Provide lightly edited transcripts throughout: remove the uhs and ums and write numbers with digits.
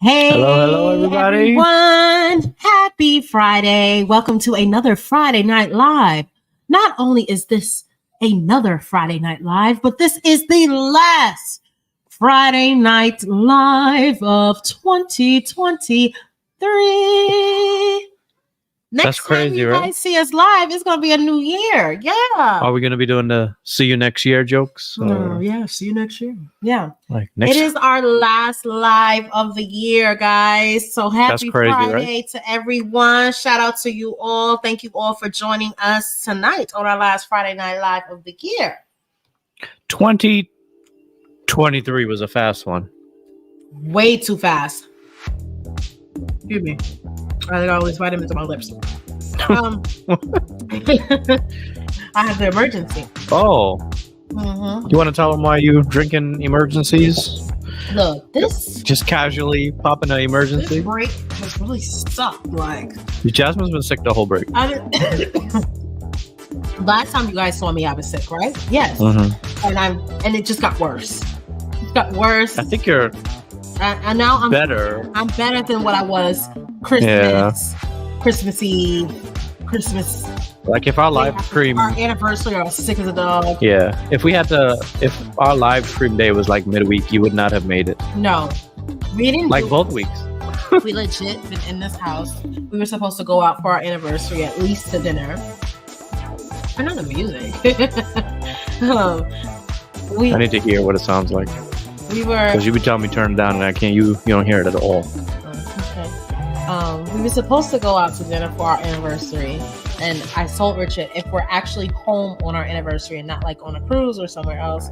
Hey, hello, everybody. everyone. Happy Friday. Welcome to another Friday Night Live. Not only is this another Friday Night Live, but this is the last Friday Night Live of 2023. Next That's crazy, time you right? guys see us live, it's going to be a new year. Yeah. Are we going to be doing the see you next year jokes? Yeah, see you next year. Yeah. Like next It is our last live of the year, guys. So happy crazy, Friday to everyone. Shout out to you all. Thank you all for joining us tonight on our last Friday Night Live of the year. 2023 was a fast one. Way too fast. Excuse me. I think all these vitamins on my lips. I have the emergency. Oh. Mm-hmm. You want to tell them why you drinking emergencies? Look, this Just casually popping an emergency? this break has really sucked. Like, Jasmine's been sick the whole break. last time you guys saw me, I was sick, right? Yes. Mm-hmm. And it just got worse. It got worse. I think you're And now I'm better. I'm better than what I was Christmas, Christmas Eve, Christmas. Like if our live stream, our anniversary, I was sick as a dog. yeah. If our live stream day was like midweek, you would not have made it. No, we didn't. Like both weeks. We legit been in this house. We were supposed to go out for our anniversary, at least to dinner. I know the music. I need to hear what it sounds like. We were. Because you be telling me turn it down and I can't. You don't hear it at all. Okay. We were supposed to go out to dinner for our anniversary, and I told Richard if we're actually home on our anniversary and not like on a cruise or somewhere else,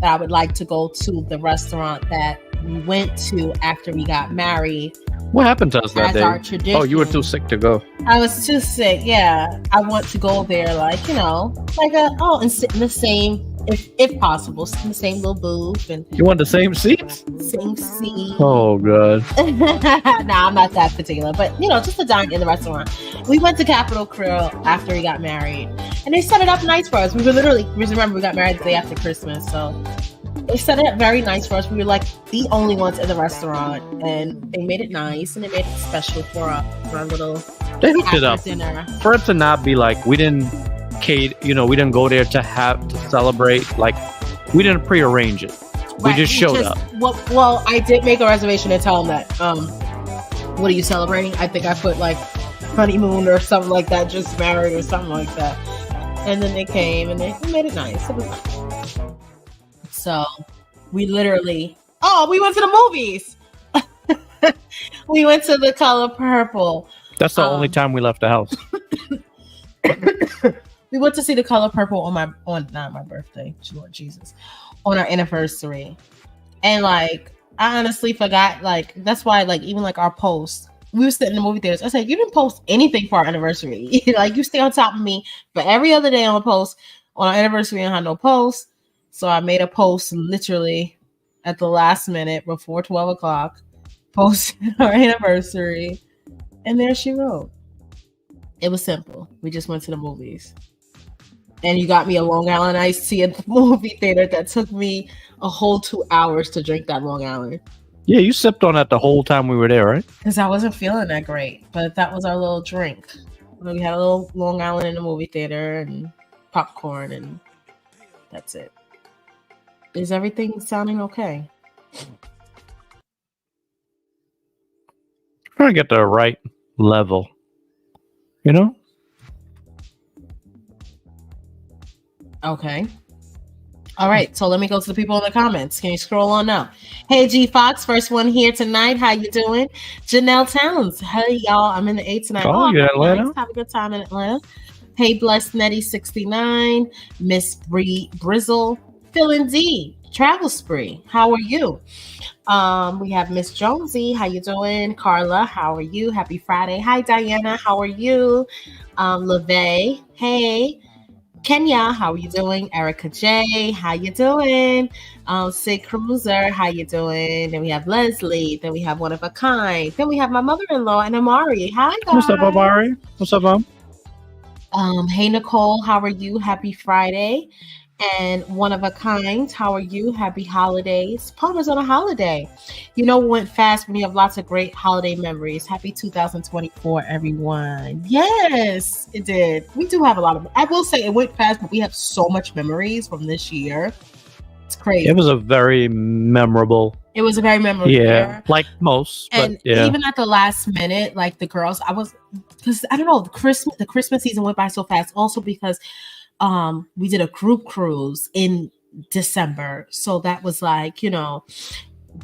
that I would like to go to the restaurant that we went to after we got married. What happened to us that day? Our tradition. Oh, you were too sick to go. I was too sick. Yeah, I want to go there, and sit in the same. If possible, in the same little booth and you want the same seats? Same seat. Oh god. Nah, I'm not that particular, but just to dine in the restaurant. We went to Capitol Grill after we got married, and they set it up nice for us. We remember we got married the day after Christmas, so they set it up very nice for us. We were like the only ones in the restaurant, and they made it nice and they made it special for our little. They hooked it up dinner. For it to not be like we didn't. We didn't go there to celebrate. Like we didn't prearrange it. We just showed up. Well, I did make a reservation and tell them that. What are you celebrating? I think I put like honeymoon or something like that, just married or something like that. And then they came and they made it nice. It was nice. So we literally. Oh, we went to the movies. We went to The Color Purple. That's the only time we left the house. We went to see The Color Purple on not my birthday, Lord Jesus, on our anniversary. And like, I honestly forgot, like, that's why, like, even like our posts, we were sitting in the movie theaters. I said, you didn't post anything for our anniversary. Like, you stay on top of me, but every other day on a post on our anniversary, I had no post. So I made a post literally at the last minute before 12 o'clock, posting our anniversary. And there she wrote. It was simple. We just went to the movies. And you got me a Long Island iced tea at the movie theater that took me a whole 2 hours to drink that Long Island. Yeah, you sipped on that the whole time we were there, right? Because I wasn't feeling that great. But that was our little drink. We had a little Long Island in the movie theater and popcorn, and that's it. Is everything sounding okay? Trying to get the right level. Okay. All right. So let me go to the people in the comments. Can you scroll on now? Hey, G Fox, first one here tonight. How you doing? Janelle Towns. Hey, y'all. I'm in the 8 tonight. Oh, you're in Atlanta? Nice. Have a good time in Atlanta. Hey, Blessed Nettie 69. Miss Brizzle. Phil and D. Travel Spree. How are you? We have Miss Jonesy. How you doing? Carla. How are you? Happy Friday. Hi, Diana. How are you? LaVey. Hey. Kenya, how are you doing? Erica J, how you doing? Sid Cruiser, how you doing? Then we have Leslie. Then we have One of a Kind. Then we have my mother-in-law and Amari. Hi, guys. What's up, Amari? What's up, Mom? Hey, Nicole, how are you? Happy Friday. And one of a kind, how are you? Happy holidays. Palmer's on a holiday. You know, it went fast when you have lots of great holiday memories. Happy 2024, everyone. Yes, it did. We do have a lot of, I will say it went fast, but we have so much memories from this year. It's crazy. It was a very memorable. It was a very memorable year. Like most. And even at the last minute, like the girls, because I don't know, the Christmas season went by so fast. Also because we did a group cruise in December, so that was like, you know,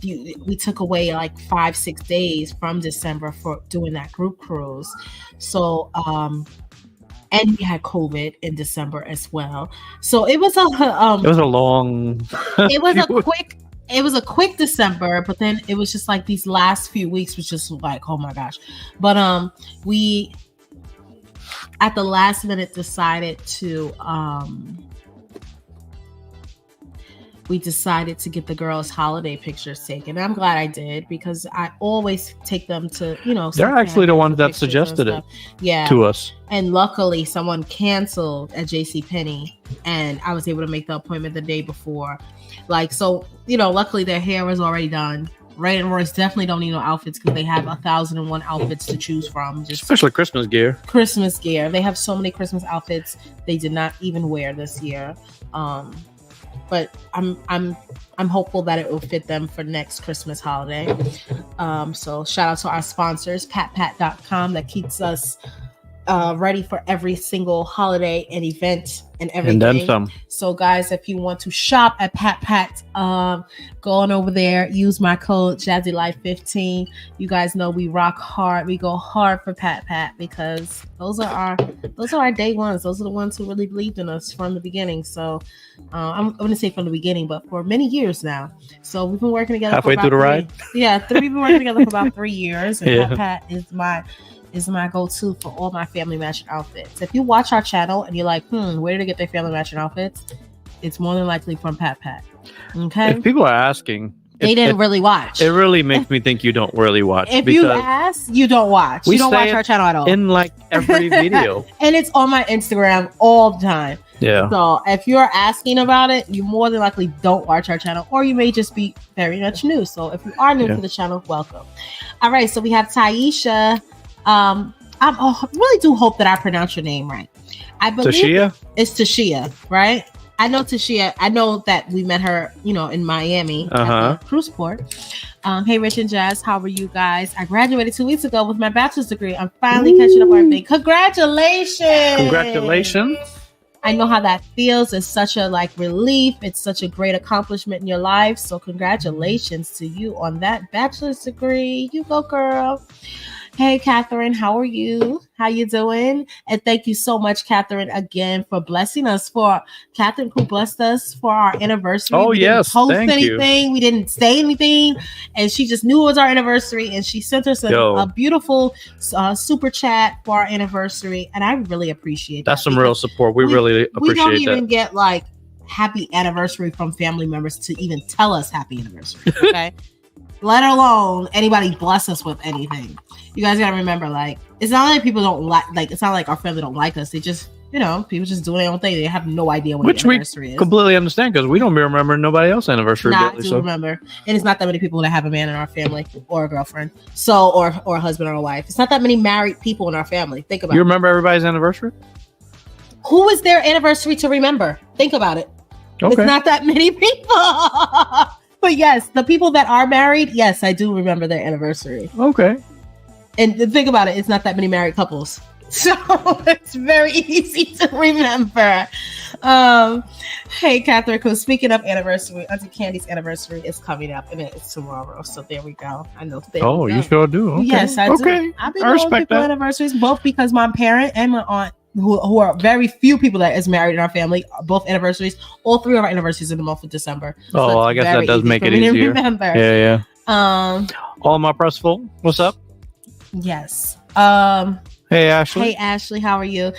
we took away like 5-6 days from December for doing that group cruise. So and we had COVID in December as well, so it was a long it was a quick December, but then it was just like these last few weeks was just like, oh my gosh. But we at the last minute decided to get the girls' holiday pictures taken. And I'm glad I did, because I always take them to, you know, they're actually the ones that suggested it to us. And luckily someone canceled at JCPenney and I was able to make the appointment the day before. Like, so, you know, luckily their hair was already done. Ray and Royce definitely don't need no outfits because they have 1,001 outfits to choose from. Especially Christmas gear. They have so many Christmas outfits they did not even wear this year. But I'm hopeful that it will fit them for next Christmas holiday. So shout out to our sponsors, patpat.com, that keeps us ready for every single holiday and event and everything. And then some. So guys, if you want to shop at Pat, go on over there, use my code JazzyLife15. You guys know we rock hard. We go hard for Pat because those are our day ones. Those are the ones who really believed in us from the beginning. So I'm going to say from the beginning, but for many years now. So we've been working together halfway through the ride. Yeah, we've been working together for about 3 years. And Pat is my go-to for all my family matching outfits. If you watch our channel and you're like, where did they get their family matching outfits? It's more than likely from Pat. Okay. If people are asking, they didn't really watch. It really makes me think you don't really watch. If you ask, you don't watch. You don't watch our channel at all. In like every video. And it's on my Instagram all the time. Yeah. So if you're asking about it, you more than likely don't watch our channel, or you may just be very much new. So if you are new to the channel, welcome. All right. So we have Taisha. I really do hope that I pronounce your name right. I believe it's Tashia, right? I know Tashia. I know that we met her, you know, in Miami at the cruise port. Hey, Rich and Jazz, how are you guys? I graduated 2 weeks ago with my bachelor's degree. I'm finally catching up on everything. Congratulations! I know how that feels. It's such a relief. It's such a great accomplishment in your life. So congratulations to you on that bachelor's degree. You go, girl. Hey, Catherine, how are you? How you doing? And thank you so much, Catherine, again for blessing us. Catherine, who blessed us for our anniversary. Oh, we yes. Didn't post anything. We didn't say anything. And she just knew it was our anniversary. And she sent us a beautiful super chat for our anniversary. And I really appreciate that. That's some real support. We really appreciate that. We don't even get happy anniversary from family members to even tell us happy anniversary. Okay. Let alone anybody bless us with anything. You guys gotta remember, it's not like people don't it's not like our family don't like us. They just, people just doing their own thing. They have no idea what the anniversary is. Which we completely understand, because we don't remember nobody else's anniversary. I do remember. And it's not that many people that have a man in our family or a girlfriend. So, or a husband or a wife. It's not that many married people in our family. Think about it. You remember everybody's anniversary? Who is their anniversary to remember? Think about it. Okay. It's not that many people. But yes, the people that are married, yes, I do remember their anniversary. Okay. And think about it, it's not that many married couples. So it's very easy to remember. Hey, Catherine, because speaking of anniversary, Auntie Candy's anniversary is coming up and it's tomorrow. So there we go. I know. You sure do? Okay. Yes, I do. I've been knowing people anniversaries, both because my parent and my aunt, who are very few people that is married in our family, both anniversaries. All three of our anniversaries in the month of December. So well, I guess that does make it easier. Remember. Yeah. All my press full. What's up? Yes. Hey, Ashley. Hey, Ashley. How are you?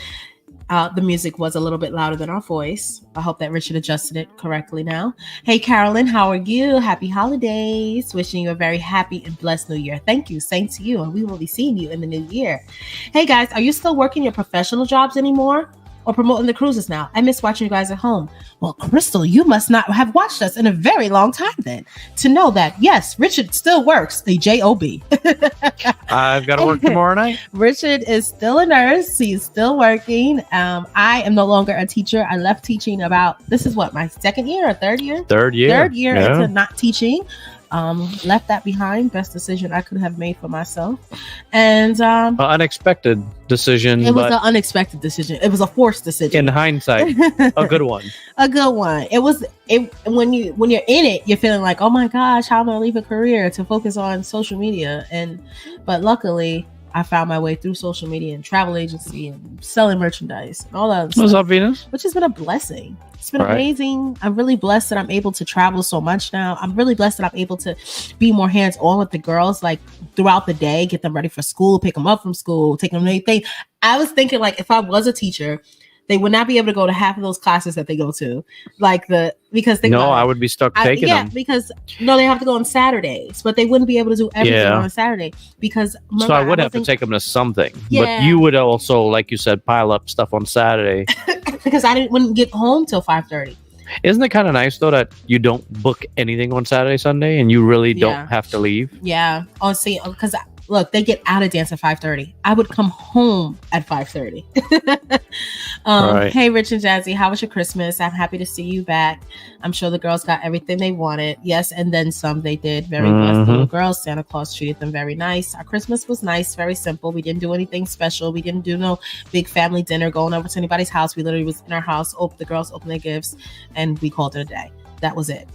The music was a little bit louder than our voice. I hope that Richard adjusted it correctly now. Hey, Carolyn, how are you? Happy holidays. Wishing you a very happy and blessed new year. Thank you. Same to you. And we will be seeing you in the new year. Hey, guys, are you still working your professional jobs anymore? or promoting the cruises now. I miss watching you guys at home. Well, Crystal, you must not have watched us in a very long time then to know that, yes, Richard still works the job. I've got to work tomorrow night. Richard is still a nurse. He's still working. I am no longer a teacher. I left teaching this is what, my second year or third year? Third year into not teaching. Left that behind. Best decision I could have made for myself. And unexpected decision. It was an unexpected decision. It was a forced decision. In hindsight, a good one. A good one. When you're in it, you're feeling like, oh my gosh, how am I gonna leave a career to focus on social media? But luckily, I found my way through social media and travel agency and selling merchandise and all that. What's up, Venus? Which has been a blessing. It's been amazing. I'm really blessed that I'm able to travel so much now. I'm really blessed that I'm able to be more hands-on with the girls, like throughout the day, get them ready for school, pick them up from school, take them to anything. I was thinking, like, if I was a teacher, they would not be able to go to half of those classes that they go to, I would be stuck taking them. Because they have to go on Saturdays, but they wouldn't be able to do everything on a Saturday because. So I would have to take them to something, but you would also, like you said, pile up stuff on Saturday because I wouldn't get home till 5:30. Isn't it kind of nice though that you don't book anything on Saturday, Sunday, and you really don't have to leave? Yeah. Oh, see, because. Look, they get out of dance at 5:30. I would come home at 5:30. Hey, Rich and Jazzy, how was your Christmas? I'm happy to see you back. I'm sure the girls got everything they wanted. Yes, and then some. They did. Very blessed little girls. Santa Claus treated them very nice. Our Christmas was nice, very simple. We didn't do anything special. We didn't do no big family dinner, going over to anybody's house. We literally was in our house. The girls opened their gifts, and we called it a day. That was it.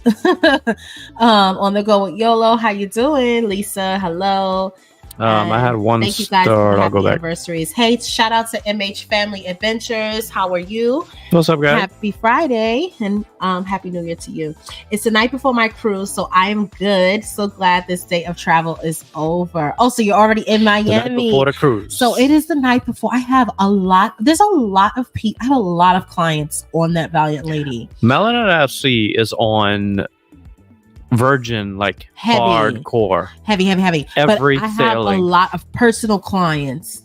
On the go with YOLO. How you doing, Lisa? Hello. I had one thank you guys star. for I'll go back. Anniversaries. Hey, shout out to MH Family Adventures. How are you? What's up, guys? Happy Friday and Happy New Year to you. It's the night before my cruise, so I am good. So glad this day of travel is over. Oh, so you're already in Miami. The night before the cruise. So it is the night before. I have a lot. There's a lot of people. I have a lot of clients on that Valiant Lady. Melanin FC is on Virgin, like heavy, hardcore, heavy. Every but I have a lot of personal clients.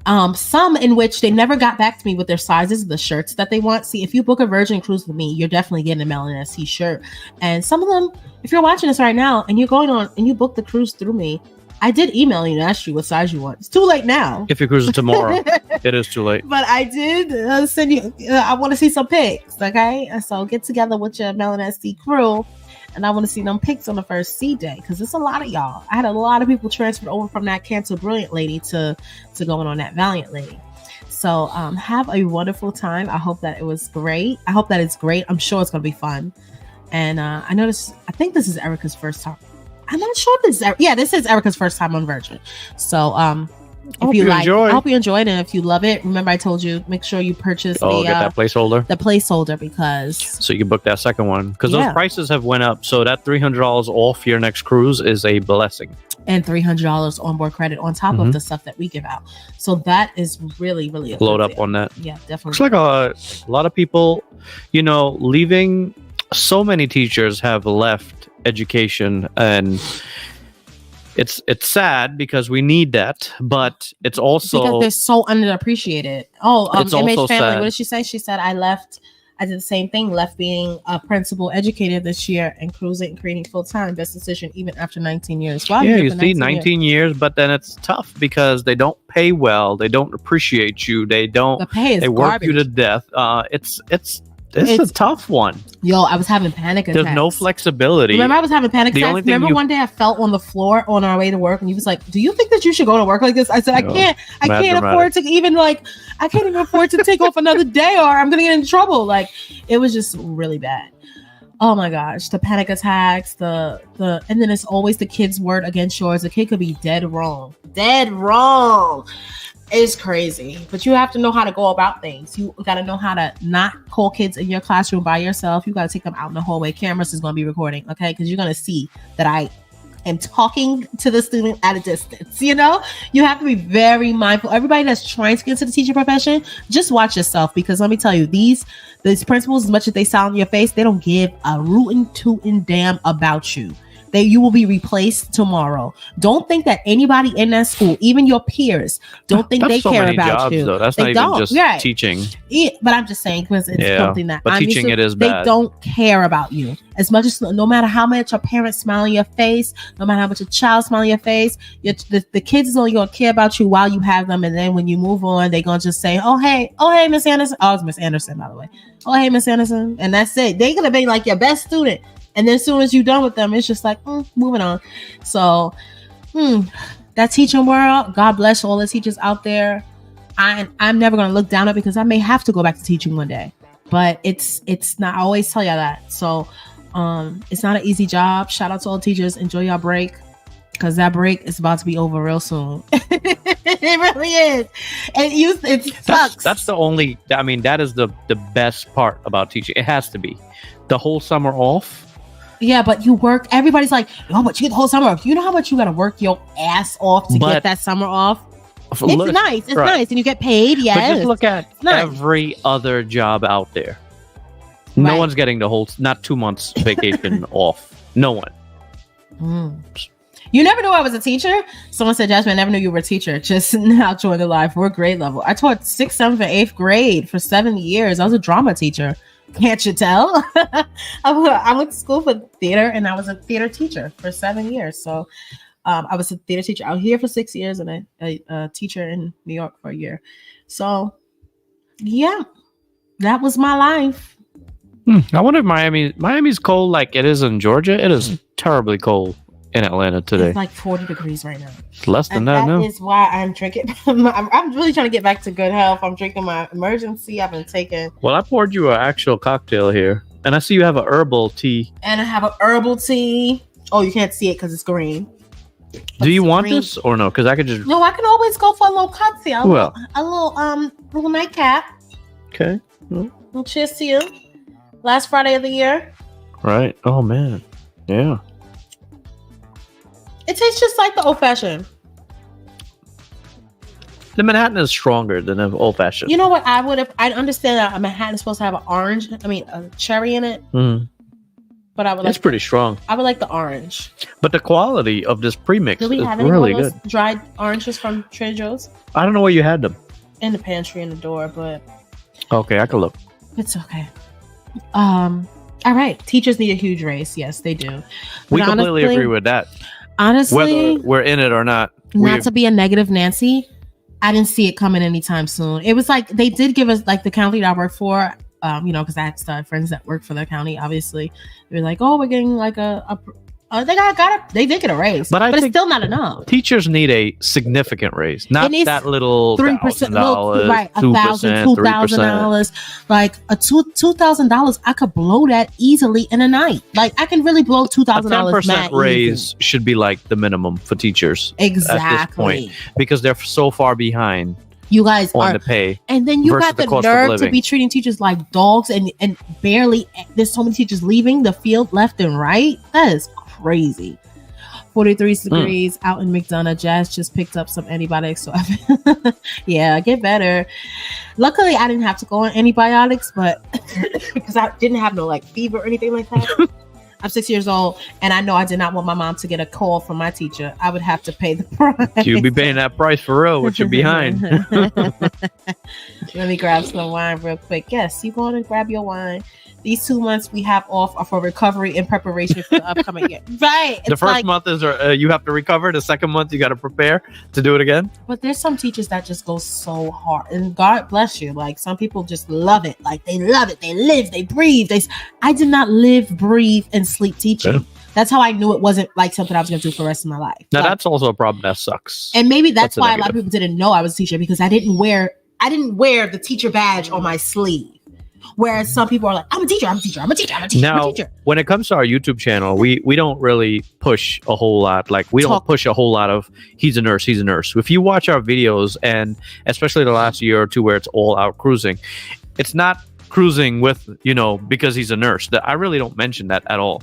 Some in which they never got back to me with their sizes of the shirts that they want. See, if you book a Virgin cruise with me, you're definitely getting a Melanin SC shirt. And some of them, if you're watching this right now and you're going on and you book the cruise through me, I did email you and ask you what size you want. It's too late now. If you're cruising tomorrow, it is too late. But I did send you. I want to see some pics. Okay, so get together with your Melanin SC crew. And I want to see them pics on the first sea day because it's a lot of y'all. I had a lot of people transferred over from that Cancel Brilliant Lady to going on that Valiant Lady. So have a wonderful time. I hope that it was great. I hope that it's great. I'm sure it's going to be fun. And I think this is Erica's first time. I'm not sure if this is. This is Erica's first time on Virgin. So I hope you enjoyed it. And if you love it, remember I told you, make sure you purchase get that placeholder. The placeholder because so you can book that second one because those prices have went up. So that $300 off your next cruise is a blessing. And $300 onboard credit on top of the stuff that we give out. So that is really, really load up on that. Yeah, definitely. Looks like a lot of people, leaving. So many teachers have left education and. It's sad because we need that, but it's also because they're so underappreciated. It's MH also Family. sad. What did she say? She said, I did the same thing, left being a principal educator this year and cruising and creating full time. Best decision even after 19 years. Wow, you see 19 years, but then it's tough because they don't pay well. They don't appreciate you. They work garbage. you to death. It's a tough one. Yo, I was having panic attacks. There's no flexibility. Remember, I was having panic attacks. Remember one day I fell on the floor on our way to work, and he was like, "Do you think that you should go to work like this?" I said, "I can't afford to even I can't even afford to take off another day, or I'm gonna get in trouble." Like, it was just really bad. Oh my gosh, the panic attacks, and then it's always the kid's word against yours. The kid could be dead wrong. It's crazy, but you have to know how to go about things. You got to know how to not call kids in your classroom by yourself. You got to take them out in the hallway. Cameras is going to be recording, okay? Because you're going to see that I am talking to the student at a distance. You have to be very mindful. Everybody that's trying to get into the teaching profession, just watch yourself because let me tell you, these principals, as much as they sound in your face, they don't give a rootin' tootin' damn about you. that you will be replaced tomorrow. Don't think that anybody in that school, even your peers, don't think That's they so care many about jobs, you. though. That's they not even just Right. teaching. Yeah, but I'm just saying because it's something that but I'm teaching used to. it is They bad. don't care about you as much as no matter how much a parent smile in your face, no matter how much a child smile in your face, the kids is only gonna care about you while you have them, and then when you move on, they're gonna just say, "Oh hey, Miss Anderson." Oh, it's Miss Anderson, by the way. "Oh hey, Miss Anderson," and that's it. They're gonna be like your best student, and then as soon as you're done with them, it's just like moving on. So, that teaching world. God bless all the teachers out there. I'm never gonna look down at it because I may have to go back to teaching one day, but it's not. I always tell you that. So, it's not an easy job. Shout out to all teachers. Enjoy your break because that break is about to be over real soon. It really is. And it sucks. That's the only. I mean, that is the best part about teaching. It has to be the whole summer off. Yeah, but you work. Everybody's like, "Oh, but you get the whole summer off." You know how much you got to work your ass off to get that summer off? It's nice. It's nice, and you get paid. Yes. But just look at every other job out there. No one's getting the whole, not 2 months vacation off. No one. You never knew I was a teacher? Someone said, "Jasmine, I never knew you were a teacher." Just now joined the live. We're grade level. I taught 6th, 7th, and 8th grade for 7 years. I was a drama teacher. Can't you tell? I went to school for theater, and I was a theater teacher for 7 years. So I was a theater teacher out here for 6 years, and a teacher in New York for a year. So yeah, that was my life. I wonder if Miami's cold like it is in Georgia. It is terribly cold in Atlanta today. It's like 40 degrees right now. It's less than that now. That is why I'm drinking. I'm really trying to get back to good health. I'm drinking my emergency. I've been taking. Well, I poured you an actual cocktail here, and I see you have an herbal tea. And I have an herbal tea. Oh, you can't see it because it's green. Do you want this or no? Because I could just. No, I can always go for a little cocktail. Well, a little nightcap. Okay. Well, cheers to you. Last Friday of the year. Right. Oh man. Yeah. It tastes just like the old fashioned. The Manhattan is stronger than an old fashioned. You know what? I understand that a Manhattan is supposed to have a cherry in it. But I would. It's pretty strong. I would like the orange. But the quality of this premix is really good. Dried oranges from Trader Joe's? I don't know where you had them. In the pantry in the door, but. Okay, I can look. It's okay. All right. Teachers need a huge raise. Yes, they do. We completely agree with that. Honestly, whether we're in it or not. Not to be a negative Nancy, I didn't see it coming anytime soon. It was like they did give us like the county that I work for. Because I had friends that work for the county. Obviously, they were like, "Oh, we're getting like they did get a raise, but it's still not enough." Teachers need a significant raise, not that little $300, right? $1,000, $2,000, like $2,000. I could blow that easily in a night. Like I can really blow $2,000. 10% raise should be like the minimum for teachers exactly at this point because they're so far behind. You guys on the pay, and then you got the nerve to be treating teachers like dogs, and barely. There's so many teachers leaving the field left and right. That is crazy. 43 degrees out in McDonough. Jazz just picked up some antibiotics, so yeah, get better. Luckily, I didn't have to go on antibiotics, but because I didn't have no like fever or anything like that. I'm 6 years old, and I know I did not want my mom to get a call from my teacher. I would have to pay the price. You'd be paying that price for real, which you're behind. Let me grab some wine real quick. Yes, you go on and grab your wine. These 2 months we have off are for recovery and preparation for the upcoming year. Right. The first month is you have to recover. The second month you got to prepare to do it again. But there's some teachers that just go so hard, and God bless you. Like some people just love it. Like they love it. They live. They breathe. I did not live, breathe, and sleep teaching. Yeah. That's how I knew it wasn't like something I was going to do for the rest of my life. Now that's also a problem that sucks. And maybe that's why a lot of people didn't know I was a teacher because I didn't wear the teacher badge on my sleeve. Whereas some people are like, I'm a teacher. Now, when it comes to our YouTube channel, we don't really push a whole lot. Like we don't push a whole lot of he's a nurse. If you watch our videos, and especially the last year or two where it's all out cruising, it's not cruising with, because he's a nurse. That I really don't mention that at all.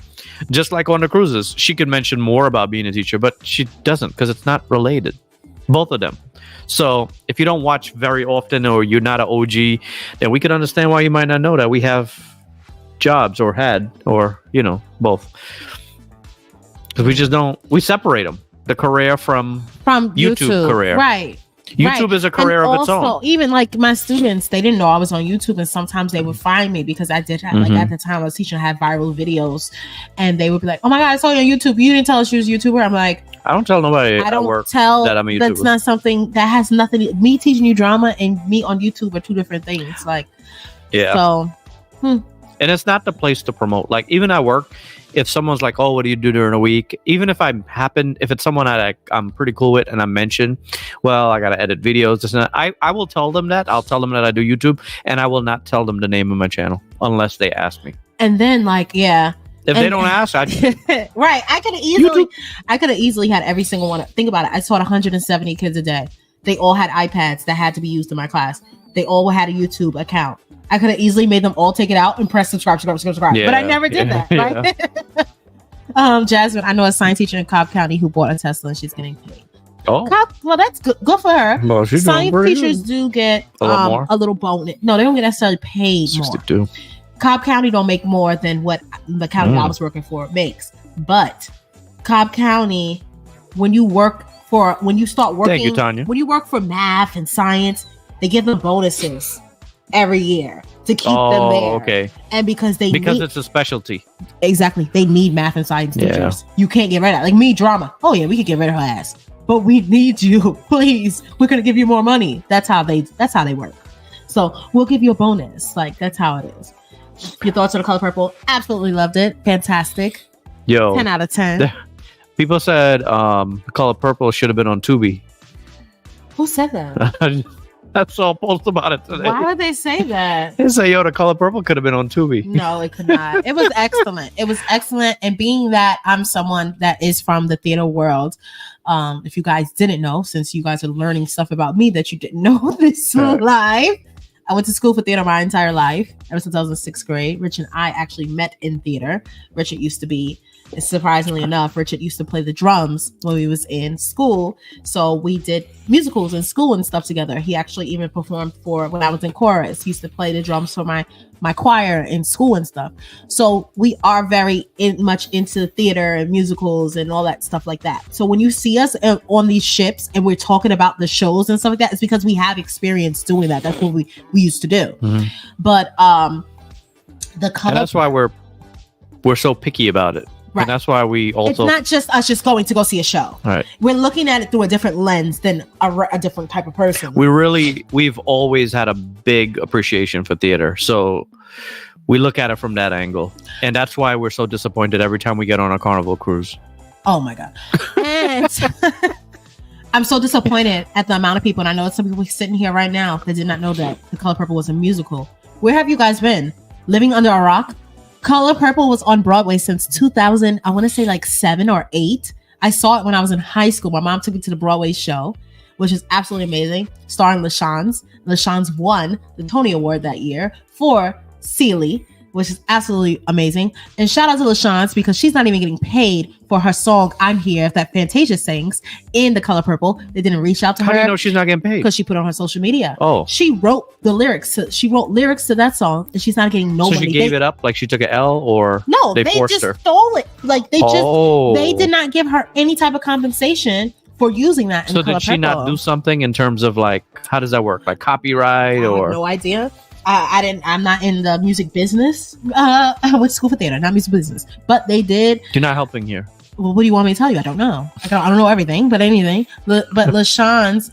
Just like on the cruises, she could mention more about being a teacher, but she doesn't because it's not related. Both of them. So if you don't watch very often or you're not an OG, then we can understand why you might not know that we have jobs or had or, both. Because we just don't. We separate them. The career from YouTube career. Right. YouTube is a career of its own. Even like my students, they didn't know I was on YouTube, and sometimes they would find me because I did have, like at the time I was teaching, I had viral videos, and they would be like, "Oh my God, I saw you on YouTube. You didn't tell us you was a YouTuber." I'm like, I don't tell nobody. I don't tell that I'm a YouTuber. That's not something that has nothing. Me teaching you drama and me on YouTube are two different things. Like, yeah. So, and it's not the place to promote. Like even at work. If someone's like, "Oh, what do you do during a week?" Even if if it's someone I'm pretty cool with, and I mention, "Well, I gotta edit videos," this and that, I will tell them that. I'll tell them that I do YouTube, and I will not tell them the name of my channel unless they ask me. And then, like, yeah, if they don't ask, right? I could have easily had every single one. Think about it. I taught 170 kids a day. They all had iPads that had to be used in my class. They all had a YouTube account. I could have easily made them all take it out and press subscribe. Yeah, but I never did that, right? Jasmine, I know a science teacher in Cobb County who bought a Tesla and she's getting paid. Oh, well, that's good for her. Well, science teachers do get a little bonus. No, they don't get necessarily paid 62. More. Cobb County don't make more than what the county I was working for makes. But Cobb County, when you start working, thank you, Tanya. When you work for math and science, they give them bonuses every year to keep them there. Okay. And because it's a specialty. Exactly. They need math and science teachers. You can't get rid of it. Like me, drama. Oh yeah, we could get rid of her ass. But we need you. Please. We're gonna give you more money. That's how they work. So we'll give you a bonus. Like that's how it is. Your thoughts on The Color Purple? Absolutely loved it. Fantastic. Yo. 10 out of 10. People said The Color Purple should have been on Tubi. Who said that? I saw a post about it today. Why would they say that? They say, "Yo, The Color Purple could have been on Tubi." No, it could not. It was excellent. It was excellent. And being that I'm someone that is from the theater world, if you guys didn't know, since you guys are learning stuff about me that you didn't know this live, I went to school for theater my entire life, ever since I was in 6th grade. Rich and I actually met in theater. Richard used to be, surprisingly enough, Richard used to play the drums when we was in school. So we did musicals in school and stuff together. He actually even performed when I was in chorus. He used to play the drums for my choir in school and stuff. So we are very much into theater and musicals and all that stuff like that. So when you see us on these ships and we're talking about the shows and stuff like that, it's because we have experience doing that. That's what we used to do. Mm-hmm. But the color. And that's why we're so picky about it. Right. And that's why we also... It's not just us just going to go see a show. Right. We're looking at it through a different lens than a different type of person. We've always had a big appreciation for theater. So we look at it from that angle. And that's why we're so disappointed every time we get on a Carnival cruise. Oh my God. And I'm so disappointed at the amount of people. And I know some people sitting here right now that did not know that The Color Purple was a musical. Where have you guys been? Living under a rock? Color Purple was on Broadway since 2000. I want to say like 7 or 8. I saw it when I was in high school. My mom took me to the Broadway show, which is absolutely amazing, starring LaShans. LaShans won the Tony Award that year for Celie, which is absolutely amazing. And shout out to LaShans because she's not even getting paid for her song "I'm Here" that Fantasia sings in The Color Purple. They didn't reach out to her. How do you know she's not getting paid? Because she put it on her social media. Oh. She wrote the lyrics. She wrote lyrics to that song and she's not getting no money. So she gave it up? Like she took an L or no, they forced just her? Stole it. Like they did not give her any type of compensation for using that in The Color Purple. So did she not do something in terms of like, how does that work? Like copyright or? I have no idea. I'm not in the music business. I went to school for theater, not music business. But they did. You're not helping here. Well, what do you want me to tell you? I don't know. I don't know everything, but anything. But LaShans,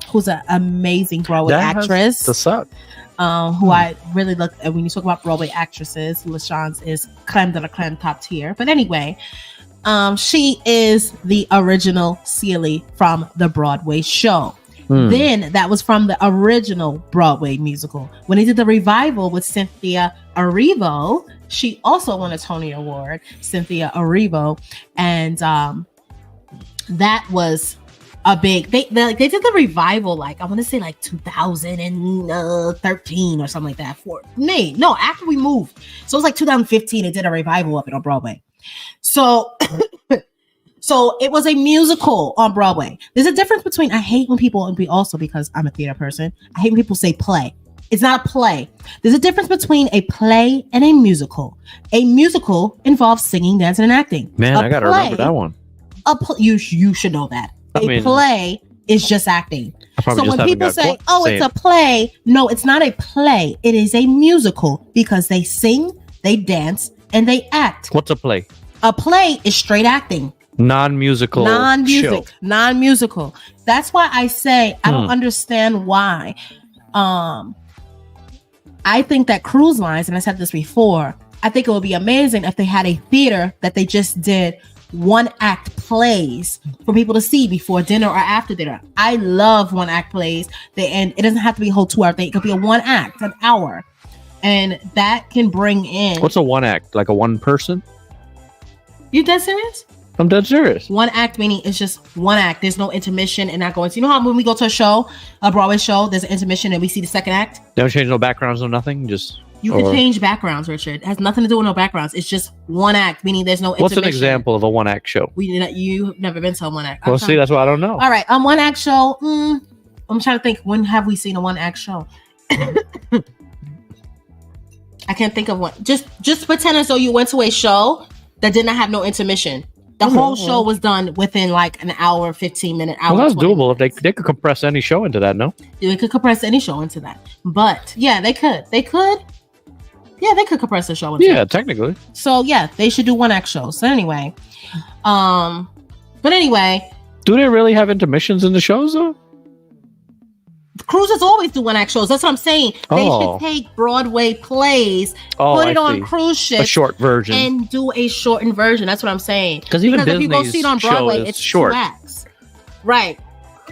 who's an amazing Broadway actress. To suck. Who I really look at when you talk about Broadway actresses. LaShans is creme de la creme, top tier. But anyway, she is the original Celie from the Broadway show. Then that was from the original Broadway musical. When they did the revival with Cynthia Erivo, she also won a Tony Award, Cynthia Erivo. And that was a big, they did the revival, like, I want to say like 2013 or something like that. After we moved. So it was like 2015, they did a revival of it on Broadway. So... So it was a musical on Broadway. There's a difference between, I hate when people, and also because I'm a theater person, I hate when people say play. It's not a play. There's a difference between a play and a musical. A musical involves singing, dancing, and acting. Man, I gotta remember that one. You should know that. A play is just acting. So when people say, "Oh, it's a play," no, it's not a play. It is a musical because they sing, they dance, and they act. What's a play? A play is straight acting. Non-musical. That's why I say I don't understand why. I think that cruise lines, and I said this before, I think it would be amazing if they had a theater that they just did one act plays for people to see before dinner or after dinner. I love one act plays. And it doesn't have to be a whole 2 hour thing. It could be a one act, an hour. And that can bring in. What's a one act? Like a one person? You dead serious? I'm dead serious. One act meaning it's just one act. There's no intermission and not going to. You know how when we go to a show, a Broadway show, there's an intermission and we see the second act? Don't change no backgrounds, no nothing? You can change backgrounds, Richard. It has nothing to do with no backgrounds. It's just one act, meaning there's no intermission. What's an example of a one act show? You've never been to a one act. Well, see, that's why I don't know. All right, a one act show. I'm trying to think. When have we seen a one act show? I can't think of one. Just pretend as though you went to a show that did not have no intermission. The whole show was done within like an hour, 15-minute hour. Well, that's doable. If they could compress any show into that, no? They could compress any show into that. But yeah, they could. Yeah, they could compress a show into that. Technically. So yeah, they should do one act shows. So anyway. But anyway. Do they really have intermissions in the shows though? Cruises always do one act shows. That's what I'm saying. They should take Broadway plays, put it on cruise ships, a short version, and do a shortened version. That's what I'm saying. Because if you go see it on Broadway, it's short. 2 acts. Right.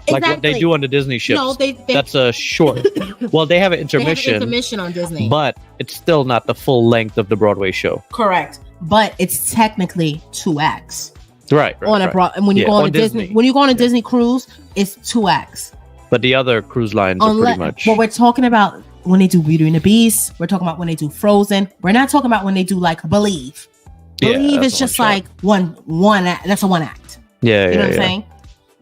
Like what they do on the Disney ships. No, that's a short. Well, they have an intermission. They have an intermission on Disney, but it's still not the full length of the Broadway show. Correct, but it's technically 2 acts. Right. And when you go on a Disney, when you go on a Disney cruise, it's 2 acts. But the other cruise lines are pretty much. But we're talking about when they do Beauty and the Beast. We're talking about when they do Frozen. We're not talking about when they do like Believe. Believe is just like one act. That's a one act. Yeah, you know what I'm saying?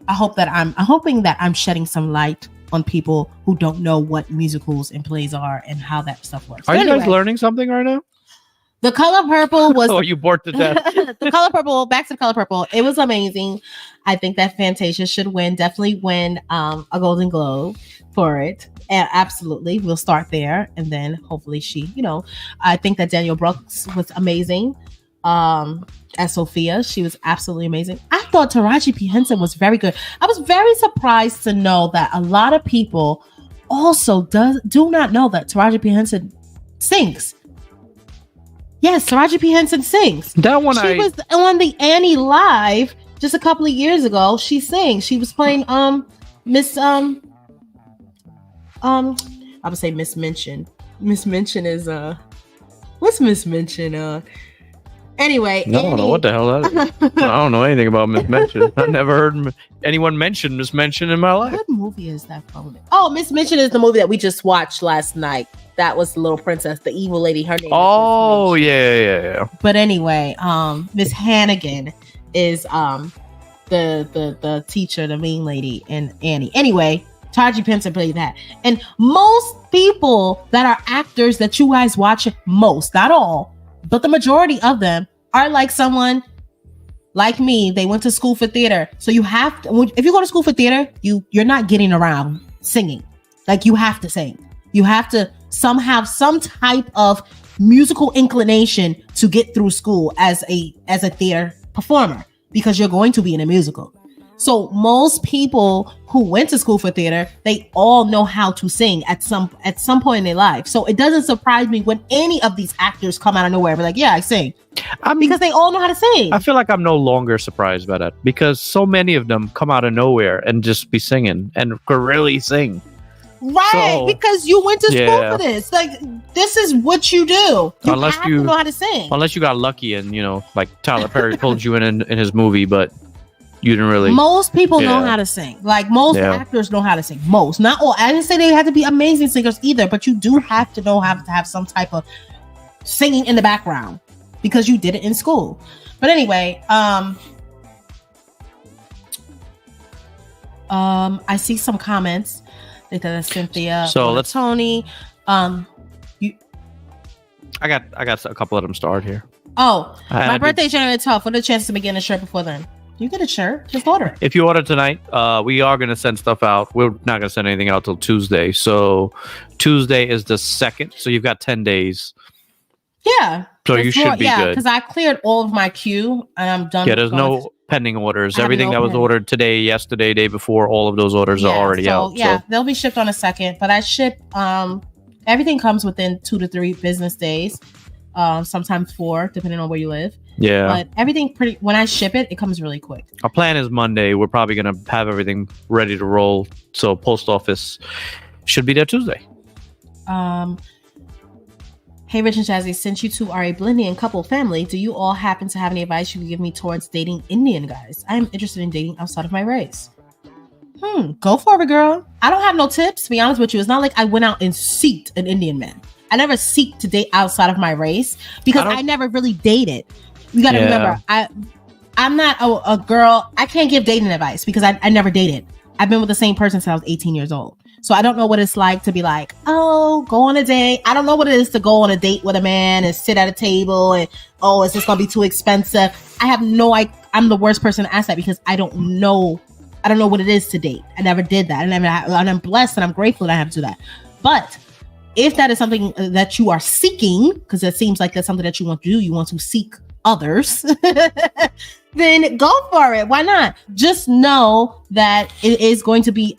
I'm hoping that I'm shedding some light on people who don't know what musicals and plays are and how that stuff works. Are you guys learning something right now? The Color Purple was. Oh, you bored to death. The Color Purple. Back to the Color Purple. It was amazing. I think that Fantasia should win. Definitely win a Golden Globe for it. And absolutely, we'll start there, and then hopefully she. I think that Danielle Brooks was amazing. As Sophia, she was absolutely amazing. I thought Taraji P. Henson was very good. I was very surprised to know that a lot of people also do not know that Taraji P. Henson sings. Yes, Taraji P. Henson sings. That one she was on the Annie Live just a couple of years ago. She sings. She was playing Miss I would say Miss Mention. Miss Mention is what's Miss Mention? Anyway, I don't know what the hell that is. I don't know anything about Miss Mention. I've never heard anyone mention Miss Mention in my life. What movie is that from? Oh, Miss Mention is the movie that we just watched last night. That was the little princess, the evil lady. Her name. Oh, yeah. But anyway, Miss Hannigan is the teacher, the mean lady, and Annie. Anyway, Taraji P. Henson played that. And most people that are actors that you guys watch, most, not all, but the majority of them are like someone like me. They went to school for theater. So you have to, if you go to school for theater, you're not getting around singing. Like you have to sing. You have to have some type of musical inclination to get through school as a theater performer, because you're going to be in a musical. So most people who went to school for theater, they all know how to sing at some point in their life. So it doesn't surprise me when any of these actors come out of nowhere, but like, yeah, I sing. Because they all know how to sing. I feel like I'm no longer surprised by that, because so many of them come out of nowhere and just be singing and could really sing. Right, because you went to school for this. Like, this is what you do. You have to know how to sing. Unless you got lucky and, like Tyler Perry pulled you in his movie, but you didn't really. Most people know how to sing. Like, most actors know how to sing. Most. Not all. I didn't say they had to be amazing singers either, but you do have to know how to have some type of singing in the background because you did it in school. But anyway, I see some comments. That's Cynthia. So Tony. You. I got a couple of them starred here. Oh, my birthday January 12th. What are the chances of me getting a shirt before then? You get a shirt. Just order it. If you order tonight, we are going to send stuff out. We're not going to send anything out till Tuesday. So Tuesday is the 2nd. So you've got 10 days. Yeah. So you should be good. Because I cleared all of my queue and I'm done. Yeah, there's no pending orders. Everything that was ordered today, yesterday, day before, all of those orders are already out. Yeah, they'll be shipped on the 2nd. But I ship, everything comes within 2 to 3 business days. Sometimes 4, depending on where you live. Yeah. But everything when I ship it, it comes really quick. Our plan is Monday. We're probably going to have everything ready to roll. So post office should be there Tuesday. Hey, Rich and Jazzy, since you two are a Blindian couple family, do you all happen to have any advice you could give me towards dating Indian guys? I am interested in dating outside of my race. Go for it, girl. I don't have no tips, to be honest with you. It's not like I went out and seeked an Indian man. I never seek to date outside of my race because I never really dated. You got to remember, I'm not a girl. I can't give dating advice because I never dated. I've been with the same person since I was 18 years old. So I don't know what it's like to be like, oh, go on a date. I don't know what it is to go on a date with a man and sit at a table and, oh, is this going to be too expensive? I have no idea. I'm the worst person to ask that because I don't know. I don't know what it is to date. I never did that. And I'm blessed and I'm grateful that I have to do that. But if that is something that you are seeking, because it seems like that's something that you want to do, you want to seek others, then go for it. Why not? Just know that it is going to be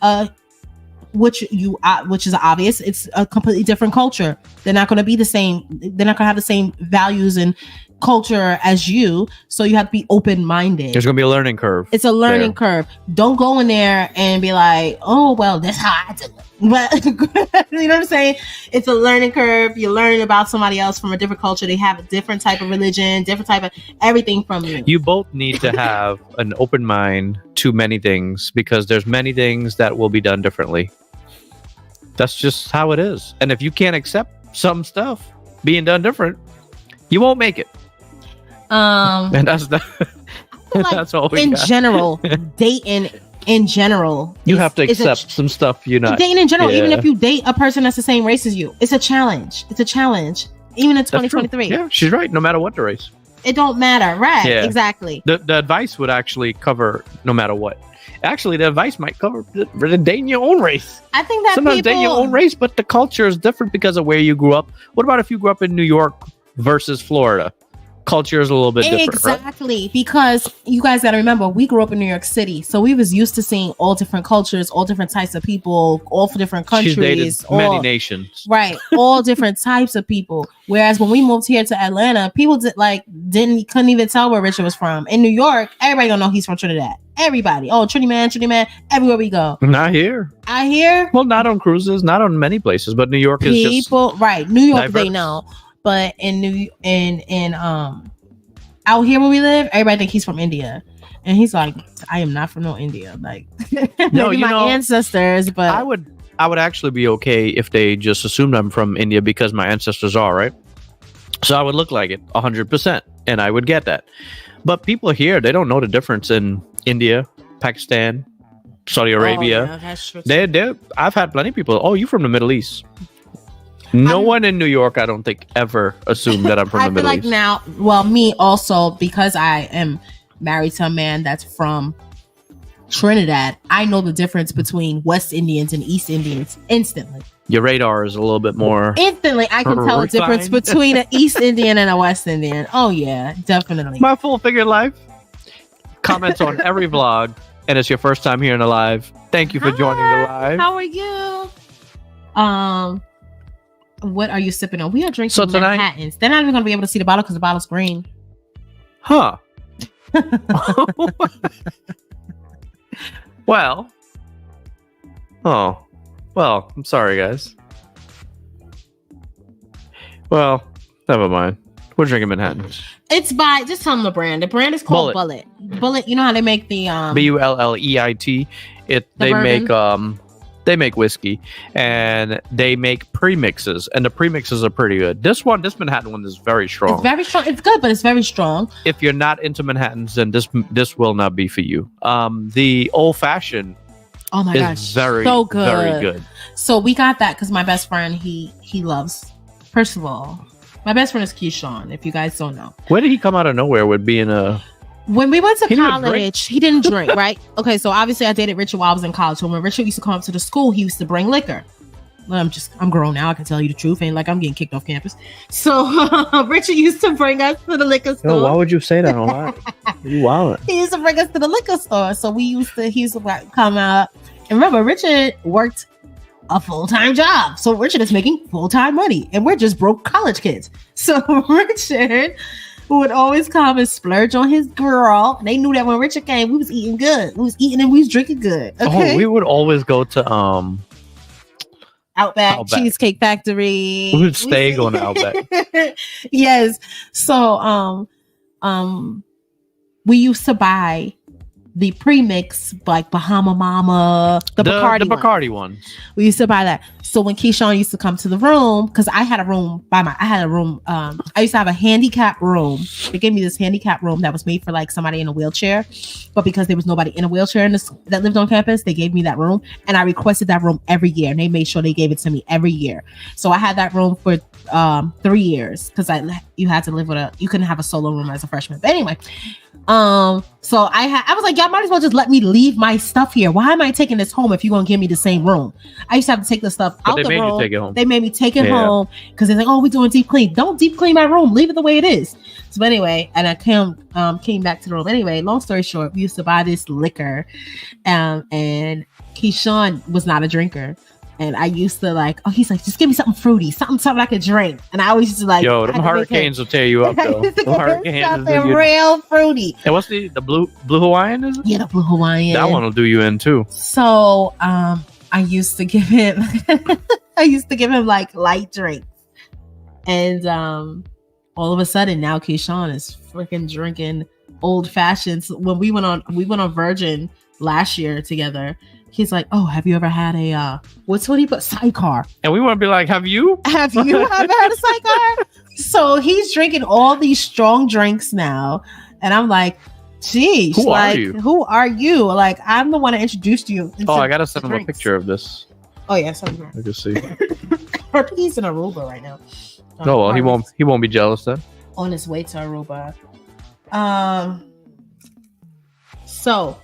which is obvious. It's a completely different culture. They're not going to be the same. They're not going to have the same values and culture as you. So you have to be open-minded. There's going to be a learning curve. It's a learning curve. Don't go in there and be like, oh, well, that's how I do it. But you know what I'm saying? It's a learning curve. You're learning about somebody else from a different culture. They have a different type of religion, different type of everything from you. You both need to have an open mind to many things because there's many things that will be done differently. That's just how it is. And if you can't accept some stuff being done different, you won't make it. And that's that's all we got. General, dating in general, you have to accept some stuff you're not dating in general. Even if you date a person that's the same race as you, it's a challenge. It's a challenge. Even in 2023. Yeah, she's right. No matter what the race, it don't matter. Right? Yeah. Exactly. The advice would actually cover no matter what. Actually, the advice might cover dating your own race. I think that sometimes dating your own race, but the culture is different because of where you grew up. What about if you grew up in New York versus Florida? Culture is a little bit different. Exactly, right? Because you guys got to remember, we grew up in New York City, so we was used to seeing all different cultures, all different types of people, all from different countries. She's dated many nations, right? All different types of people. Whereas when we moved here to Atlanta, people couldn't even tell where Richard was from. In New York, everybody don't know he's from Trinidad. Everybody, Trinity man, everywhere we go. Not here. I hear. Well, not on cruises, not on many places, but New York is people, just right? New York, diverse. They know. But out here where we live, everybody think he's from India, and he's like, I am not from no India. Like, no, maybe my ancestors, but I would actually be okay if they just assumed I'm from India because my ancestors are, right? So I would look like it 100%, and I would get that. But people here, they don't know the difference in India, Pakistan, Saudi Arabia. Yeah, that's true. I've had plenty of people. Oh, you from the Middle East? No one in New York, I don't think, ever assumed that I'm from the Middle East. Now, well, me also, because I am married to a man that's from Trinidad, I know the difference between West Indians and East Indians instantly. Your radar is a little bit more instantly. I can tell the difference between an East Indian and a West Indian. Oh yeah, definitely. My full figure life comments on every vlog, and it's your first time here in the live. Thank you for joining the live. How are you? What are you sipping on? We are drinking Manhattans. They're not even going to be able to see the bottle because the bottle's green. Huh. Well. Oh. Well, I'm sorry, guys. Well, never mind. We're drinking Manhattans. It's by, just tell them the brand. The brand is called Bullet. Bullet, you know how they make the... Bulleit. They make whiskey, and they make premixes, and the premixes are pretty good. This Manhattan one is very strong. It's very strong. It's good, but it's very strong. If you're not into Manhattans, then this will not be for you. The old fashioned Oh my is gosh, very, so good. very good. So we got that because my best friend, he loves. First of all, my best friend is Keyshawn. If you guys don't know, Where did he come out of nowhere with being a? when we went to He didn't drink? college, he didn't drink, right? Okay, so obviously I dated Richard while I was in college. So when Richard used to come up to the school, he used to bring liquor. I'm grown now. I can tell you the truth. Ain't like I'm getting kicked off campus. So Richard used to bring us to the liquor store. Yo, why would you say that online? You wild. He used to bring us to the liquor store. So he used to like, come out. And remember, Richard worked a full-time job. So Richard is making full-time money. And we're just broke college kids. So Richard would always come and splurge on his girl. They knew that when Richard came, we was eating good. We was eating and we was drinking good. Okay? Oh, we would always go to Outback, Cheesecake Factory. We would stay going to Outback. Yes. So we used to buy the premix, like Bahama Mama, the Bacardi ones. We used to buy that. So when Keyshawn used to come to the room, because I had a room. I used to have a handicap room. They gave me this handicap room that was made for like somebody in a wheelchair, but because there was nobody in a wheelchair that lived on campus, they gave me that room, and I requested that room every year, and they made sure they gave it to me every year. So I had that room for 3 years because you had to live you couldn't have a solo room as a freshman. But anyway, so I was like, y'all might as well just let me leave my stuff here. Why am I taking this home if you're gonna give me the same room? I used to have to take the stuff out the room. They made me take it home because they're like, oh, we're doing deep clean. Don't deep clean my room. Leave it the way it is. So anyway, and I came back to the room. Anyway, long story short, we used to buy this liquor, and Keyshawn was not a drinker. And I used to like, oh, he's like, just give me something fruity, something I could drink. And I always used to like, yo, them hurricanes will tear you up though. Something real fruity. And what's the blue Hawaiian? Is it? Yeah, the blue Hawaiian. That one will do you in too. So I used to give him like light drinks. And all of a sudden now Keyshawn is freaking drinking old fashions. When we went on Virgin last year together, he's like, oh, have you ever had a what he put, sidecar? And we want to be like, have you ever had a sidecar? So he's drinking all these strong drinks now, and I'm like, geez, who are you? Like, I'm the one that introduced you. Oh, I gotta send him a picture of this. Oh yeah, send him. I can see. He's in Aruba right now. No, well, he won't be jealous then. On his way to Aruba. So.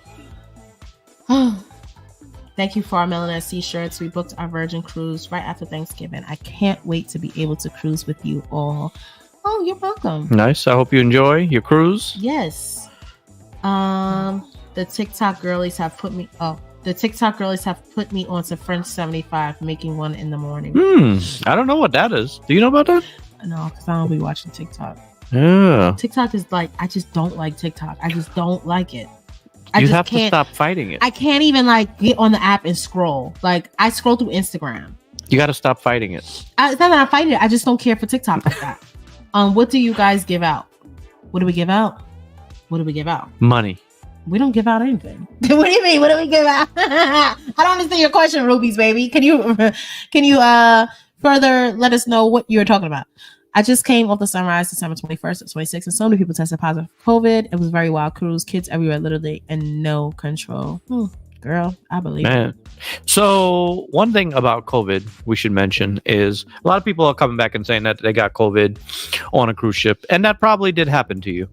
Thank you for our Melanin t-shirts. We booked our Virgin cruise right after Thanksgiving. I can't wait to be able to cruise with you all. Oh, you're welcome. Nice. I hope you enjoy your cruise. Yes. The TikTok girlies have put me onto French 75, making one in the morning. I don't know what that is. Do you know about that? No, because I don't be watching TikTok. Yeah. TikTok is like, I just don't like TikTok. I just don't like it. You have to stop fighting it. I can't even like get on the app and scroll. Like, I scroll through Instagram. You got to stop fighting it. It's not that I'm fighting it. I just don't care for TikTok like that. What do you guys give out? What do we give out? Money. We don't give out anything. What do you mean? What do we give out? I don't understand your question, Rubies, baby. Can you further let us know what you're talking about? I just came off the sunrise December 21st and 26th, and so many people tested positive for COVID. It was a very wild cruise. Kids everywhere, literally, and no control. Girl, I believe it. So one thing about COVID we should mention is a lot of people are coming back and saying that they got COVID on a cruise ship, and that probably did happen to you.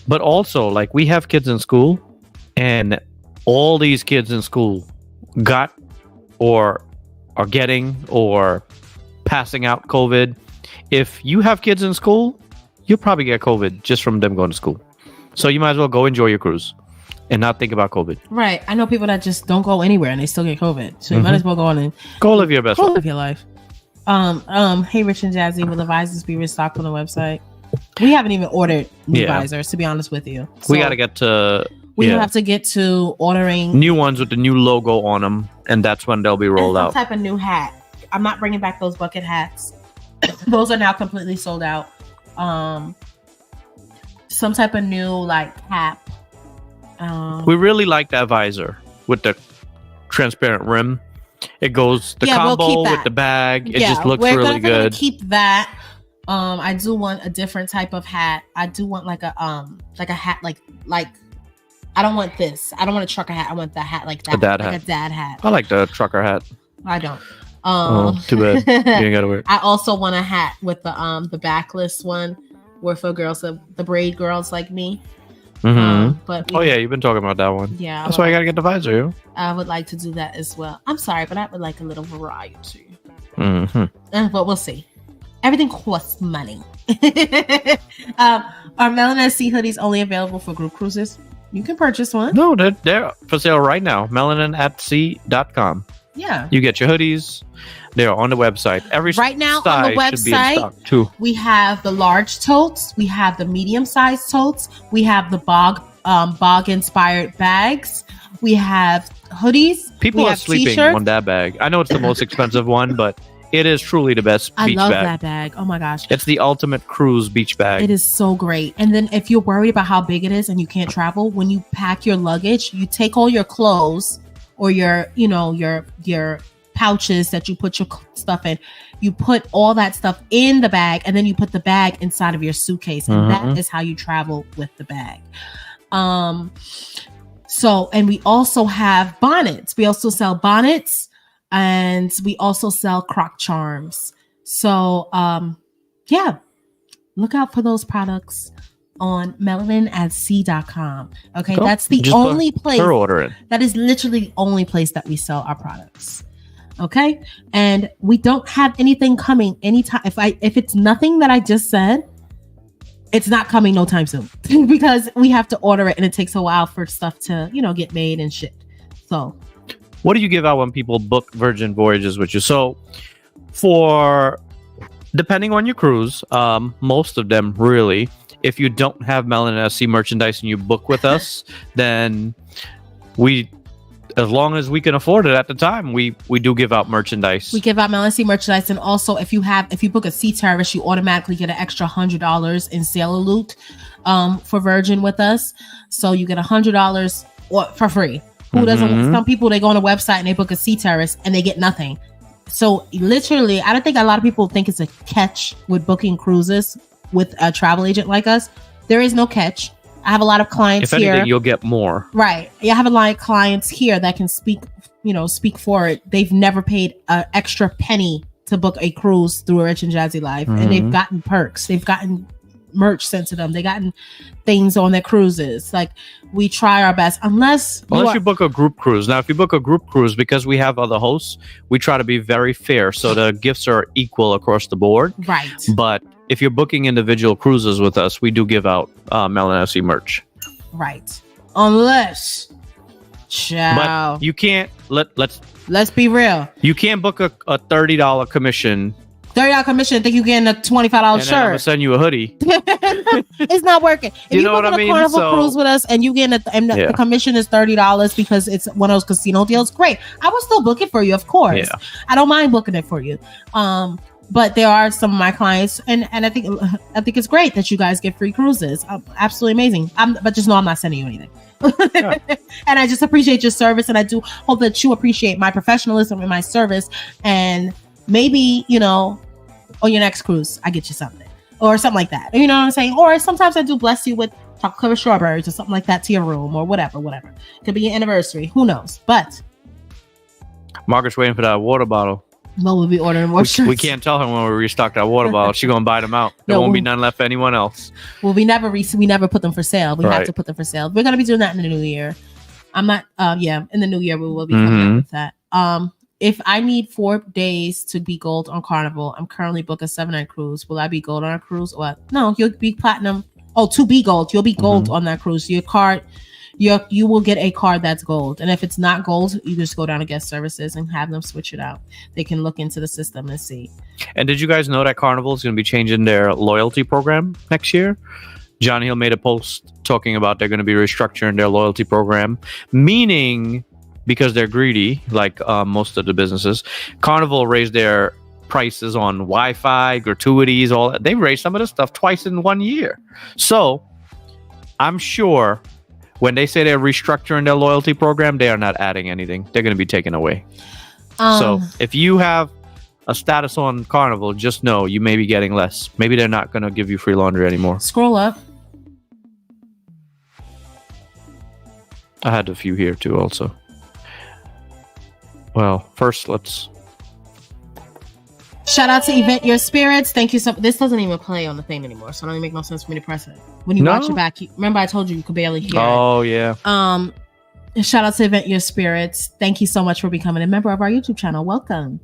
But also, like, we have kids in school, and all these kids in school got or are getting or passing out COVID. If you have kids in school, you'll probably get COVID just from them going to school. So you might as well go enjoy your cruise and not think about COVID. Right. I know people that just don't go anywhere and they still get COVID. So you might as well go on and go live your best life. Live your life. Hey, Rich and Jazzy, will the visors be restocked on the website? We haven't even ordered new visors, to be honest with you. So we got to get to... We have to get to ordering... new ones with the new logo on them, and that's when they'll be rolled out. Some type of new hat. I'm not bringing back those bucket hats. Those are now completely sold out. Some type of new like cap. We really like that visor with the transparent rim. It goes combo with the bag. It just looks really good. Gonna keep that. I do want a different type of hat. I do want like a hat like I don't want this. I don't want a trucker hat. I want that hat like that. A dad like hat. a dad hat. I like the trucker hat. I don't. Too bad. You ain't gotta wear it. I also want a hat with the backless one, where for girls, the braid girls like me. But yeah, you've been talking about that one. Yeah, that's why you gotta get the visor. Yo. I would like to do that as well. I'm sorry, but I would like a little variety. But we'll see. Everything costs money. Are Melanin Sea hoodies only available for group cruises? You can purchase one. No, they're for sale right now. melanineatsea.com. Yeah. You get your hoodies. They're on the website. Right now on the website, too. We have the large totes. We have the medium-sized totes. We have the bog inspired bags. We have hoodies. People are sleeping t-shirts. On that bag. I know it's the most expensive one, but it is truly the best beach bag. I love that bag. Oh my gosh. It's the ultimate cruise beach bag. It is so great. And then if you're worried about how big it is and you can't travel, when you pack your luggage, you take all your clothes or your pouches that you put your stuff in. You put all that stuff in the bag, and then you put the bag inside of your suitcase. And that is how you travel with the bag. And we also have bonnets. We also sell bonnets, and we also sell croc charms. So, look out for those products on melanineatsea.com. Okay, cool. That's the only place. That is literally the only place that we sell our products. Okay, and we don't have anything coming anytime. If it's nothing that I just said, it's not coming no time soon because we have to order it, and it takes a while for stuff to get made and shipped. So, what do you give out when people book Virgin Voyages with you? So, depending on your cruise, most of them really. If you don't have Melanin Sea merchandise and you book with us, then as long as we can afford it at the time, we do give out merchandise. We give out Melanin Sea merchandise, and also if you book a Sea Terrace, you automatically get an extra $100 in sailor loot for Virgin with us. So you get $100 for free. Who doesn't? Some people, they go on a website and they book a Sea Terrace and they get nothing. So literally, I don't think a lot of people think it's a catch with booking cruises with a travel agent like us. There is no catch. I have a lot of clients here. If anything, you'll get more. Right. I have a lot of clients here that can speak for it. They've never paid an extra penny to book a cruise through a Rich and Jazzy Life. And they've gotten perks. They've gotten merch sent to them. They gotten things on their cruises. Like, we try our best unless you book a group cruise. Now, if you book a group cruise, because we have other hosts, we try to be very fair. So the gifts are equal across the board. Right. But if you're booking individual cruises with us, we do give out Melanin Sea merch. Right. Unless, but you can't let's be real. You can't book a $30 commission. $30 commission. Think you getting a $25 shirt? I'm gonna send you a hoodie. It's not working. If you know what I mean? Carnival cruise with us, and you getting the commission is $30 because it's one of those casino deals. Great. I will still book it for you, of course. Yeah. I don't mind booking it for you. But there are some of my clients, and I think it's great that you guys get free cruises. Absolutely amazing. But just know I'm not sending you anything. Yeah. And I just appreciate your service, and I do hope that you appreciate my professionalism and my service. And maybe on your next cruise, I get you something or something like that. You know what I'm saying? Or sometimes I do bless you with chocolate covered strawberries or something like that to your room or whatever. Could be your anniversary. Who knows? But Margaret's waiting for that water bottle. Mo will be ordering more shirts. We can't tell her when we restock that water bottle. She's gonna buy them out. There won't be none left for anyone else. Well, we never put them for sale. We have to put them for sale. We're gonna be doing that in the new year. I'm not. In the new year we will be coming up with that. If I need 4 days to be gold on Carnival, I'm currently booked a 7-night cruise. Will I be gold on a cruise? Or no, you'll be platinum. Oh, to be gold, you'll be gold on that cruise. Your card. You will get a card that's gold. And if it's not gold, you just go down to guest services and have them switch it out. They can look into the system and see. And did you guys know that Carnival is going to be changing their loyalty program next year? John Hill made a post talking about they're going to be restructuring their loyalty program, meaning because they're greedy, like most of the businesses, Carnival raised their prices on Wi-Fi, gratuities, all that. They raised some of this stuff twice in 1 year. So I'm sure when they say they're restructuring their loyalty program, they are not adding anything. They're going to be taken away. So if you have a status on Carnival, just know you may be getting less. Maybe they're not going to give you free laundry anymore. Scroll up. I had a few here too, also. Well, first let's. Shout out to Event Your Spirits. Thank you so. This doesn't even play on the thing anymore, so it doesn't make no sense for me to press it. When you watch it back, remember I told you could barely hear. Oh yeah. Shout out to Event Your Spirits. Thank you so much for becoming a member of our YouTube channel. Welcome.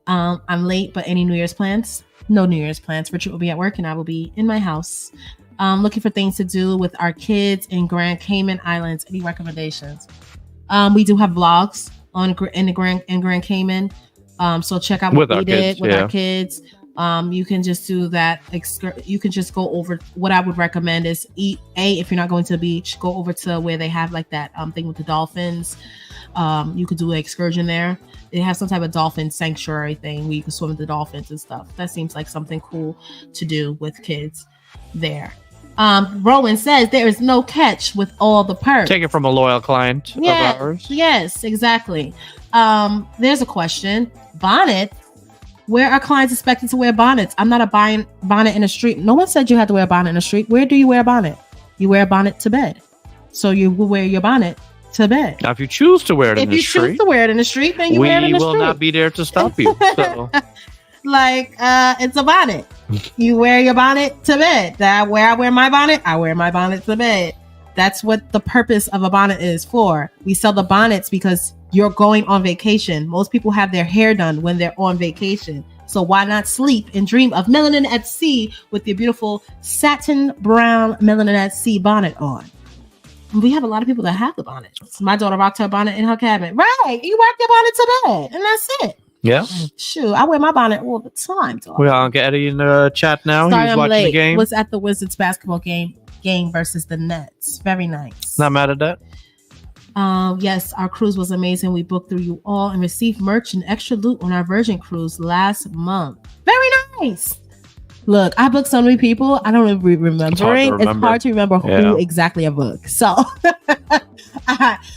I'm late, but any New Year's plans? No New Year's plans. Richard will be at work and I will be in my house. Looking for things to do with our kids in Grand Cayman Islands. Any recommendations? We do have vlogs on in Grand Cayman. So check out what we did with our kids. You can just do that. You can just go over. What I would recommend is if you're not going to the beach, go over to where they have like that thing with the dolphins. You could do an excursion there. They have some type of dolphin sanctuary thing where you can swim with the dolphins and stuff. That seems like something cool to do with kids there. Rowan says there is no catch with all the perks. Take it from a loyal client of ours. Yes, exactly. There's a question. Bonnets. Where are clients expected to wear bonnets? I'm not a bonnet in the street. No one said you had to wear a bonnet in the street. Where do you wear a bonnet? You wear a bonnet to bed. So you will wear your bonnet to bed. Now, if you choose to wear it in the street. If you choose to wear it in the street, then you wear it in the street. We will not be there to stop you. So. It's a bonnet. You wear your bonnet to bed. Where I wear my bonnet, I wear my bonnet to bed. That's what the purpose of a bonnet is for. We sell the bonnets because you're going on vacation. Most people have their hair done when they're on vacation. So why not sleep and dream of melanin at sea with your beautiful satin brown melanin at sea bonnet on? We have a lot of people that have the bonnets. My daughter rocked her bonnet in her cabinet. Right. You rock your bonnet to bed and that's it. Yeah. Shoot, I wear my bonnet all the time. Dog. We're on Eddie in the chat now. Sorry, He's watching the game. Was at the Wizards basketball game versus the Nets. Very nice. Not mad at that. Yes, our cruise was amazing. We booked through you all and received merch and extra loot on our Virgin cruise last month. Very nice. Look, I booked so many people. I don't even remember. It's hard to remember who exactly I booked. So,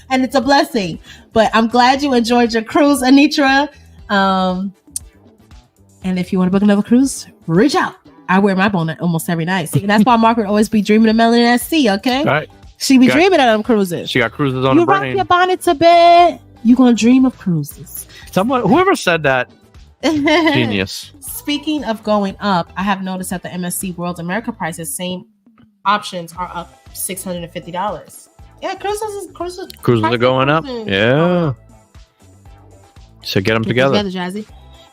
and it's a blessing. But I'm glad you enjoyed your cruise, Anitra. And if you want to book another cruise, reach out. I wear my bonnet almost every night. See, that's why Margaret always be dreaming of melanin at sea. Okay, all right. She be dreaming of them cruises. She got cruises on the brain. You rock your bonnet to bed, you gonna dream of cruises. Whoever said that, genius. Speaking of going up, I have noticed that the MSC World America prices, same options are up $650. Yeah, cruises are going up. Yeah. So get them together. Jazzy.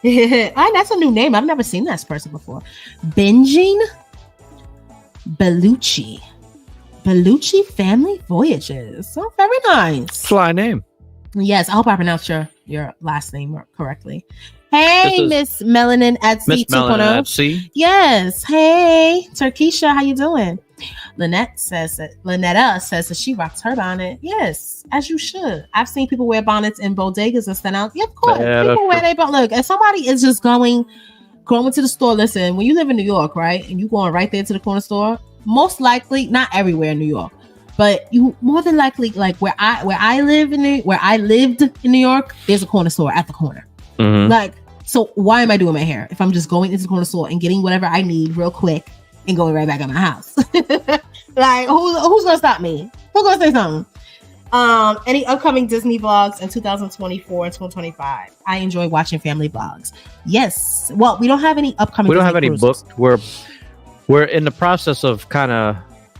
That's a new name. I've never seen that person before. Binging Bellucci Family Voyages. So very nice. Fly name. Yes, I hope I pronounced your last name correctly. Hey, Miss Melanin at Sea 2.0. Yes. Hey, Turkisha, how you doing? Lynetta says that she rocks her bonnet. Yes, as you should. I've seen people wear bonnets in bodegas and stand out. Yeah, of course. People wear their bonnet. Look, if somebody is just going to the store, listen, when you live in New York, right, and you going right there to the corner store, most likely, not everywhere in New York, but you more than likely, like where I lived in New York, there's a corner store at the corner. Mm-hmm. Like, so why am I doing my hair if I'm just going into the corner store and getting whatever I need real quick and going right back in my house? Like, who's gonna stop me? Who's gonna say something? Any upcoming Disney vlogs in 2024 and 2025? I enjoy watching family vlogs. Yes. Well, we don't have any upcoming. We don't Disney have any cruises. booked. We're in the process of kind of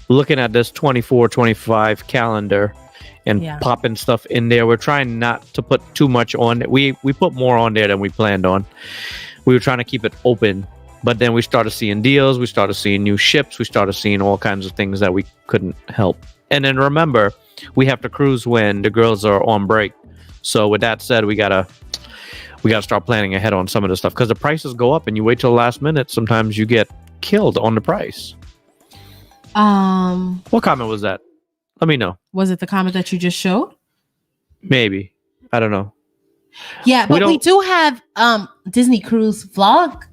looking at this 24-25 calendar and popping stuff in there. We're trying not to put too much on it. We put more on there than we planned on. We were trying to keep it open, but then we started seeing deals. We started seeing new ships. We started seeing all kinds of things that we couldn't help. And then remember, we have to cruise when the girls are on break. So with that said, we gotta start planning ahead on some of the stuff because the prices go up and you wait till the last minute. Sometimes you get killed on the price. What comment was that? Let me know. Was it the comment that you just showed? Maybe. I don't know. Yeah, but we do have Disney Cruise vlog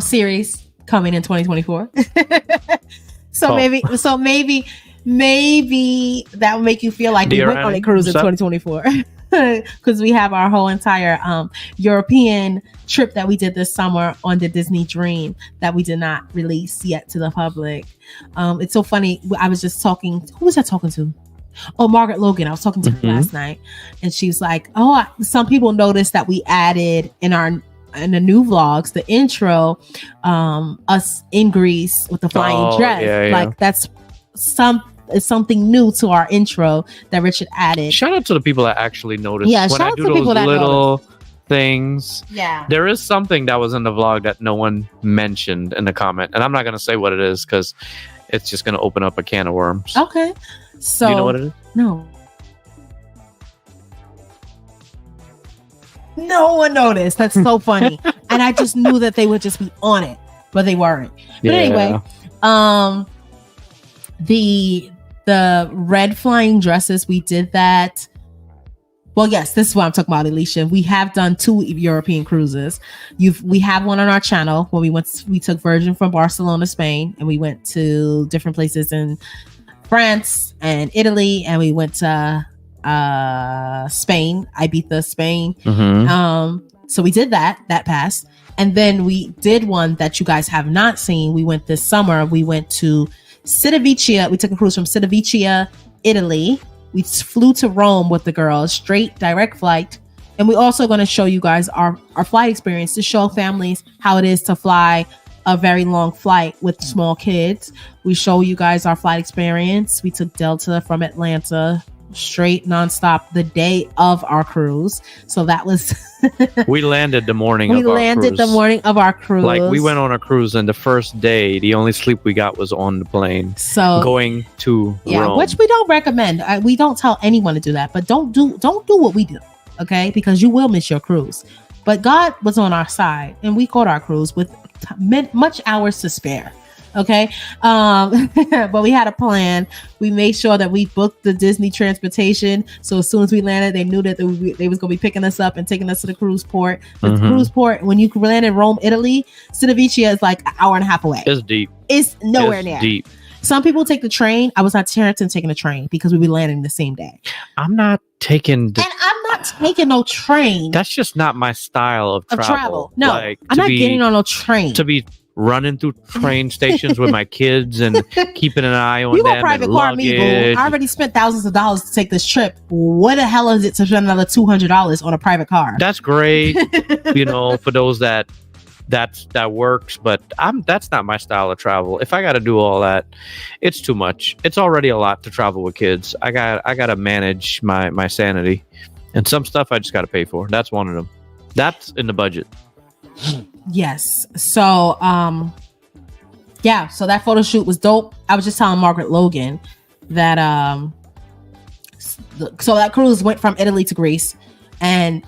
series coming in 2024. Maybe that will make you feel like we went on a cruise in 2024. Because we have our whole entire European trip that we did this summer on the Disney Dream that we did not release yet to the public. It's so funny. I was just talking. Who was I talking to? Oh, Margaret Logan. I was talking to her last night, and she's like, "Oh, some people noticed that we added in the new vlogs the intro, us in Greece with the flying dress. Yeah. Like that's something new to our intro that Richard added." Shout out to the people that actually noticed. Yeah, when shout I out do to people those that little things. Yeah, There is something that was in the vlog that no one mentioned in the comment, and I'm not gonna say what it is because it's just gonna open up a can of worms. Okay. So do you know what it is? No. No one noticed. That's so funny. And I just knew that they would just be on it, but they weren't. But anyway, the red flying dresses, we did that. Well, yes, this is what I'm talking about, Alicia. We have done 2 European cruises. We have one on our channel where we took Virgin from Barcelona, Spain, and we went to different places in France and Italy, and we went to Spain, Ibiza, Spain. So we did that passed. And then we did one that you guys have not seen. We went this summer. We went to Civitavecchia. We took a cruise from Civitavecchia, Italy. We flew to Rome with the girls, straight direct flight. And we're also going to show you guys our flight experience to show families how it is to fly a very long flight with small kids. We show you guys our flight experience. We took Delta from Atlanta straight nonstop the day of our cruise. So that was we landed the morning of our cruise. Like we went on a cruise, and the first day the only sleep we got was on the plane. So going to Rome. Which we don't recommend. We don't tell anyone to do that, but don't do what we do, okay? Because you will miss your cruise. But God was on our side, and we caught our cruise with much hours to spare. Okay. But we had a plan. We made sure that we booked the Disney transportation. So as soon as we landed, they knew that they was going to be picking us up and taking us to the cruise port. The cruise port, when you land in Rome, Italy, Civitavecchia is like an hour and a half away. It's deep. It's nowhere near. Deep. Some people take the train. I was at Tarleton taking a train because we were landing the same day. I'm not taking no train. That's just not my style of travel. No, I'm not getting on a train. To be running through train stations with my kids and keeping an eye on them. You private car, me, boo. I already spent thousands of dollars to take this trip. What the hell is it to spend another $200 on a private car? That's great, for those that works, but that's not my style of travel. If I got to do all that, it's too much. It's already a lot to travel with kids. I got to manage my sanity, and some stuff I just got to pay for. That's one of them. That's in the budget. Yes. So, so that photo shoot was dope. I was just telling Margaret Logan that, so that cruise went from Italy to Greece, and,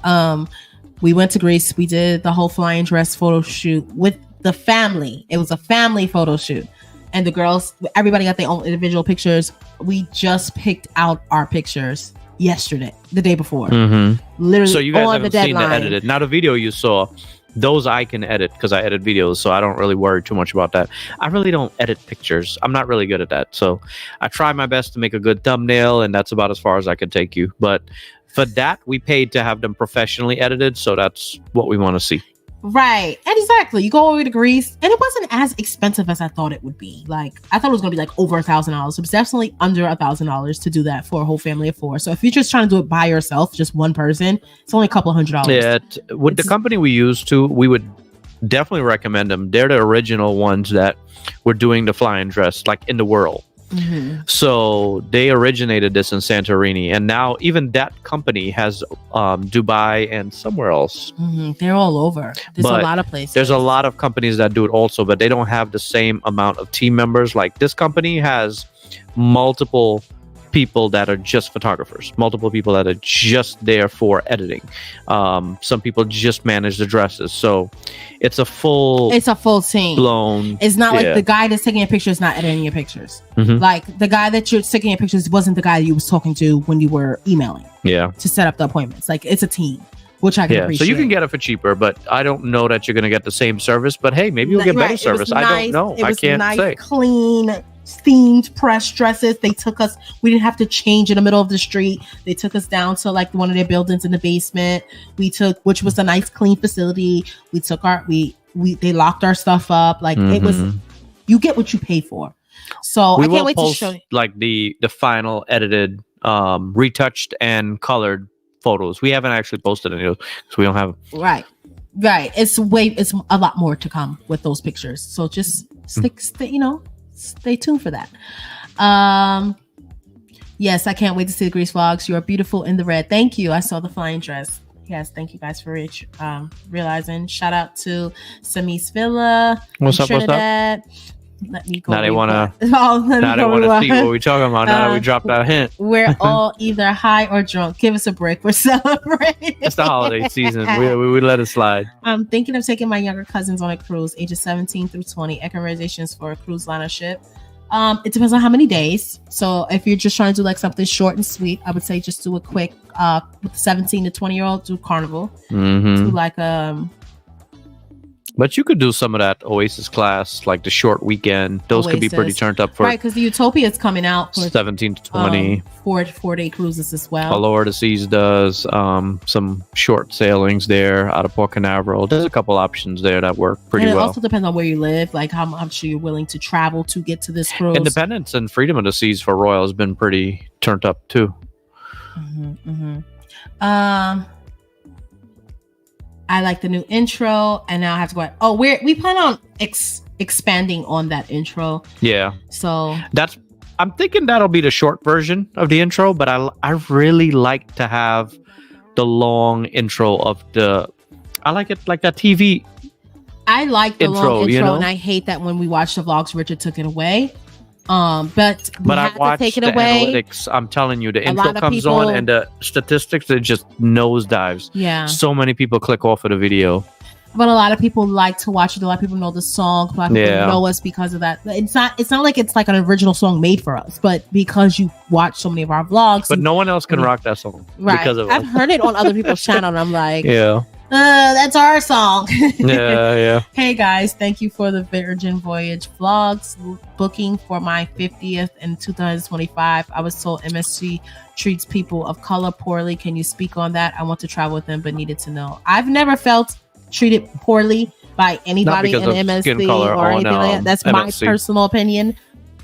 we went to Greece. We did the whole flying dress photo shoot with the family. It was a family photo shoot, and the girls, everybody got their own individual pictures. We just picked out our pictures yesterday, the day before, literally. So you guys haven't seen the edited. Now the video you saw, those I can edit because I edit videos, so I don't really worry too much about that. I really don't edit pictures. I'm not really good at that. So I try my best to make a good thumbnail, and that's about as far as I can take you. But for that, we paid to have them professionally edited, so that's what we want to see. Right. And exactly. You go over to Greece, and it wasn't as expensive as I thought it would be. Like, I thought it was going to be like over $1,000. It was definitely under $1,000 to do that for a whole family of 4. So if you're just trying to do it by yourself, just one person, it's only a couple $100. Yeah. With the company we used to, we would definitely recommend them. They're the original ones that were doing the flying dress, like in the world. So they originated this in Santorini, and now even that company has Dubai and somewhere else. They're all over. There's a lot of places. There's a lot of companies that do it also, but they don't have the same amount of team members. Like this company has multiple people that are just photographers, multiple people that are just there for editing. Some people just manage the dresses. So it's a full team blown. It's not like the guy that's taking your pictures not editing your pictures. Like the guy that you're taking your pictures wasn't the guy you was talking to when you were emailing to set up the appointments. Like it's a team, which I can appreciate. So you can get it for cheaper, but I don't know that you're going to get the same service. But hey, maybe you'll get better service. I don't know. I can't say. Clean, themed press dresses. They took us, we didn't have to change in the middle of the street. They took us down to like one of their buildings in the basement. Which was a nice clean facility. We took they locked our stuff up. Like it was, you get what you pay for. So I can't wait to show you. Like the final edited retouched and colored photos. We haven't actually posted any of those because we don't have. Right. It's a lot more to come with those pictures. So just stay tuned for that. Yes, I can't wait to see the Grease vlogs. You are beautiful in the red. Thank you. I saw the flying dress. Yes, thank you guys for realizing. Shout out to Samis Villa. What's up? Trinidad. Let me go. Now they want to see what we're talking about. Now that we dropped that hint. We're all either high or drunk. Give us a break. We're celebrating. It's the holiday season. We let it slide. I'm thinking of taking my younger cousins on a cruise, ages 17 through 20. Accommodations for a cruise liner ship. It depends on how many days. So if you're just trying to do like something short and sweet, I would say just do a quick with the 17 to 20-year-old, do Carnival. Do like but you could do some of that Oasis class, like the short weekend. Those could be pretty turned up for right, because the Utopia is coming out for 17 to 20. 4-day cruises as well. Allure the Seas does some short sailings there out of Port Canaveral. There's a couple options there that work pretty well. It also depends on where you live, like how much you're willing to travel to get to this cruise. Independence and Freedom of the Seas for Royal has been pretty turned up too. I like the new intro, and now I have to go. Oh, we plan on expanding on that intro. Yeah. So I'm thinking that'll be the short version of the intro, but I really like to have the long intro of the. I like it like that TV. I like the long intro, and I hate that when we watch the vlogs, Richard took it away. But I watched to take it the away. Analytics. I'm telling you, the intro comes on and the statistics, it just nosedives. Yeah. So many people click off of the video. But a lot of people like to watch it. A lot of people know the song. A lot of people know us because of that. It's not like it's like an original song made for us, but because you watch so many of our vlogs. But no one else can rock that song. Right. Because of I've heard it on other people's channel, and I'm like, yeah. That's our song. Yeah. Hey guys, thank you for the Virgin Voyage vlogs. Booking for my 50th in 2025. I was told MSC treats people of color poorly. Can you speak on that? I want to travel with them, but needed to know. I've never felt treated poorly by anybody in MSC or anything like that. That's MSC. My personal opinion.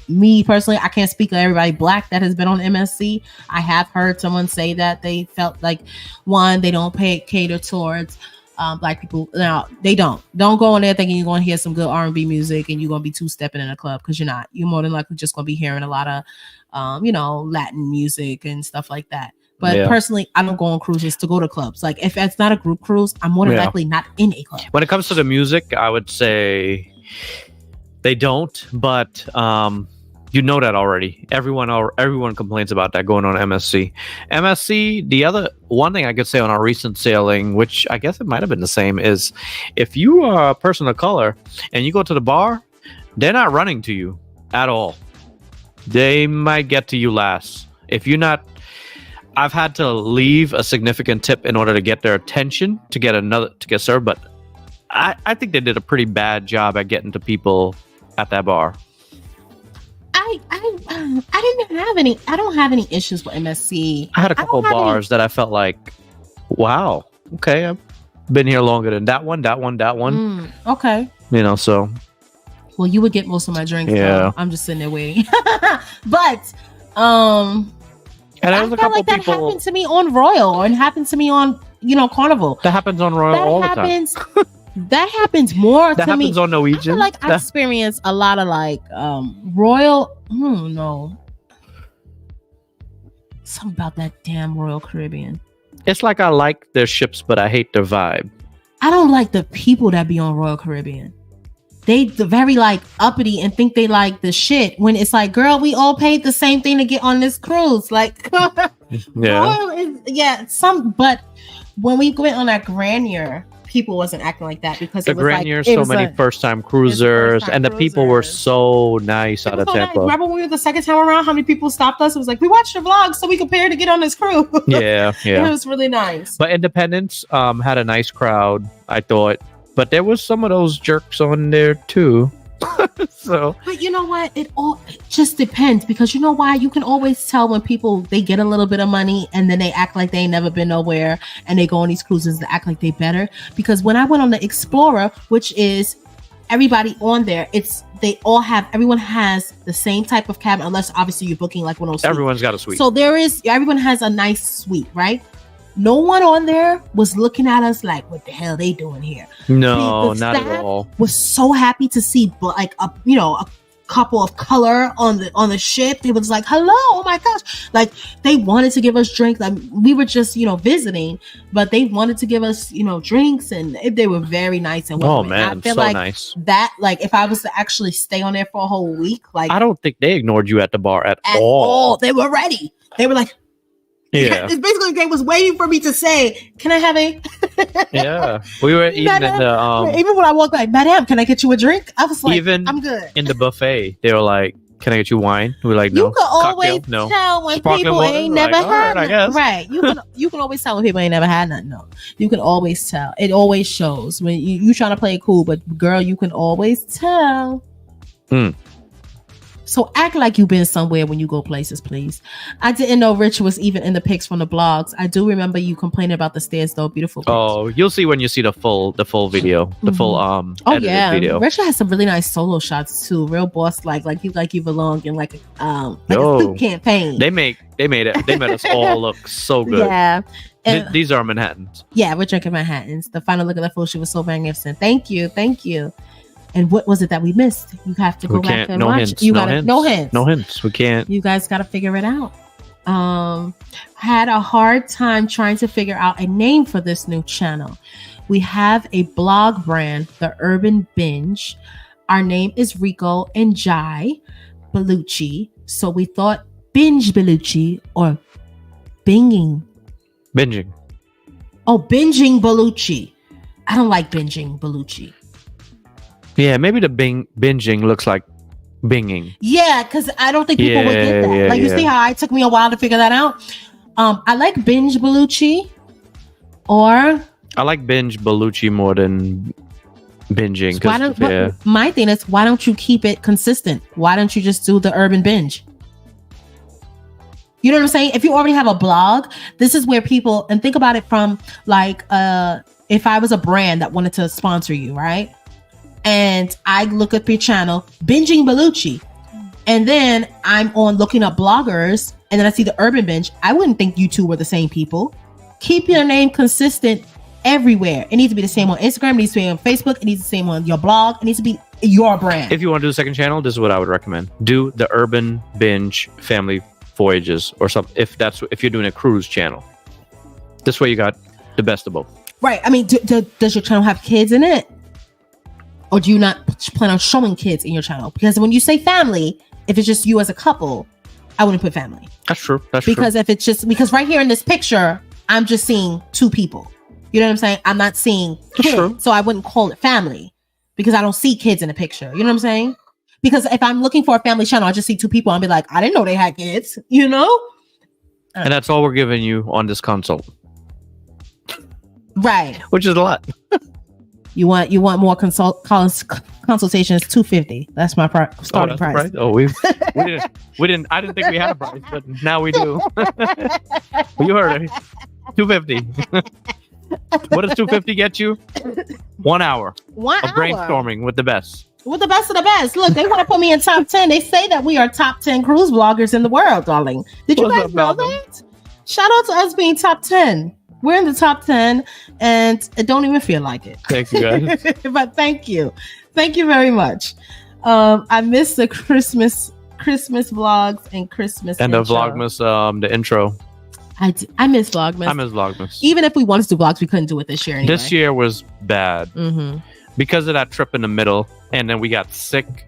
Me personally, I can't speak of everybody black that has been on MSC. I have heard someone say that they felt like they don't cater towards black people. Now they don't go in there thinking you're going to hear some good R&B music and you're going to be two-stepping in a club, because you're not. You're more than likely just going to be hearing a lot of Latin music and stuff like that. But personally, I don't go on cruises to go to clubs. Like if it's not a group cruise, I'm more than likely not in a club. When it comes to the music, I would say they don't, but you know that already. Everyone complains about that going on MSC. MSC, the other one thing I could say on our recent sailing, which I guess it might have been the same, is if you are a person of color and you go to the bar, they're not running to you at all. They might get to you last. If you're not, I've had to leave a significant tip in order to get their attention to get served, but I think they did a pretty bad job at getting to people at that bar. I don't have any issues with MSC. I had a couple bars that I felt like, wow, okay, I've been here longer than that one. Okay. So. Well, you would get most of my drinks. Yeah. I'm just sitting there waiting. But and there was a couple that people. Happened to me on Royal, and happened to me on Carnival. That happens on Royal all the time. That happens more that to me. That happens on Norwegian. I feel like I experienced a lot of Royal. No. Something about that damn Royal Caribbean. It's like I like their ships, but I hate their vibe. I don't like the people that be on Royal Caribbean. They very uppity and think they like the shit, when it's like, girl, we all paid the same thing to get on this cruise. Like, Royal is, but when we went on that Grandeur, people wasn't acting like that, because the Grandeur, so many first-time cruisers, and the people were so nice out of Tampa. Nice. Remember when we were the second time around, how many people stopped us? It was like, we watched your vlog, so we compared to get on this cruise. Yeah. It was really nice. But Independence had a nice crowd, I thought. But there was some of those jerks on there too. But you know what? It just depends, because you know why? You can always tell when people, they get a little bit of money and then they act like they ain't never been nowhere, and they go on these cruises to act like they better. Because when I went on the Explorer, which is everybody on there, everyone has the same type of cabin, unless obviously you're booking like one of those suites. Everyone's got a suite. So everyone has a nice suite, right? No one on there was looking at us like, what the hell they doing here? No, not at all. Was so happy to see, like a couple of color on the ship. They was like, hello, oh my gosh, like they wanted to give us drinks. Like we were just visiting, but they wanted to give us drinks, and they were very nice and welcoming. Oh man, I feel so like nice. That, like, if I was to actually stay on there for a whole week, like I don't think they ignored you at the bar at all. They were ready. They were like, yeah. It's basically they was waiting for me to say, "Can I have a?" Yeah, we were eating in the even when I walked by, Madam, can I get you a drink? I was like, even I'm good. In the buffet, they were like, "Can I get you wine?" We were like, "No." You can always tell when Sparkling people water? ain't never Like, had right, I nothing. guess. Right. You can always tell when people ain't never had nothing. No, you can always tell. It always shows when you trying to play it cool, but girl, you can always tell. So act like you've been somewhere when you go places, please. I didn't know Rich was even in the pics from the blogs. I do remember you complaining about the stairs, though. Beautiful pics. Oh, you'll see when you see the full video, the full edited video. Rich has some really nice solo shots too. Real boss like you belong in like a soup campaign. They made us all look so good. Yeah. These are Manhattans. Yeah, we're drinking Manhattans. The final look of the full shoot was so magnificent. Thank you. And what was it that we missed? You have to go back and watch. No hints. We can't. You guys got to figure it out. Had a hard time trying to figure out a name for this new channel. We have a blog brand, The Urban Binge. Our name is Rico and Jai Bellucci. So we thought Binge Bellucci or Binging. Binging. Oh, Binging Bellucci. I don't like Binging Bellucci. Yeah, maybe the binging looks like binging. Yeah, because I don't think people would get that. Yeah, you see how it took me a while to figure that out? I like Binge Bellucci, or I like Binge Bellucci more than binging. My thing is, why don't you keep it consistent? Why don't you just do the Urban Binge? You know what I'm saying? If you already have a blog, this is where people, and think about it from like, if I was a brand that wanted to sponsor you, right? And I look up your channel, Binging Bellucci, and then I'm on looking up bloggers, and then I see the Urban Binge. I wouldn't think you two were the same people. Keep your name consistent everywhere. It needs to be the same on Instagram. It needs to be on Facebook. It needs to be the same on your blog. It needs to be your brand. If you want to do a second channel, this is what I would recommend. Do the Urban Binge Family Voyages or something. If you're doing a cruise channel, this way you got the best of both. Right. I mean, does your channel have kids in it? Or do you not plan on showing kids in your channel? Because when you say family, if it's just you as a couple, I wouldn't put family. That's true. Because if it's just, because right here in this picture, I'm just seeing two people. You know what I'm saying? I'm not seeing kids. True. So I wouldn't call it family because I don't see kids in the picture. You know what I'm saying? Because if I'm looking for a family channel, I just see two people. I'll be like, I didn't know they had kids, you know? And that's all we're giving you on this consult. Right. Which is a lot. You want more consultations? $250. That's my starting price. Right? Oh, we didn't. I didn't think we had a price, but now we do. You heard it. $250. What does $250 get you? 1 hour. 1 hour of brainstorming with the best. With the best of the best. Look, they want to put me in top 10. They say that we are top 10 cruise bloggers in the world, darling. Did you guys know that? Shout out to us being top 10. We're in the top 10 and it don't even feel like it. Thank you, guys. But thank you. Thank you very much. I miss the Christmas vlogs and Christmas and intro. The Vlogmas, the intro. I miss Vlogmas. I miss Vlogmas. Even if we wanted to do vlogs, we couldn't do it this year anyway. This year was bad. Because of that trip in the middle. And then we got sick.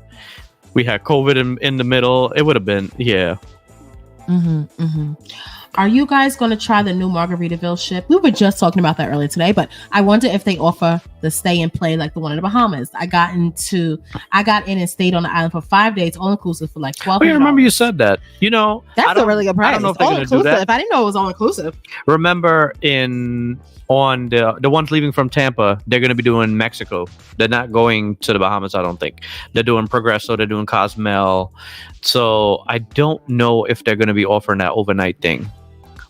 We had COVID in the middle. It would have been, yeah. Are you guys going to try the new Margaritaville ship? We were just talking about that earlier today, but I wonder if they offer the stay and play like the one in the Bahamas. I got in and stayed on the island for 5 days, all inclusive for like $1,200. Oh, yeah, I remember you said that. You know, that's a really good price. I don't know if they're going to do that. I didn't know it was all inclusive. Remember on the ones leaving from Tampa, they're going to be doing Mexico. They're not going to the Bahamas, I don't think. They're doing Progresso, they're doing Cozumel. So I don't know if they're going to be offering that overnight thing.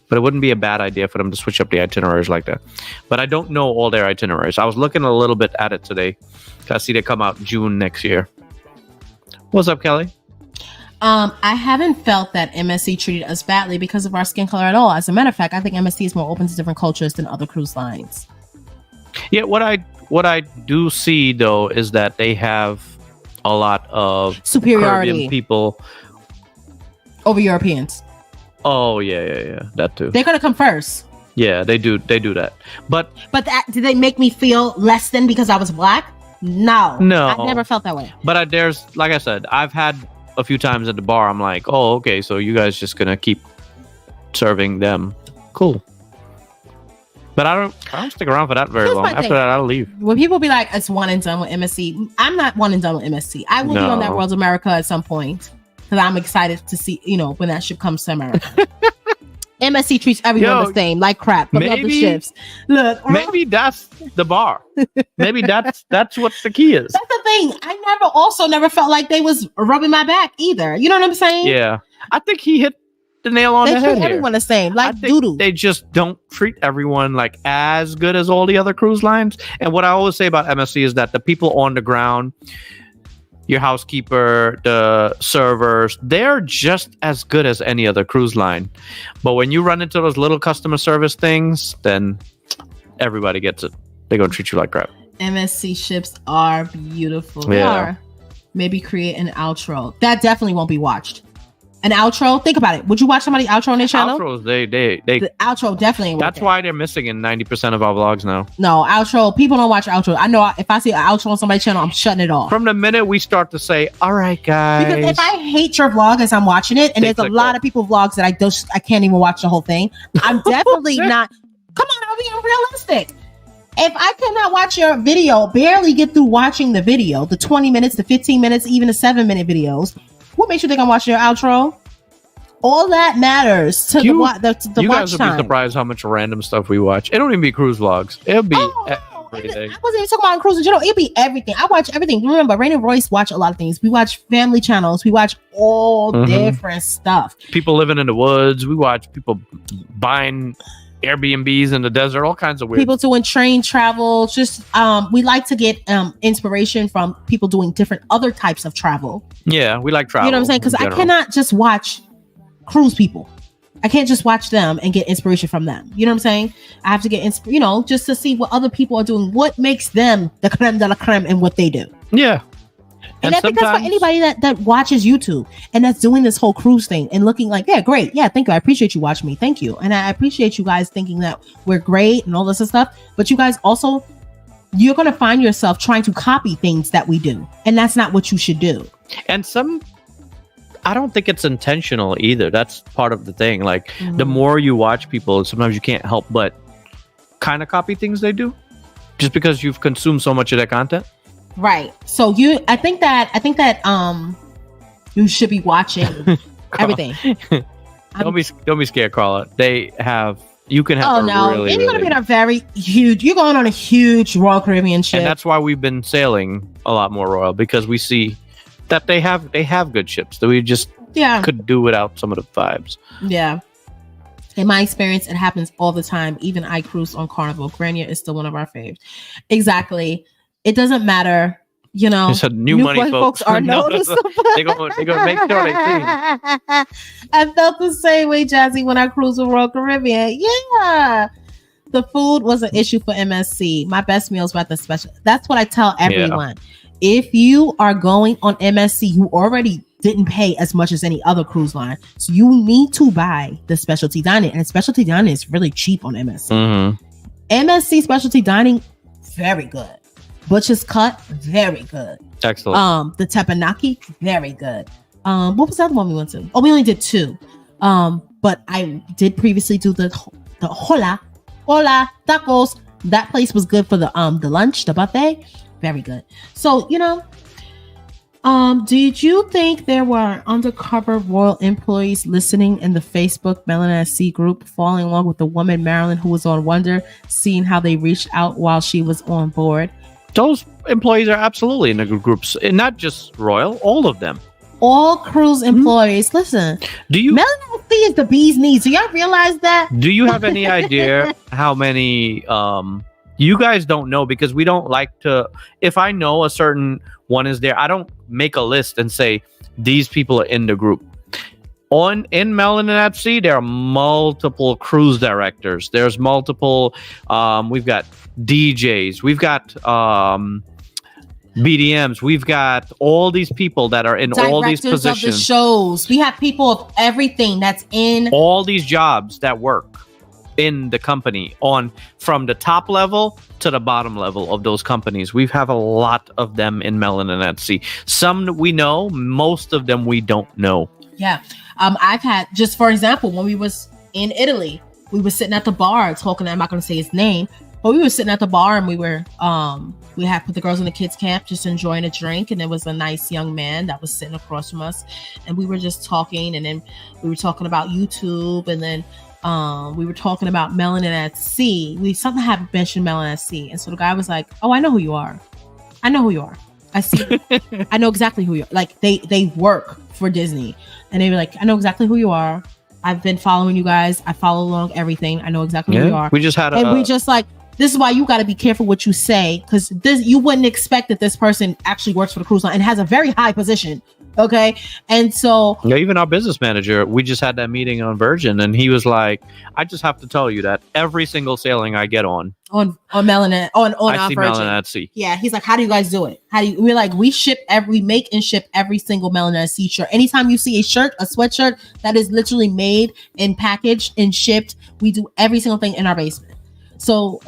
But it wouldn't be a bad idea for them to switch up the itineraries like that. But I don't know all their itineraries. I was looking a little bit at it today. I see they come out June next year. What's up, Kelly? I haven't felt that MSC treated us badly because of our skin color at all. As a matter of fact, I think MSC is more open to different cultures than other cruise lines. Yeah, what I do see though is that they have a lot of superiority Caribbean people over Europeans. Oh yeah, that too. They're gonna come first. Yeah, they do that. But did they make me feel less than because I was black? No, I never felt that way. But there's, like I said, I've had a few times at the bar. I'm like, oh, okay, so you guys just gonna keep serving them? Cool. But I don't stick around for that very long. After that, I'll leave. When people be like, it's one and done with MSC, I'm not one and done with MSC. I will be on that World America at some point because I'm excited to see, when that ship comes to America. MSC treats everyone the same, like crap. But maybe, other ships. Look, maybe that's the bar. Maybe that's what the key is. That's the thing. I never felt like they was rubbing my back either. You know what I'm saying? Yeah, I think he hit the nail on the head. They treat everyone the same, like doodoo. They just don't treat everyone like as good as all the other cruise lines. And what I always say about MSC is that the people on the ground, your housekeeper, the servers, they're just as good as any other cruise line. But when you run into those little customer service things, then everybody gets it. They're going to treat you like crap. MSC ships are beautiful. They are. Maybe create an outro. That definitely won't be watched. An outro? Think about it. Would you watch somebody outro on their channel? Outros, they the outro definitely ain't. That's why they're missing in 90% of our vlogs now. No, outro. People don't watch outro. I know if I see an outro on somebody's channel, I'm shutting it off. From the minute we start to say, all right, guys. Because if I hate your vlog as I'm watching it, and there's a lot of people vlogs that I can't even watch the whole thing, I'm definitely not. Come on, I'm being realistic. If I cannot watch your video, barely get through watching the video, the 20 minutes, the 15 minutes, even the 7-minute videos, what makes you think I'm watching your outro? All that matters to the you watch guys time. Would be surprised how much random stuff we watch. It don't even be cruise vlogs. It'll be everything. I wasn't even talking about cruise in general. It'll be everything. I watch everything. Remember, Rain and Royce watch a lot of things. We watch family channels. We watch all different stuff. People living in the woods. We watch people buying Airbnbs in the desert. All kinds of weird. People doing train travel. Just we like to get inspiration from people doing different other types of travel. Yeah, we like travel. You know what I'm saying? Because I cannot just watch cruise people. I can't just watch them and get inspiration from them. You know what I'm saying? I have to get just to see what other people are doing, what makes them the creme de la creme in what they do. Yeah. And that's because for anybody that watches YouTube and that's doing this whole cruise thing and looking like, yeah, great. Yeah, thank you. I appreciate you watching me. Thank you. And I appreciate you guys thinking that we're great and all this stuff. But you guys also, you're going to find yourself trying to copy things that we do. And that's not what you should do. And I don't think it's intentional either. That's part of the thing. Like the more you watch people, sometimes you can't help but kind of copy things they do just because you've consumed so much of their content. Right. So I think that you should be watching everything. Don't be scared, Carla. You can have really, and you're gonna be on a very huge, you're going on a huge Royal Caribbean ship. And that's why we've been sailing a lot more Royal, because we see that they have good ships that we just could do without some of the vibes. Yeah. In my experience, it happens all the time. Even I cruise on Carnival. Granier is still one of our faves. Exactly. It doesn't matter. It's a new money folks are noticeable. They're gonna make sure they see. I felt the same way, Jazzy, when I cruised with Royal Caribbean. Yeah. The food was an issue for MSC. My best meals were at the special. That's what I tell everyone. Yeah. If you are going on MSC, you already didn't pay as much as any other cruise line. So you need to buy the specialty dining. And specialty dining is really cheap on MSC. MSC specialty dining, very good. Butcher's Cut, very good. Excellent. The teppanyaki, very good. What was the other one we went to? Oh, we only did 2. But I did previously do the Hola Tacos. That place was good for the lunch, the buffet. Very good. So, did you think there were undercover royal employees listening in the Facebook Melon SC group, following along with the woman Marilyn who was on Wonder, seeing how they reached out while she was on board? Those employees are absolutely in the groups, and not just royal, all of them. All cruise employees. Listen, do you? Melon Sea is the bee's knees. Do y'all realize that? Do you have any idea how many you guys don't know, because we don't like to, if I know a certain one is there, I don't make a list and say these people are in the group. In Melanin at Sea, there are multiple cruise directors. There's multiple we've got DJs, we've got BDMs, we've got all these people that are in all these positions of the shows. We have people of everything that's in all these jobs that work in the company, on from the top level to the bottom level of those companies. We have a lot of them in Melanin at Sea. Some we know, most of them we don't know. Yeah. I've had, just for example, when we was in Italy, we were sitting at the bar talking. I'm not going to say his name, but we were sitting at the bar and we had put the girls in the kids camp, just enjoying a drink. And there was a nice young man that was sitting across from us, and we were just talking. And then we were talking about YouTube, and then we were talking about Melanin at Sea. We something had mentioned Melanin at Sea, and so the guy was like, "Oh, I know who you are. I know who you are. I see. I know exactly who you are." Like they work for Disney, and they were like, "I know exactly who you are. I've been following you guys. I follow along everything. I know exactly who you are." We just had we just like, this is why you got to be careful what you say, because this, you wouldn't expect that this person actually works for the cruise line and has a very high position. Okay. And so even our business manager, we just had that meeting on Virgin, and he was like, "I just have to tell you that every single sailing I get on Melanin on I our see Virgin." Melanin at Sea. Yeah, he's like, "How do you guys do it? We're like, we make and ship every single Melanin at Sea shirt. Anytime you see a sweatshirt that is literally made and packaged and shipped, we do every single thing in our basement." So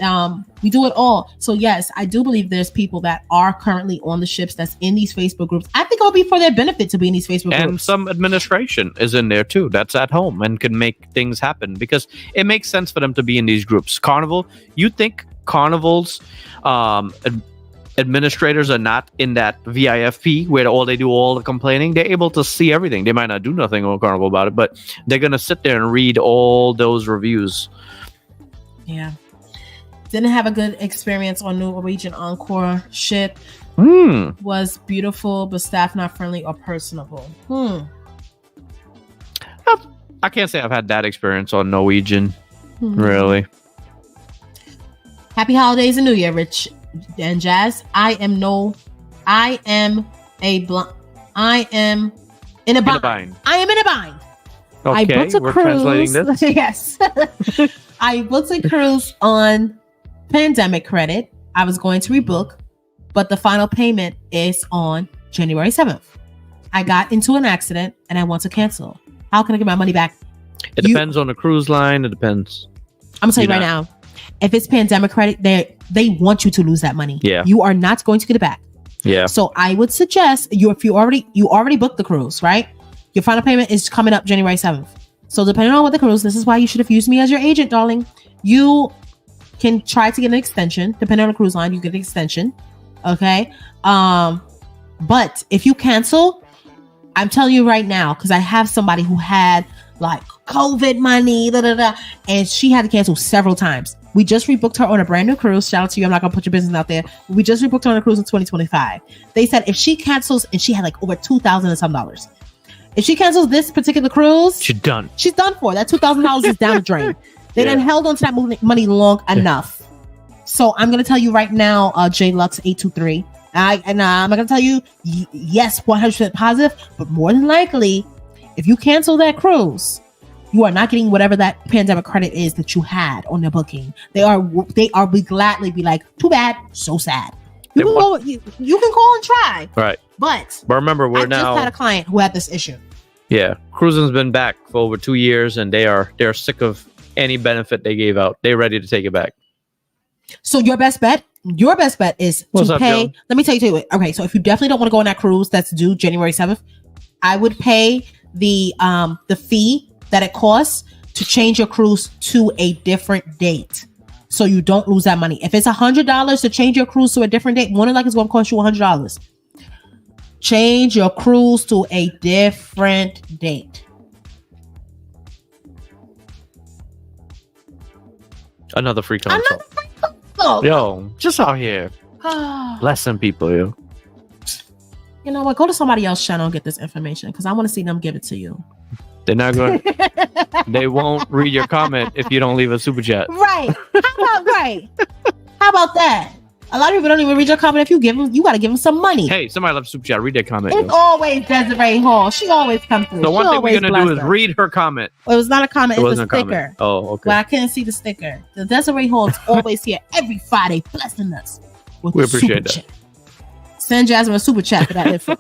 we do it all. So yes, I do believe there's people that are currently on the ships that's in these Facebook groups. I think it'll be for their benefit to be in these Facebook groups. And some administration is in there too, that's at home and can make things happen, because it makes sense for them to be in these groups. Carnival, you think Carnival's administrators are not in that VIFP where they do all the complaining? They're able to see everything. They might not do nothing on Carnival about it, but they're going to sit there and read all those reviews. Yeah. Didn't have a good experience on Norwegian Encore ship. Was beautiful, but staff not friendly or personable. I can't say I've had that experience on Norwegian, really. Happy holidays and New Year, Rich and Jazz. I am in a bind. I am in a bind. Okay, I booked a we're cruise. translating this. Yes. I booked a cruise on pandemic credit. I was going to rebook, but the final payment is on January 7th. I got into an accident and I want to cancel. How can I get my money back? It depends on the cruise line. It depends. I'm gonna tell you right now, if it's pandemic credit, they want you to lose that money. Yeah. You are not going to get it back. Yeah. So I would suggest if you already booked the cruise, right? Your final payment is coming up January 7th. So depending on what the cruise, this is why you should have used me as your agent, darling. You can try to get an extension. Depending on the cruise line, you get an extension. Okay. But if you cancel, I'm telling you right now, because I have somebody who had like COVID money, and she had to cancel several times. We just rebooked her on a brand new cruise. Shout out to you. I'm not gonna put your business out there. We just rebooked her on a cruise in 2025. They said if she cancels, and she had like over $2,000 and some dollars. If she cancels this particular cruise, she's done. She's done for. That $2,000 is down the drain. They done held on to that money long enough. So I'm gonna tell you right now, JLux823. I'm not gonna tell you yes 100% positive, but more than likely, if you cancel that cruise, you are not getting whatever that pandemic credit is that you had on the booking. They are be gladly be like, too bad, so sad. You can call and try. Right. But remember, I just had a client who had this issue. Yeah, cruising's been back for over 2 years, and they're sick of any benefit they gave out. They're ready to take it back. So your best bet is to pay. Let me tell you. Okay, so if you definitely don't want to go on that cruise that's due January 7th, I would pay the fee that it costs to change your cruise to a different date, so you don't lose that money. If it's $100 to change your cruise to a different date, more than likely it's going to cost you $100. Change your cruise to a different date. Another free consult. Yo, just out here blessing people, yo. You know what? Go to somebody else's channel and get this information, because I want to see them give it to you. They're not going. They won't read your comment if you don't leave a super chat. Right. How about that? A lot of people don't even read your comment. If you give them, you got to give them some money. Hey, somebody left super chat. Read that comment. It's always Desiree Hall. She always comes through. The one thing we're going to do is read her comment. Well, it was not a comment. It was a sticker. Comment. Oh, okay. Well, I couldn't see the sticker. The Desiree Hall is always here every Friday blessing us. We appreciate that. Chat. Send Jasmine a super chat for that info.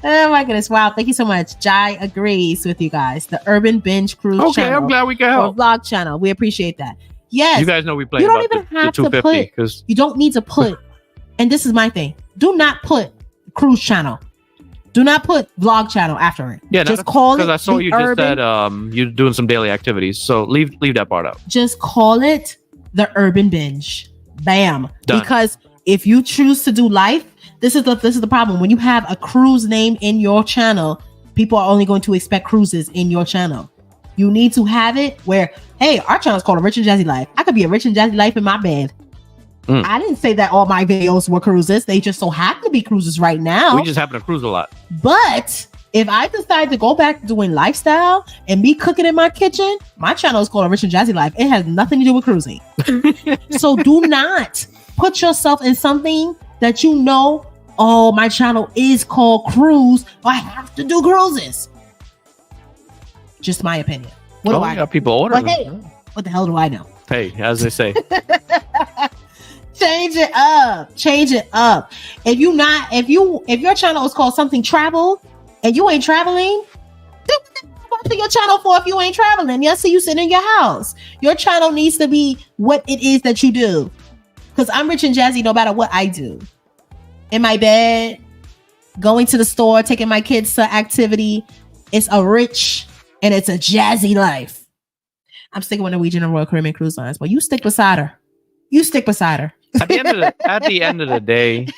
Oh my goodness. Wow. Thank you so much. Jai agrees with you guys. The Urban Binge Cruise channel. Okay, I'm glad we can help. Vlog channel. We appreciate that. Yes. You guys know we play you don't about even have the 250 because you don't need to put, and this is my thing. Do not put cruise channel. Do not put vlog channel after it. Yeah, just call it. Because I saw you just said you're doing some daily activities. So leave that part out. Just call it the Urban Binge. Bam. Done. Because if you choose to do life, this is the problem. When you have a cruise name in your channel, people are only going to expect cruises in your channel. You need to have it where, hey, our channel is called A Rich and Jazzy Life. I could be a Rich and Jazzy Life in my bed. I didn't say that all my videos were cruises. They just so happen to be cruises right now. We just happen to cruise a lot. But if I decide to go back to doing lifestyle and me cooking in my kitchen, my channel is called A Rich and Jazzy Life. It has nothing to do with cruising. So do not put yourself in something that you know, oh, my channel is called Cruise. I have to do cruises. Just my opinion. What do I know? People ordering. Hey, what the hell do I know? Hey, as they say. Change it up. If your channel is called something travel and you ain't traveling, then what the your channel for if you ain't traveling? Yes, so you sit in your house. Your channel needs to be what it is that you do. Because I'm rich and jazzy no matter what I do. In my bed, going to the store, taking my kids to activity. It's a rich and it's a jazzy life. I'm sticking with Norwegian and Royal Caribbean Cruise Lines, but you stick beside her. At the end of the day,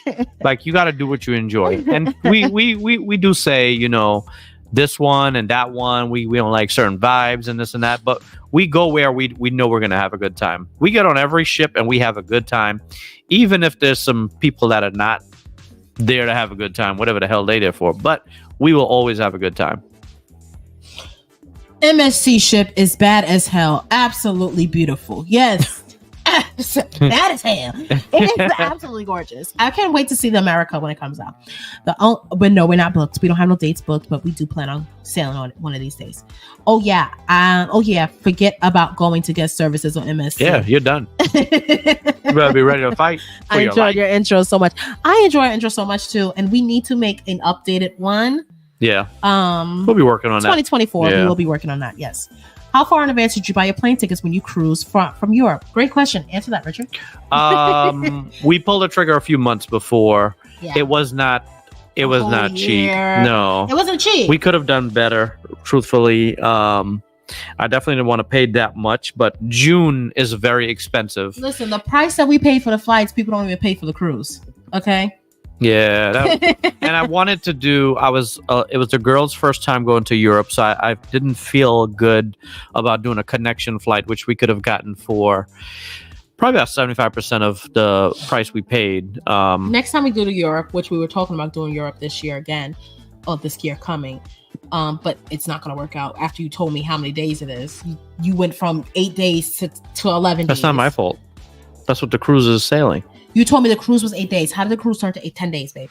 like, you got to do what you enjoy. And we do say, you know, this one and that one, we don't like certain vibes and this and that, but we go where we know we're going to have a good time. We get on every ship and we have a good time, even if there's some people that are not there to have a good time, whatever the hell they there for, but we will always have a good time. MSC ship is bad as hell. Absolutely beautiful. Yes. Bad as hell. It is absolutely gorgeous. I can't wait to see the America when it comes out. But no, we're not booked. We don't have no dates booked, but we do plan on sailing on it one of these days. Oh yeah. Forget about going to guest services on MSC. Yeah, you're done. You better be ready to fight. I enjoyed your intro so much. I enjoy our intro so much too, and we need to make an updated one. Yeah. We'll be working on 2024. that. We will be working on that. Yes. How far in advance did you buy your plane tickets when you cruise from Europe? Great question. Answer that, Richard. We pulled the trigger a few months before. Yeah. It was not cheap. No. It wasn't cheap. We could have done better, truthfully. I definitely didn't want to pay that much, but June is very expensive. Listen, the price that we paid for the flights, people don't even pay for the cruise. Okay? Yeah, and I wanted to do. It was the girl's first time going to Europe, so I didn't feel good about doing a connection flight, which we could have gotten for probably about 75% of the price we paid. Next time we go to Europe, which we were talking about doing Europe this year again, or this year coming, but it's not going to work out. After you told me how many days it is, you went from 8 days to 11 days. That's not my fault. That's what the cruise is sailing. You told me the cruise was 8 days. How did the cruise turn to 10 days, babe?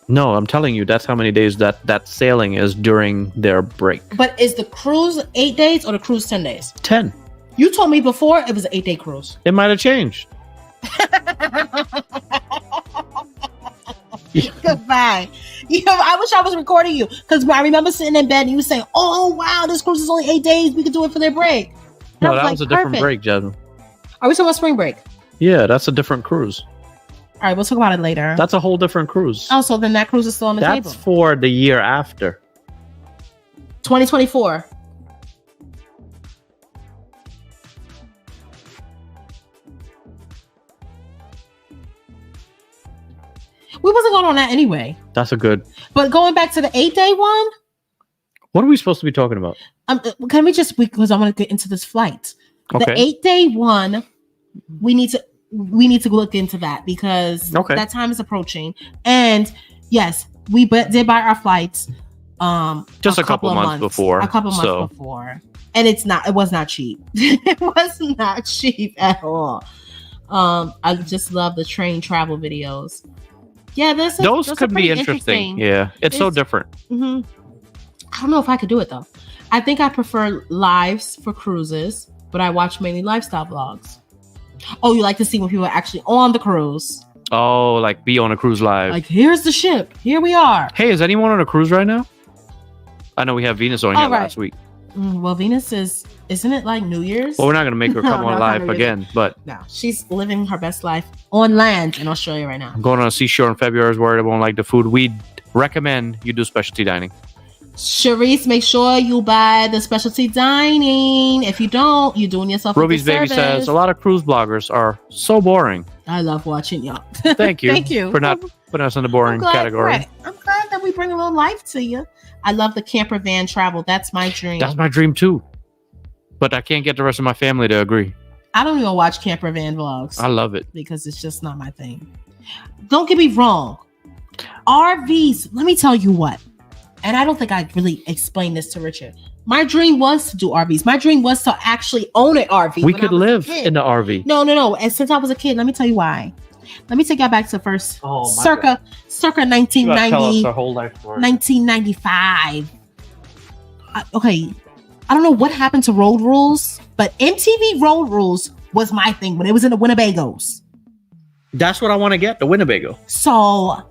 No, I'm telling you, that's how many days that sailing is during their break. But is the cruise 8 days or the cruise 10 days? 10. You told me before it was an 8-day cruise. It might have changed. Goodbye. I wish I was recording you, because I remember sitting in bed and you were saying, "Oh wow, this cruise is only 8 days. We could do it for their break." And no, that was a different break, Jasmine. Are we talking about spring break? Yeah, that's a different cruise. All right, we'll talk about it later. That's a whole different cruise. Oh, so then that cruise is still on the table. That's for the year after. 2024. We wasn't going on that anyway. That's a good. But going back to the 8-day one. What are we supposed to be talking about? Can we just, because I want to get into this flight. Okay. The 8-day one, we need to look into that, because that time is approaching. And yes, did buy our flights. Just a couple months before. A couple months before. And it was not cheap. It was not cheap at all. I just love the train travel videos. Yeah, those could be interesting. Yeah, it's so different. Mm-hmm. I don't know if I could do it though. I think I prefer lives for cruises, but I watch mainly lifestyle vlogs. Oh, you like to see when people are actually on the cruise? Oh, like be on a cruise live. Like, here's the ship. Here we are. Hey, is anyone on a cruise right now? I know we have Venus on here last week. Well, Venus isn't it like New Year's? Well, we're not going to make her come on live again, but... No, she's living her best life on land in Australia right now. I'm going on a seashore in February. I was worried I won't like the food. We recommend you do specialty dining. Charisse, make sure you buy the specialty dining. If you don't, you're doing yourself Ruby's a baby says, a lot of cruise bloggers are so boring. I love watching y'all. Thank you. Thank you. For not putting us in the boring category. Right. I'm glad that we bring a little life to you. I love the camper van travel. That's my dream. That's my dream too. But I can't get the rest of my family to agree. I don't even watch camper van vlogs. I love it. Because it's just not my thing. Don't get me wrong. RVs, let me tell you what. And I don't think I really explained this to Richard. My dream was to do RVs. My dream was to actually own an RV. We could live in the RV. No. And since I was a kid, let me tell you why. Let me take y'all back to first circa 1990, tell us our whole life story. 1995. Okay, I don't know what happened to Road Rules, but MTV Road Rules was my thing when it was in the Winnebagos. That's what I want to get, the Winnebago. So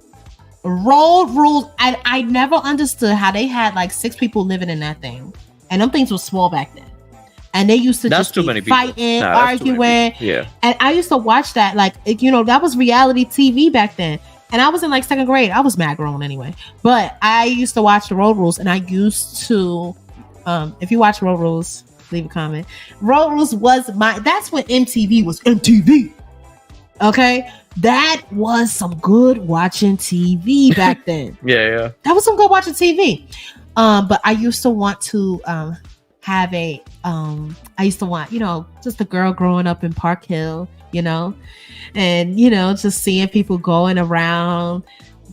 Road Rules, I never understood how they had like 6 people living in that thing, and them things were small back then. And they used to just be fighting, arguing. Yeah. And I used to watch that, like, that was reality TV back then. And I was in like 2nd grade. I was mad grown anyway. But I used to watch the Road Rules, and I used to, if you watch Road Rules, leave a comment. Road Rules was that's when MTV was MTV. Okay? That was some good watching TV back then. Yeah. That was some good watching TV. But I used to want to have I used to want, just a girl growing up in Park Hill, and, just seeing people going around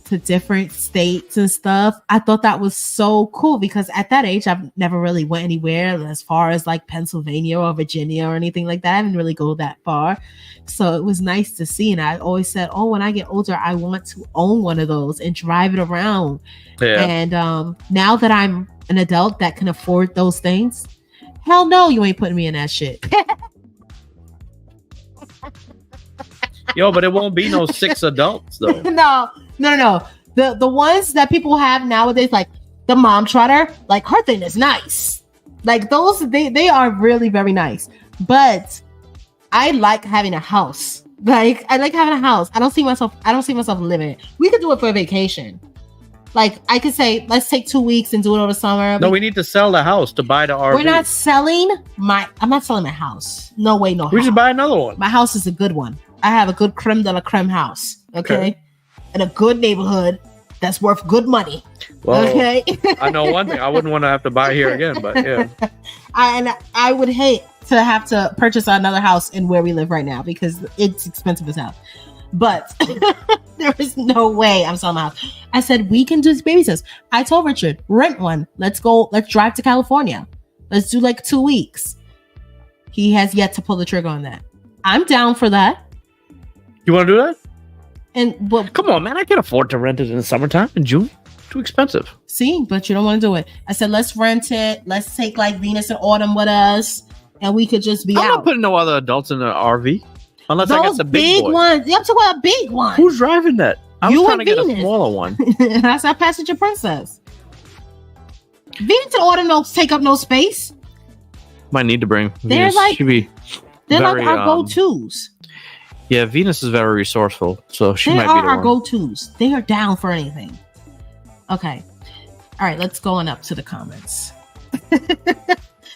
to different states and stuff. I thought that was so cool because at that age, I've never really went anywhere as far as like Pennsylvania or Virginia or anything like that. I didn't really go that far. So it was nice to see. And I always said, when I get older, I want to own one of those and drive it around. Yeah. And now that I'm an adult that can afford those things, hell no, you ain't putting me in that shit. Yo, but it won't be no 6 adults though. No. The ones that people have nowadays, like the mom trotter, like her thing is nice. Like those, they are really very nice. But I like having a house. Like I like having a house. I don't see myself living it. We could do it for a vacation. Like I could say, let's take 2 weeks and do it over summer. No, we need to sell the house to buy the RV. I'm not selling my house. No way, no. We should buy another one. My house is a good one. I have a good creme de la creme house. Okay. In a good neighborhood that's worth good money. Well, okay. I know one thing. I wouldn't want to have to buy here again, but yeah. I would hate to have to purchase another house in where we live right now because it's expensive as hell. But there is no way I'm selling my house. I said, we can do this baby steps. I told Richard, rent one. Let's drive to California. Let's do like 2 weeks. He has yet to pull the trigger on that. I'm down for that. You want to do that? And come on, man. I can't afford to rent it in the summertime in June. Too expensive. See, but you don't want to do it. I said, let's rent it. Let's take like Venus and Autumn with us. And we could just be out. I'm not putting no other adults in the RV. Unless those I get the big ones. You have to wear a big one. Who's driving that? I was trying to get a smaller one. That's our passenger princess. Venus and Autumn don't take up no space. Might need to bring. They're Venus. They're like our go-tos. Yeah, Venus is very resourceful, so she might be the our go-tos. They are down for anything. Okay. All right, let's go on up to the comments.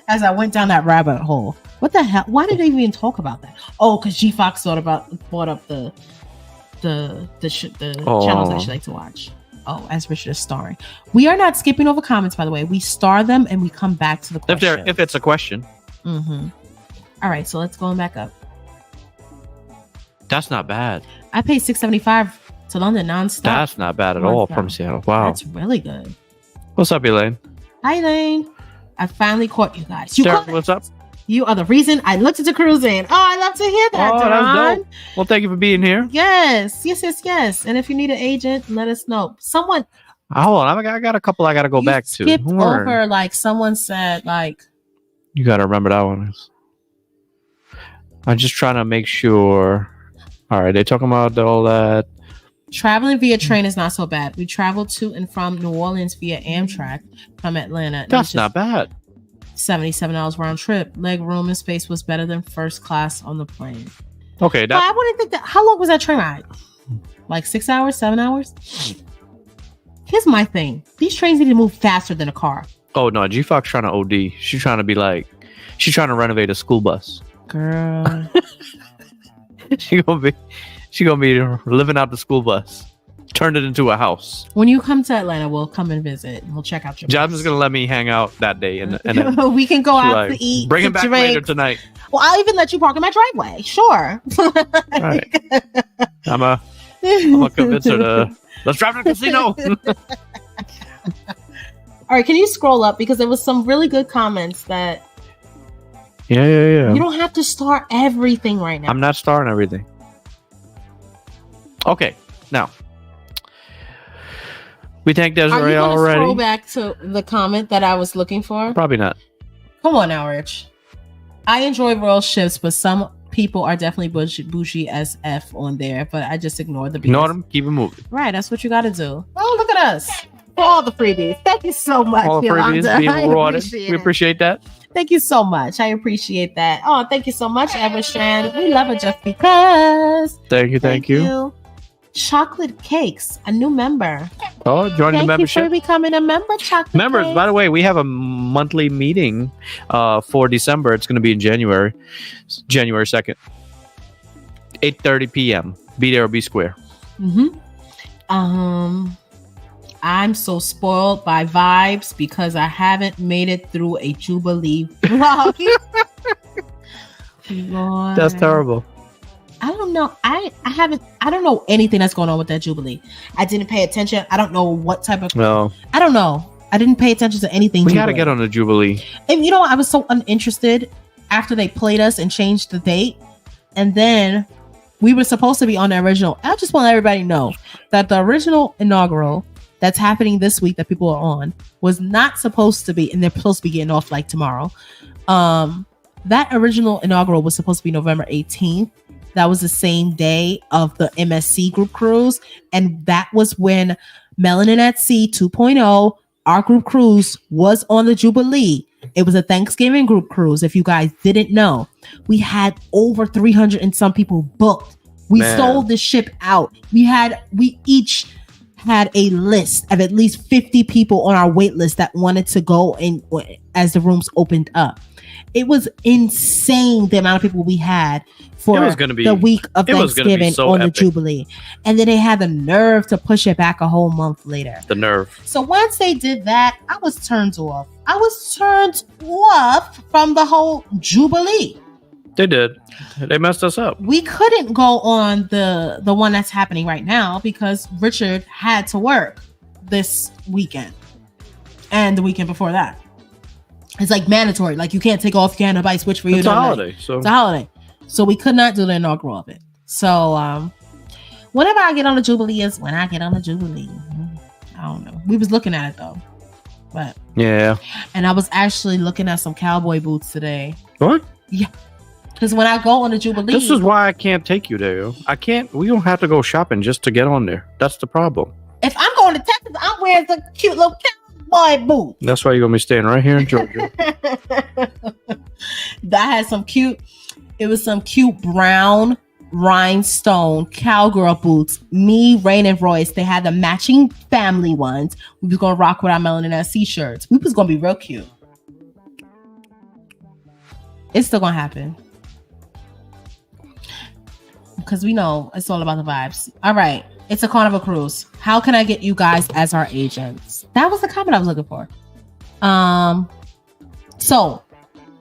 As I went down that rabbit hole. What the hell? Why did they even talk about that? Oh, because G Fox brought up the channels that she liked to watch. Oh, as Richard is starring. We are not skipping over comments, by the way. We star them and we come back to the question. If it's a question. Mm-hmm. All right, so let's go back up. That's not bad. I paid $6.75 to London nonstop. That's not bad at all from Seattle. Wow. That's really good. What's up, Elaine? Hi, Elaine. I finally caught you guys. You caught what's up? You are the reason I looked into cruising. Oh, I love to hear that, that's Daron. dope. Well, thank you for being here. Yes. And if you need an agent, let us know. Someone. Hold on. I got a couple I got to go back to. Skipped over, like someone said, like. You got to remember that one. I'm just trying to make sure. All right. They're talking about all that. Traveling via train is not so bad. We traveled to and from New Orleans via Amtrak from Atlanta. That's not bad. $77 round trip. Leg room and space was better than first class on the plane. Okay. I wouldn't think that. How long was that train ride? Like 6 hours, 7 hours? Here's my thing. These trains need to move faster than a car. Oh, no. G-Fox trying to OD. She's trying to be like, she's trying to renovate a school bus. Girl. She gonna be living out the school bus. Turned it into a house. When you come to Atlanta, we'll come and visit. We'll check out your place. Jasmine's gonna let me hang out that day, and then we can go out to eat. Bring him back drink. later tonight. Well, I'll even let you park in my driveway. Sure. All right. I'm gonna convince her to let's drive to the casino. All right, can you scroll up because there was some really good comments that. Yeah. You don't have to start everything right now. I'm not starting everything. Okay, now. We thank Desiree already. Scroll back to the comment that I was looking for. Probably not. Come on now, Rich. I enjoy royal ships, but some people are definitely bougie as F on there. But I just ignore the. Ignore them. Keep it moving. Right, that's what you got to do. Oh, look at us for all the freebies. Thank you so much. All the freebies being rewarded. We appreciate that. Thank you so much. I appreciate that. Oh, thank you so much, Everstrand. We love it just because. Thank you. Chocolate Cakes, a new member. Oh, join the membership. Thank you for becoming a member, Chocolate Members, Cakes. by the way, we have a monthly meeting for December. It's going to be in January 2nd, 8:30 p.m. Be there or be square. I'm so spoiled by vibes because I haven't made it through a Jubilee vlog. Lord. That's terrible. I don't know. I don't know anything that's going on with that Jubilee. I didn't pay attention. I don't know what type of. No. I don't know. I didn't pay attention to anything. We got to get on the Jubilee. And you know what? I was so uninterested after they played us and changed the date. And then we were supposed to be on the original. I just want everybody to know that the original inaugural that's happening this week that people are on was not supposed to be, and they're supposed to be getting off like tomorrow. That original inaugural was supposed to be November 18th. That was the same day of the MSC group cruise. And that was when Melanin at Sea 2.0, our group cruise, was on the Jubilee. It was a Thanksgiving group cruise. If you guys didn't know, we had over 300 and some people booked. We sold the ship out. We each had a list of at least 50 people on our wait list that wanted to go in as the rooms opened up. It was insane the amount of people we had for the week of Thanksgiving on the Jubilee. And then they had the nerve to push it back a whole month later. The nerve. So once they did that, I was turned off. I was turned off from the whole Jubilee. They did. They messed us up. We couldn't go on the one that's happening right now because Richard had to work this weekend and the weekend before that. It's like mandatory. Like you can't take off. You can't nobody switch for you. It's a holiday. It's a holiday. So we could not do the inaugural of it. So whenever I get on the Jubilee is when I get on the Jubilee. I don't know. We was looking at it though. But yeah. And I was actually looking at some cowboy boots today. What? Yeah. Because when I go on the Jubilee. This is why I can't take you there. We don't have to go shopping just to get on there. That's the problem. If I'm going to Texas, I'm wearing the cute little cowboy boot. That's why you're going to be staying right here in Georgia. That had some cute brown rhinestone cowgirl boots. Me, Rain, and Royce, they had the matching family ones. We was going to rock with our Melanin at Sea shirts. We was going to be real cute. It's still going to happen. Because we know it's all about the vibes. All right. It's a Carnival cruise. How can I get you guys as our agents? That was the comment I was looking for. So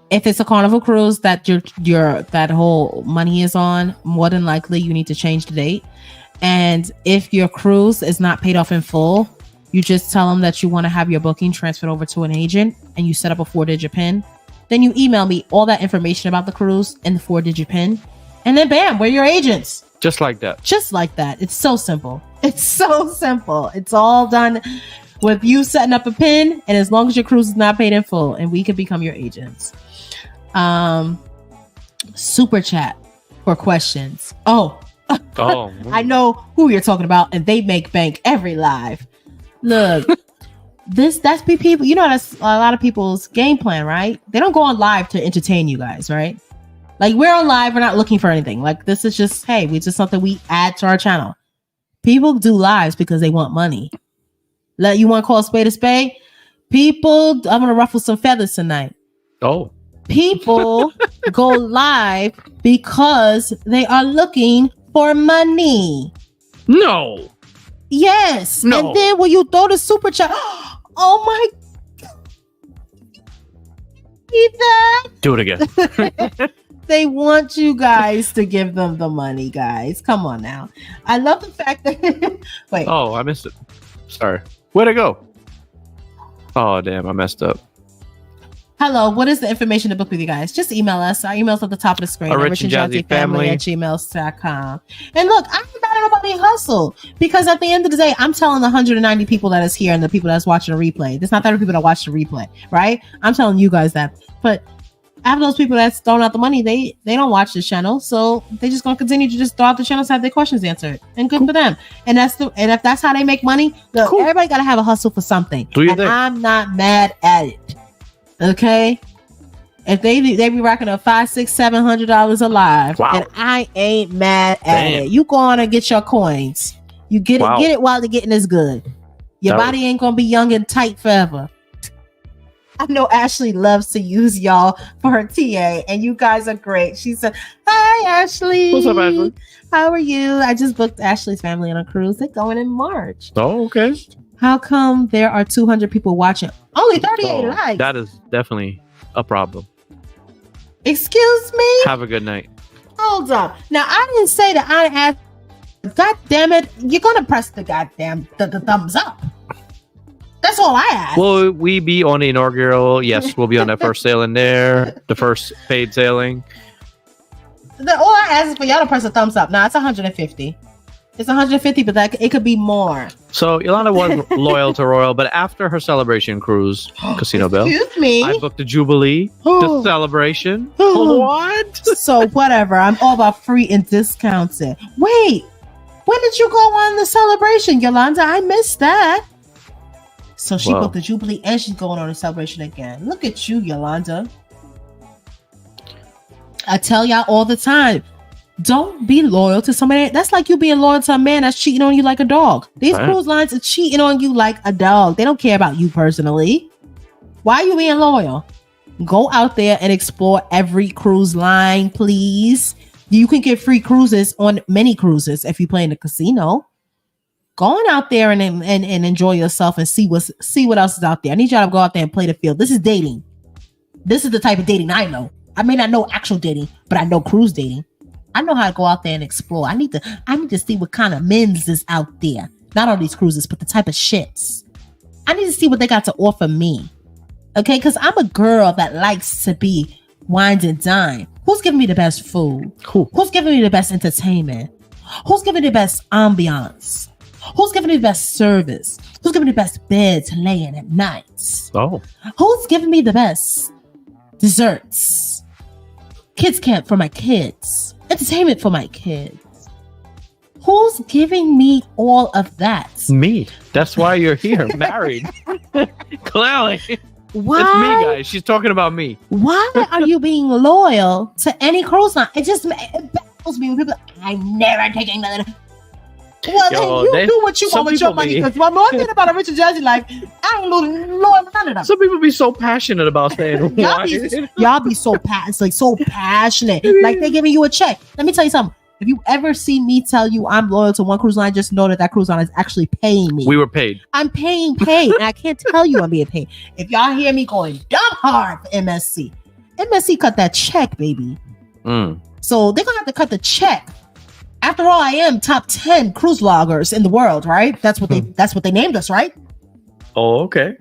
if it's a Carnival cruise that your that whole money is on, more than likely you need to change the date. And if your cruise is not paid off in full, you just tell them that you want to have your booking transferred over to an agent and you set up a 4-digit PIN. Then you email me all that information about the cruise and the 4-digit PIN. And then bam, we're your agents. Just like that. Just like that. It's so simple. It's so simple. It's all done with you setting up a PIN, and as long as your cruise is not paid in full, and we can become your agents. Super chat for questions. Oh, I know who you're talking about, and they make bank every live. Look, that's people. You know, that's a lot of people's game plan, right? They don't go on live to entertain you guys, right? Like, we're on live, we're not looking for anything. Like, this is just, hey, we just something we add to our channel. People do lives because they want money. You want to call a spade a spade? People, I'm gonna ruffle some feathers tonight. Oh. People go live because they are looking for money. No. Yes. No. And then when you throw the super chat, oh my, see that? Do it again. They want you guys to give them the money, guys. Come on now. I love the fact that wait. Oh, I missed it. Sorry. Where'd it go? Oh, damn, I messed up. Hello, what is the information to book with you guys? Just email us. Our email's at the top of the screen. Rich and Jazzy Family @gmail.com. And look, I'm not everybody hustle, because at the end of the day, I'm telling the 190 people that is here and the people that's watching the replay. It's not that people that watch the replay, right? I'm telling you guys that. But after those people that's throwing out the money, they don't watch the channel, so they just gonna continue to just throw out the channels to have their questions answered, and good for them. And if that's how they make money, look, everybody gotta have a hustle for something. And I'm not mad at it. Okay, if they be racking up $500, $600, $700 a live, and I ain't mad at it. You go on and get your coins. You get it while the getting is good. Your body ain't gonna be young and tight forever. I know Ashley loves to use y'all for her TA, and you guys are great. She said, "Hi, Ashley. What's up, Ashley? How are you? I just booked Ashley's family on a cruise. They're going in March. Oh, okay. How come there are 200 people watching? Only 38 likes. That is definitely a problem. Excuse me? Have a good night. Hold up. Now, I didn't say that I asked. God damn it. You're going to press the goddamn the thumbs up. That's all I asked. Will we be on the inaugural? Yes, we'll be on that first sailing there. The first paid sailing. All I asked is for y'all to press a thumbs up. Now, it's 150. It's 150, but it could be more. So Yolanda was loyal to Royal, but after her celebration cruise, Casino Bell, excuse me, I booked the Jubilee, the celebration. What? So whatever. I'm all about free and discounted. Wait, when did you go on the celebration, Yolanda? I missed that. So she booked the Jubilee and she's going on the celebration again. Look at you, Yolanda. I tell y'all all the time, don't be loyal to somebody. That's like you being loyal to a man that's cheating on you like a dog. These cruise lines are cheating on you like a dog. They don't care about you personally. Why are you being loyal? Go out there and explore every cruise line, please. You can get free cruises on many cruises if you play in the casino. Go on out there and enjoy yourself and see what else is out there. I need y'all to go out there and play the field. This is dating. This is the type of dating I know. I may not know actual dating, but I know cruise dating. I know how to go out there and explore. I need to see what kind of men's is out there. Not on these cruises, but the type of ships. I need to see what they got to offer me. Okay, because I'm a girl that likes to be wined and dined. Who's giving me the best food? Who's giving me the best entertainment? Who's giving me the best ambiance? Who's giving me the best service? Who's giving me the best bed to lay in at night? Who's giving me the best desserts? Kids camp for my kids. Entertainment for my kids. Who's giving me all of that? Me. That's why you're here, married. Clearly. Why? It's me, guys. She's talking about me. Why are you being loyal to any cruise line? It baffles me when people I'm never taking nothing. Well, then you do what you want with your money. Because one more thing about a rich and jazzy life, I ain't loyal to none of them. Some people be so passionate about saying y'all be so passionate. Like they're giving you a check. Let me tell you something. If you ever see me tell you I'm loyal to one cruise line, just know that cruise line is actually paying me. We were paid. I'm paid, and I can't tell you I'm being paid. If y'all hear me going dumb hard for MSC cut that check, baby. So they're gonna have to cut the check After all, I am top 10 cruise vloggers in the world, right? That's what they named us, right? Oh, okay.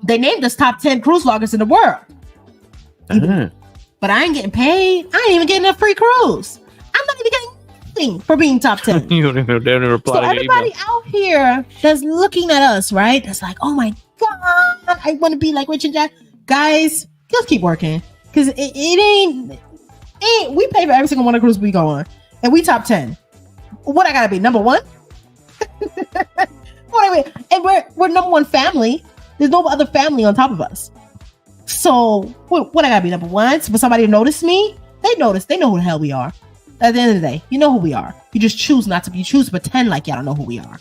They named us top 10 cruise vloggers in the world. Uh-huh. But I ain't getting paid. I ain't even getting a free cruise. I'm not even getting anything for being top 10. You don't even reply So to everybody email. out here that's looking at us, right? That's like, oh my God, I want to be like Rich and Jack. Guys, just keep working. Because it ain't, we pay for every single one of the cruises we go on. And we top 10. What I gotta be, number one? What I mean? And we're number one family. There's no other family on top of us. So what I gotta be, number one? For somebody to notice me, they notice. They know who the hell we are. At the end of the day, you know who we are. You just choose not to be. You choose to pretend like y'all don't know who we are.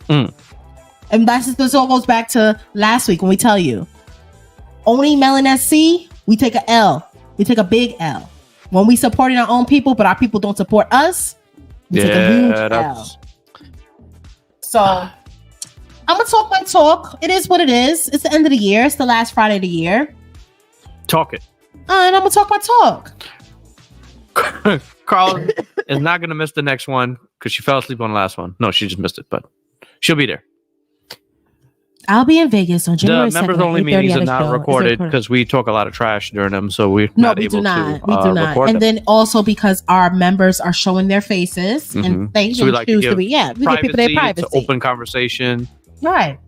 And this all goes back to last week when we tell you, owning Melon SC, we take a L. We take a big L. When we supporting our own people, but our people don't support us, we take a huge L. So I'm gonna talk my talk. It is what it is. It's the end of the year. It's the last Friday of the year. Talk it. And I'm gonna talk my talk. Carl is not gonna miss the next one because she fell asleep on the last one. No, she just missed it, but she'll be there. I'll be in Vegas on January 2nd. The members only meetings are not recorded because we talk a lot of trash during them, so we're not able to. We do not. And then also because our members are showing their faces and they so we like choose to be. Yeah, we give people their privacy. It's open conversation. Right.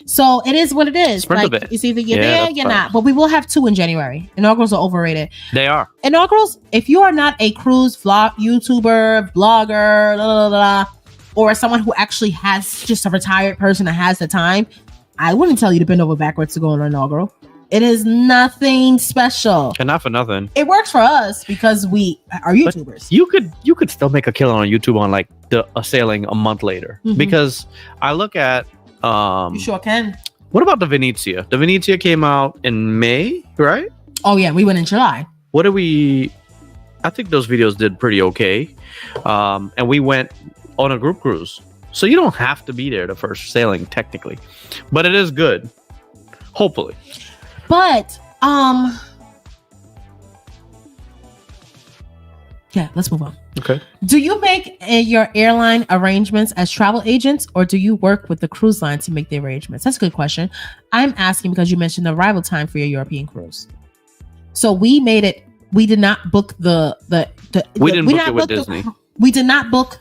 So it is what it is. Like, it's either you're there or you're not. But we will have 2 in January. Inaugurals are overrated. They are. Inaugurals, if you are not a cruise vlog, YouTuber, blogger, blah, blah, blah, or someone who actually has just a retired person that has the time, I wouldn't tell you to bend over backwards to go on an inaugural. It is nothing special. And not for nothing. It works for us because we are YouTubers. But you could still make a killing on YouTube on like a sailing a month later. Because I look at you sure can. What about the Venezia? The Venezia came out in May, right? Oh yeah, we went in July. What did we? I think those videos did pretty okay. And we went on a group cruise. So you don't have to be there the first sailing technically. But it is good. Hopefully. But yeah, let's move on. Okay. Do you make your airline arrangements as travel agents, or do you work with the cruise line to make the arrangements? That's a good question. I'm asking because you mentioned the arrival time for your European cruise. So we made it. We did not book we didn't book it with Disney. We did not book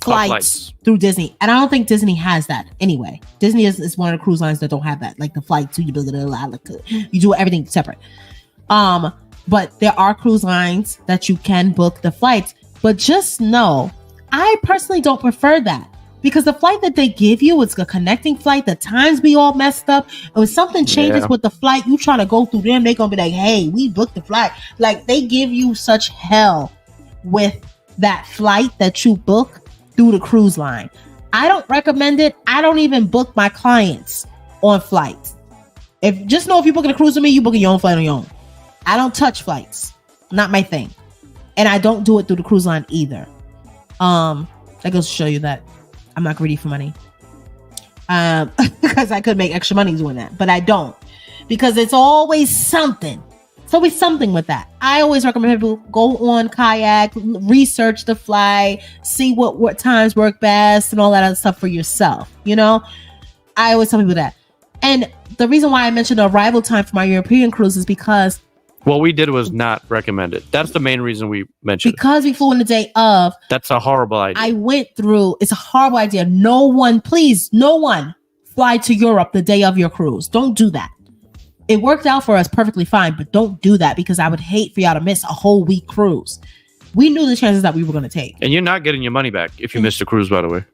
flights through Disney, and I don't think Disney has that anyway. Disney is one of the cruise lines that don't have that, like the flights. You do everything separate. But there are cruise lines that you can book the flights. But just know, I personally don't prefer that because the flight that they give you is a connecting flight. The times be all messed up. And when something changes with the flight, you trying to go through them, they gonna be like, hey, we booked the flight. Like they give you such hell with that flight that you book through the cruise line. I don't recommend it. I don't even book my clients on flights. If you're booking a cruise with me, you booking your own flight on your own. I don't touch flights. Not my thing. And I don't do it through the cruise line either. That goes to show you that I'm not greedy for money. Because I could make extra money doing that, but I don't. Because it's always something. It's always something with that. I always recommend people go on kayak, research the flight, see what times work best and all that other stuff for yourself. You know, I always tell people that. And the reason why I mentioned the arrival time for my European cruise is because what we did was not recommended. That's the main reason we mentioned because we flew in the day of. That's a horrible idea. I went through. It's a horrible idea. No one fly to Europe the day of your cruise. Don't do that. It worked out for us perfectly fine, but don't do that because I would hate for y'all to miss a whole week cruise. We knew the chances that we were going to take. And you're not getting your money back if you missed a cruise, by the way.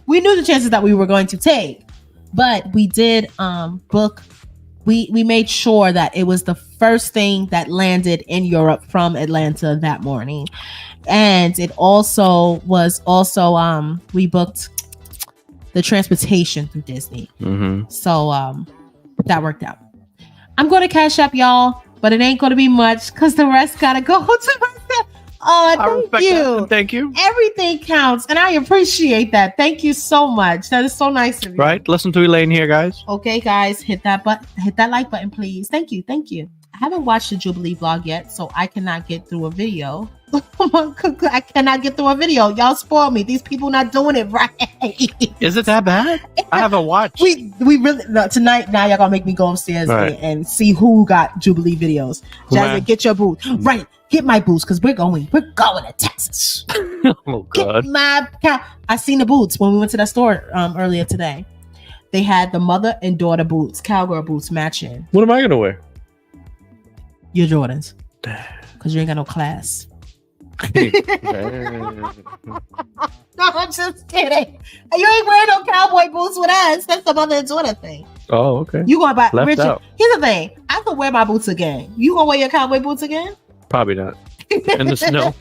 We knew the chances that we were going to take, but we did book. We made sure that it was the first thing that landed in Europe from Atlanta that morning. And it also was we booked the transportation through Disney. So that worked out. I'm going to cash up, y'all, but it ain't going to be much because the rest got to go to myself. Oh, thank you. Thank you. Everything counts, and I appreciate that. Thank you so much. That is so nice of you. Right? Listen to Elaine here, guys. Okay, guys, hit that like button, please. Thank you. haven't watched the Jubilee vlog yet, so I cannot get through a video. I cannot get through a video. Y'all spoil me. These people not doing it right. Is it that bad? I haven't watched. We really no, tonight. Now y'all gonna make me go upstairs and see who got Jubilee videos. Jasmine, get your boots. Right, get my boots because we're going to Texas. Oh God! I seen the boots when we went to that store earlier today. They had the mother and daughter boots, cowgirl boots matching. What am I gonna wear? Your Jordans, because you ain't got no class. No, I'm just kidding. You ain't wearing no cowboy boots with us. That's the mother and daughter thing. Oh, okay. You gonna buy Left Richard? Out. Here's the thing. I could wear my boots again. You gonna wear your cowboy boots again? Probably not. In the snow.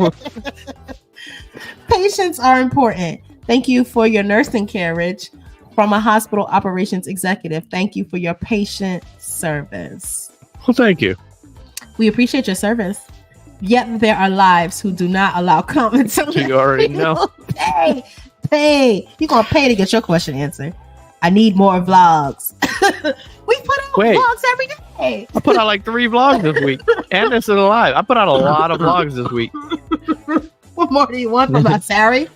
Patients are important. Thank you for your nursing care, Rich. From a hospital operations executive, thank you for your patient service. Well, thank you. We appreciate your service. Yet there are lives who do not allow comments. You already know. Pay. You're going to pay to get your question answered. I need more vlogs. We put out vlogs every day. I put out like 3 vlogs this week. And this is live. I put out a lot of vlogs this week. What more do you want from us, Harry?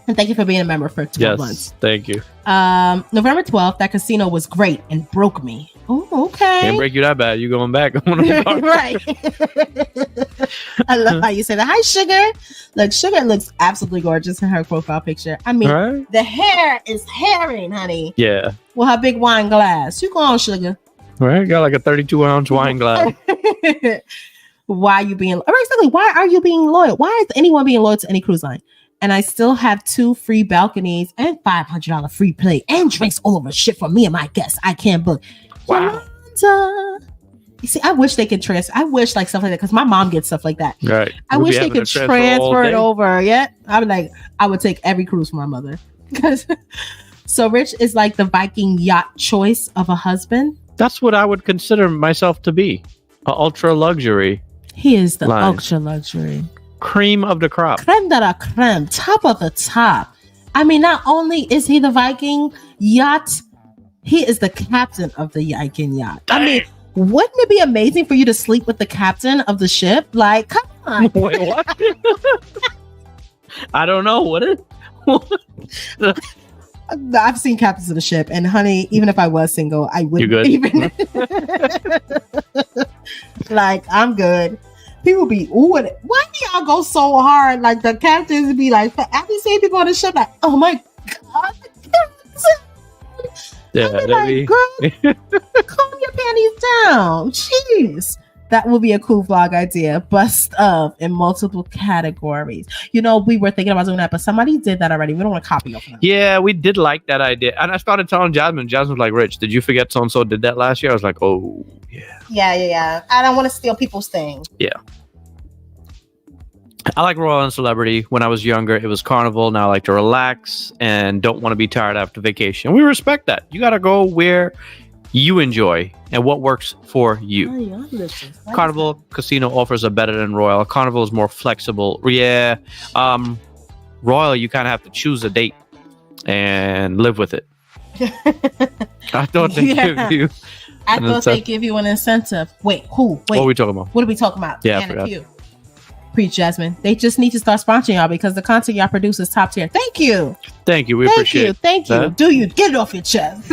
And thank you for being a member for 12 months. Thank you. November 12th, that casino was great and broke me. Oh, okay. Can't break you that bad. You going back. Right. I love how you say that. Hi, Sugar. Look, Sugar looks absolutely gorgeous in her profile picture. I mean, the hair is herring, honey. Yeah. With her big wine glass. You go on, Sugar. Right. Got like a 32-ounce wine glass. Why are you being loyal? Why is anyone being loyal to any cruise line? And I still have 2 free balconies and $500 free play and drinks all over shit for me and my guests. I can't book. Wow. Yolanda. You see, I wish they could transfer. I wish like stuff like that because my mom gets stuff like that. Right. I wish they could transfer it over. Yeah. I would take every cruise for my mother. So Rich is like the Viking yacht choice of a husband. That's what I would consider myself to be. An ultra luxury. He is the ultra luxury. Cream of the crop. Creme de la creme. Top of the top. I mean, not only is he the Viking yacht, he is the captain of the Viking yacht. Dang. I mean, wouldn't it be amazing for you to sleep with the captain of the ship? Like, come on. Wait, what? I don't know. What is... I've seen captains of the ship, and honey, even if I was single, I wouldn't even. Like, I'm good. People be, why do y'all go so hard? Like, the captains would be like, after you see people on the ship, like, oh my God. Yeah, like, girl, calm your panties down. Jeez. That will be a cool vlog idea. Bust of in multiple categories. You know, we were thinking about doing that, but somebody did that already. We don't want to copy off of them. Yeah, we did like that idea. And I started telling Jasmine. Jasmine was like, Rich, did you forget so-and-so did that last year? I was like, oh, yeah. Yeah. I don't want to steal people's things. Yeah. I like Royal and Celebrity. When I was younger, it was Carnival. Now I like to relax and don't want to be tired after vacation. We respect that. You got to go where you enjoy and what works for you. Carnival casino offers are better than Royal. Carnival is more flexible. Yeah. Royal, you kind of have to choose a date and live with it. I thought they give you. I thought they give you an incentive. Wait, who? Wait. What are we talking about? What are we talking about? Yeah, I forgot. Preach, Jasmine. They just need to start sponsoring y'all because the content y'all produce is top tier. Thank you. We appreciate it. Thank you. Do you get it off your chest?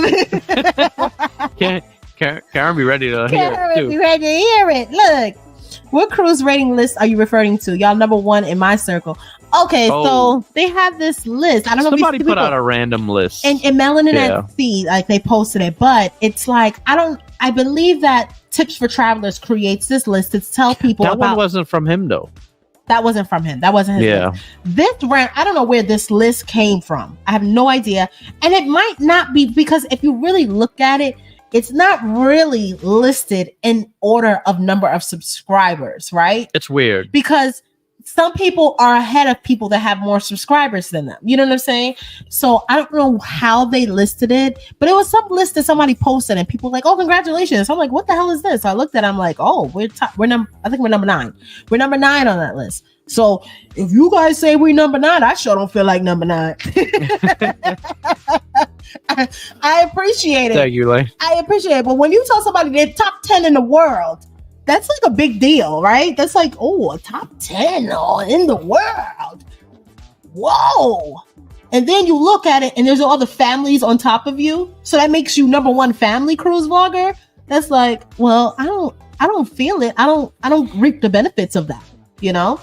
Karen be ready to hear it too. Be ready to hear it. Look, what cruise rating list are you referring to? Y'all number 1 in my circle. Okay, so they have this list. I don't know. Somebody put out a random list, and Melanin and C, like they posted it, but it's like I believe that Tips for Travelers creates this list to tell people that one wasn't from him though. That wasn't from him. That wasn't his list. This round, I don't know where this list came from. I have no idea. And it might not be, because if you really look at it, it's not really listed in order of number of subscribers, right? It's weird. Because some people are ahead of people that have more subscribers than them. You know what I'm saying? So I don't know how they listed it, but it was some list that somebody posted and people were like, oh, congratulations. I'm like, what the hell is this? So I looked at it, I'm like, oh, I think we're number 9. We're number 9 on that list. So if you guys say we're number 9, I sure don't feel like number 9. I appreciate it. Thank you, Lane. I appreciate it. But when you tell somebody they're top 10 in the world, that's like a big deal, right? That's like, oh, a top 10 in the world. Whoa. And then you look at it and there's all the families on top of you. So that makes you number one family cruise vlogger. That's like, well, I don't feel it. I don't reap the benefits of that, you know?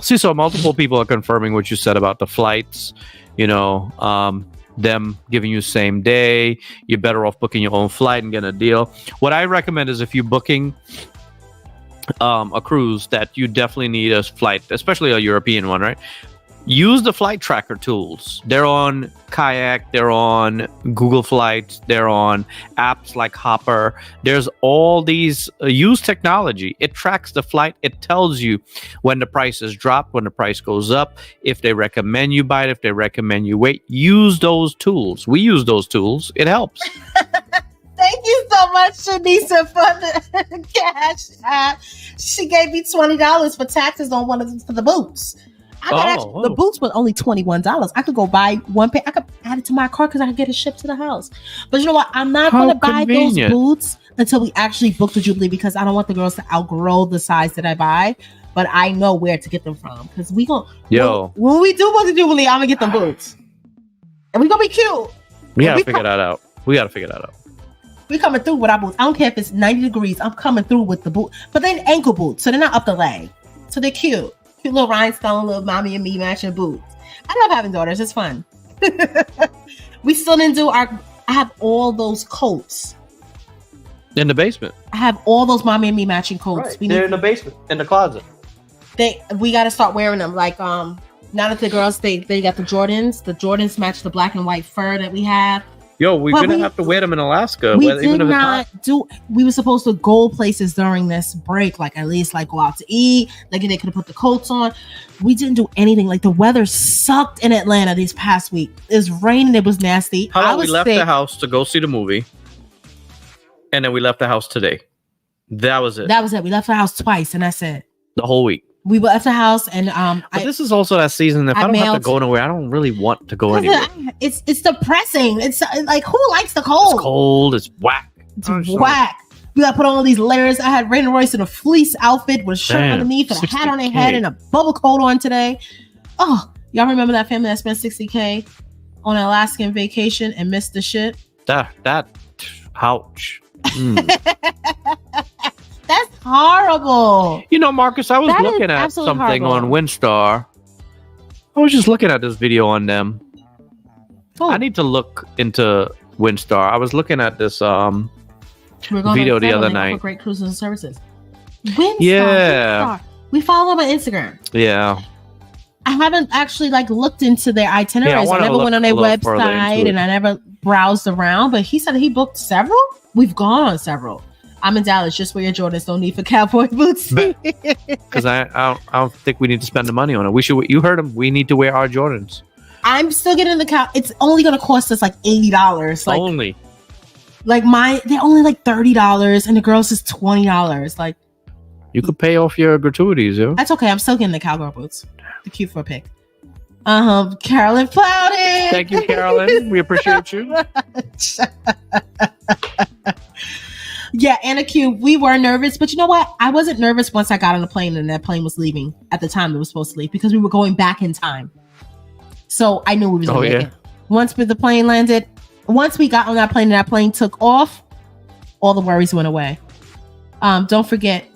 See, so multiple people are confirming what you said about the flights, them giving you same day. You're better off booking your own flight and getting a deal. What I recommend is if you're booking a cruise that you definitely need a flight, especially a European one, right? Use the flight tracker tools. They're on Kayak, they're on Google Flights, they're on apps like Hopper. There's all these use technology. It tracks the flight. It tells you when the prices drop, when the price goes up, if they recommend you buy it, if they recommend you wait. Use those tools. We use those tools. It helps. Thank you so much, Shanisa, for the cash. She gave me $20 for taxes on for the boots. The boots were only $21. I could go buy one pair. I could add it to my car because I could get it shipped to the house. But you know what? I'm not going to buy those boots until we actually book the Jubilee because I don't want the girls to outgrow the size that I buy. But I know where to get them from because when we do book the Jubilee, I'm gonna get them boots, and we gonna be cute. We gotta figure that out. We coming through with our boots. I don't care if it's 90 degrees. I'm coming through with the boot, but they're ankle boots, so they're not up the leg, so they're cute. Cute little rhinestone, little mommy and me matching boots. I love having daughters. It's fun. We still didn't do I have all those coats. In the basement. I have all those mommy and me matching coats. Right. They're in the basement, in the closet. We got to start wearing them. Like, now that the girls, they got the Jordans. The Jordans match the black and white fur that we have. Yo, we're going to have to wear them in Alaska. We were supposed to go places during this break, like at least like go out to eat. Like they could have put the coats on. We didn't do anything. Like the weather sucked in Atlanta these past week. It was raining. It was nasty. We left the house to go see the movie. And then we left the house today. That was it. We left the house twice and that's it. The whole week. We left the house and but this is also that season. If I don't have to go nowhere, I don't really want to go anywhere. It's depressing. It's like, who likes the cold? It's cold. It's whack. Whack. We got to put on all these layers. I had Rain and Royce in a fleece outfit with a shirt underneath and a hat on their head and a bubble coat on today. Oh, y'all remember that family that spent $60K on an Alaskan vacation and missed the shit? Ouch. That's horrible. Marcus, I was looking at something on Windstar. I was just looking at this video on them. Oh. I need to look into Windstar. I was looking at this video the other night. Great cruises and services. Windstar. Yeah. We follow them on Instagram. Yeah. I haven't actually looked into their itineraries. I never went on their website and I never browsed around. But he said he booked several. We've gone on several. I'm in Dallas. Just wear your Jordans. No need for cowboy boots. Because I don't think we need to spend the money on it. We should. You heard him. We need to wear our Jordans. I'm still getting the cow. It's only going to cost us like $80. Only. They're only like $30, and the girls is $20. Like, you could pay off your gratuities, yo. That's okay. I'm still getting the cowgirl boots. They're cute for a pic. Carolyn Plowden. Thank you, Carolyn. We appreciate you. Yeah, Anna Q, we were nervous, but you know what? I wasn't nervous once I got on the plane and that plane was leaving at the time it was supposed to leave because we were going back in time. So I knew we was going to make it. Once the plane landed, once we got on that plane and that plane took off, all the worries went away. Don't forget,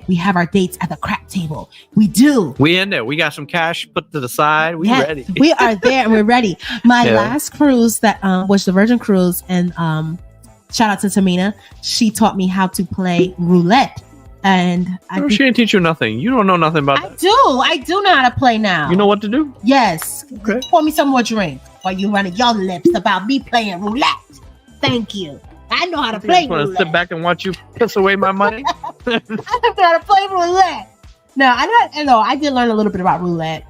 we have our dates at the crap table. We do. We in there. We got some cash put to the side. We ready. We are there and we're ready. My last cruise that was the Virgin Cruise, and shout out to Tamina. She taught me how to play roulette. And she didn't teach you nothing. You don't know nothing about that. I do know how to play now. You know what to do? Yes. Okay. Pour me some more drink while you running your lips about me playing roulette. Thank you. I know how to play roulette. I want to sit back and watch you piss away my money. I know how to play roulette. No, I did learn a little bit about roulette.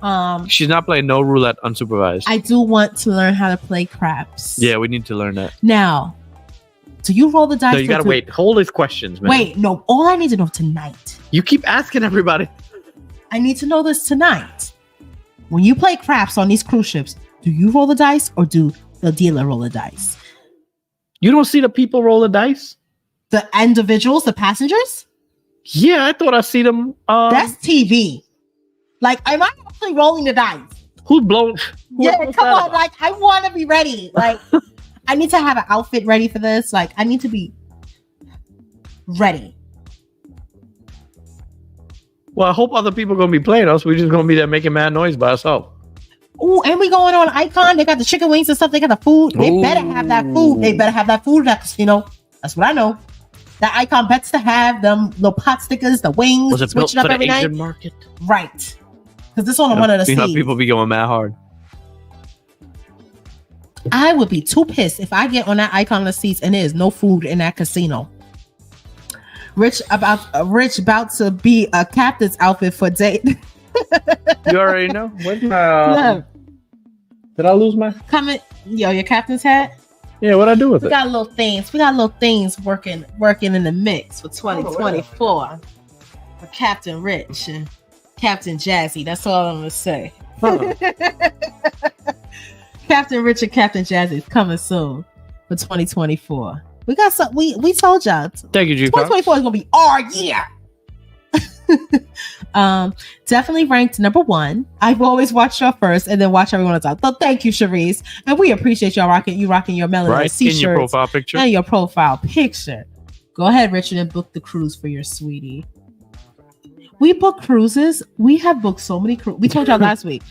She's not playing no roulette unsupervised. I do want to learn how to play craps. Yeah, we need to learn that. Now, do you roll the dice? No, you gotta wait. Hold these questions, man. Wait, no. All I need to know tonight. You keep asking everybody. I need to know this tonight. When you play craps on these cruise ships, do you roll the dice or do the dealer roll the dice. You don't see the people roll the dice? The individuals, the passengers? Yeah, I thought I see them. That's TV. Like, am I actually rolling the dice? Who's blowing? Come on. Like, I want to be ready. Like, I need to have an outfit ready for this. Like, I need to be ready. Well, I hope other people are going to be playing us. We're just going to be there making mad noise by ourselves. Oh, and we going on Icon. They got the chicken wings and stuff. They got the food. They better have that food. They better have that food at that casino. That's what I know. That Icon bets to have them little pot stickers, the wings. Was it built switching for up the every Asian night. market? Right. Because this on one of the seats. People be going mad hard. I would be too pissed if I get on that Icon of the seats and there is no food in that casino. Rich about to be a captain's outfit for date. You already know. Where's my? Did I lose my? Comment, your captain's hat. Yeah, what'd I do with it? We got little things working in the mix for 2024 for Captain Rich and Captain Jazzy. That's all I'm gonna say. Huh. Captain Rich and Captain Jazzy is coming soon for 2024. We got some. We told y'all. Thank you, G. 2024 is gonna be our year. Definitely ranked number 1. I've always watched y'all first and then watch everyone else out. So thank you, Sharice, and we appreciate y'all rocking your Melanin t-shirts in your profile picture. and your profile picture. Go ahead, Richard, and book the cruise for your sweetie. We book cruises. We have booked so many cruises. We told y'all last week.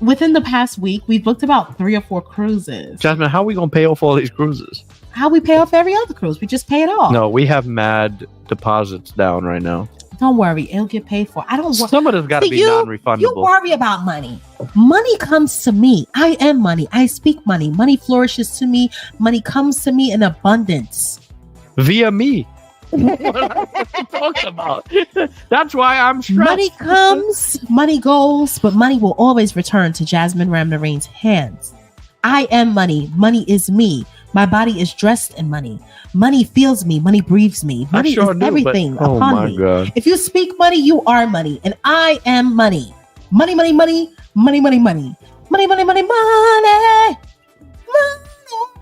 Within the past week, we've booked about 3 or 4 cruises. Jasmine, how are we gonna pay off all these cruises? How we pay off every other cruise? We just pay it off. No, we have mad deposits down right now. Don't worry, it'll get paid for. I don't worry. Some of them got to be non-refundable. You worry about money. Money comes to me. I am money. I speak money. Money flourishes to me. Money comes to me in abundance. Via me. What are you talking about? That's why I'm stressed. Money comes, money goes, but money will always return to Jasmine Ramnarine's hands. I am money. Money is me. My body is dressed in money. Money feels me. Money breathes me. Money is everything upon me. God. If you speak money, you are money. And I am money. Money, money, money. Money, money, money. Money, money, money, money.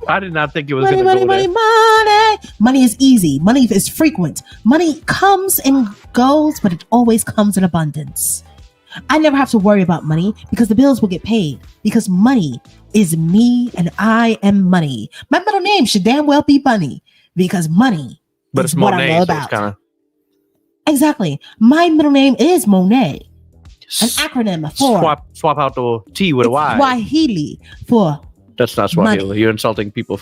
I did not think it was money, going to go money, there. money. Money is easy. Money is frequent. Money comes and goes, but it always comes in abundance. I never have to worry about money because the bills will get paid because money is me and I am money. My middle name should damn well be Bunny because money but is it's what Monet, I'm all so about. it's kinda... Exactly. My middle name is Monet. An acronym for swap out the T with a Y. Swahili for That's not Swahili. money. You're insulting people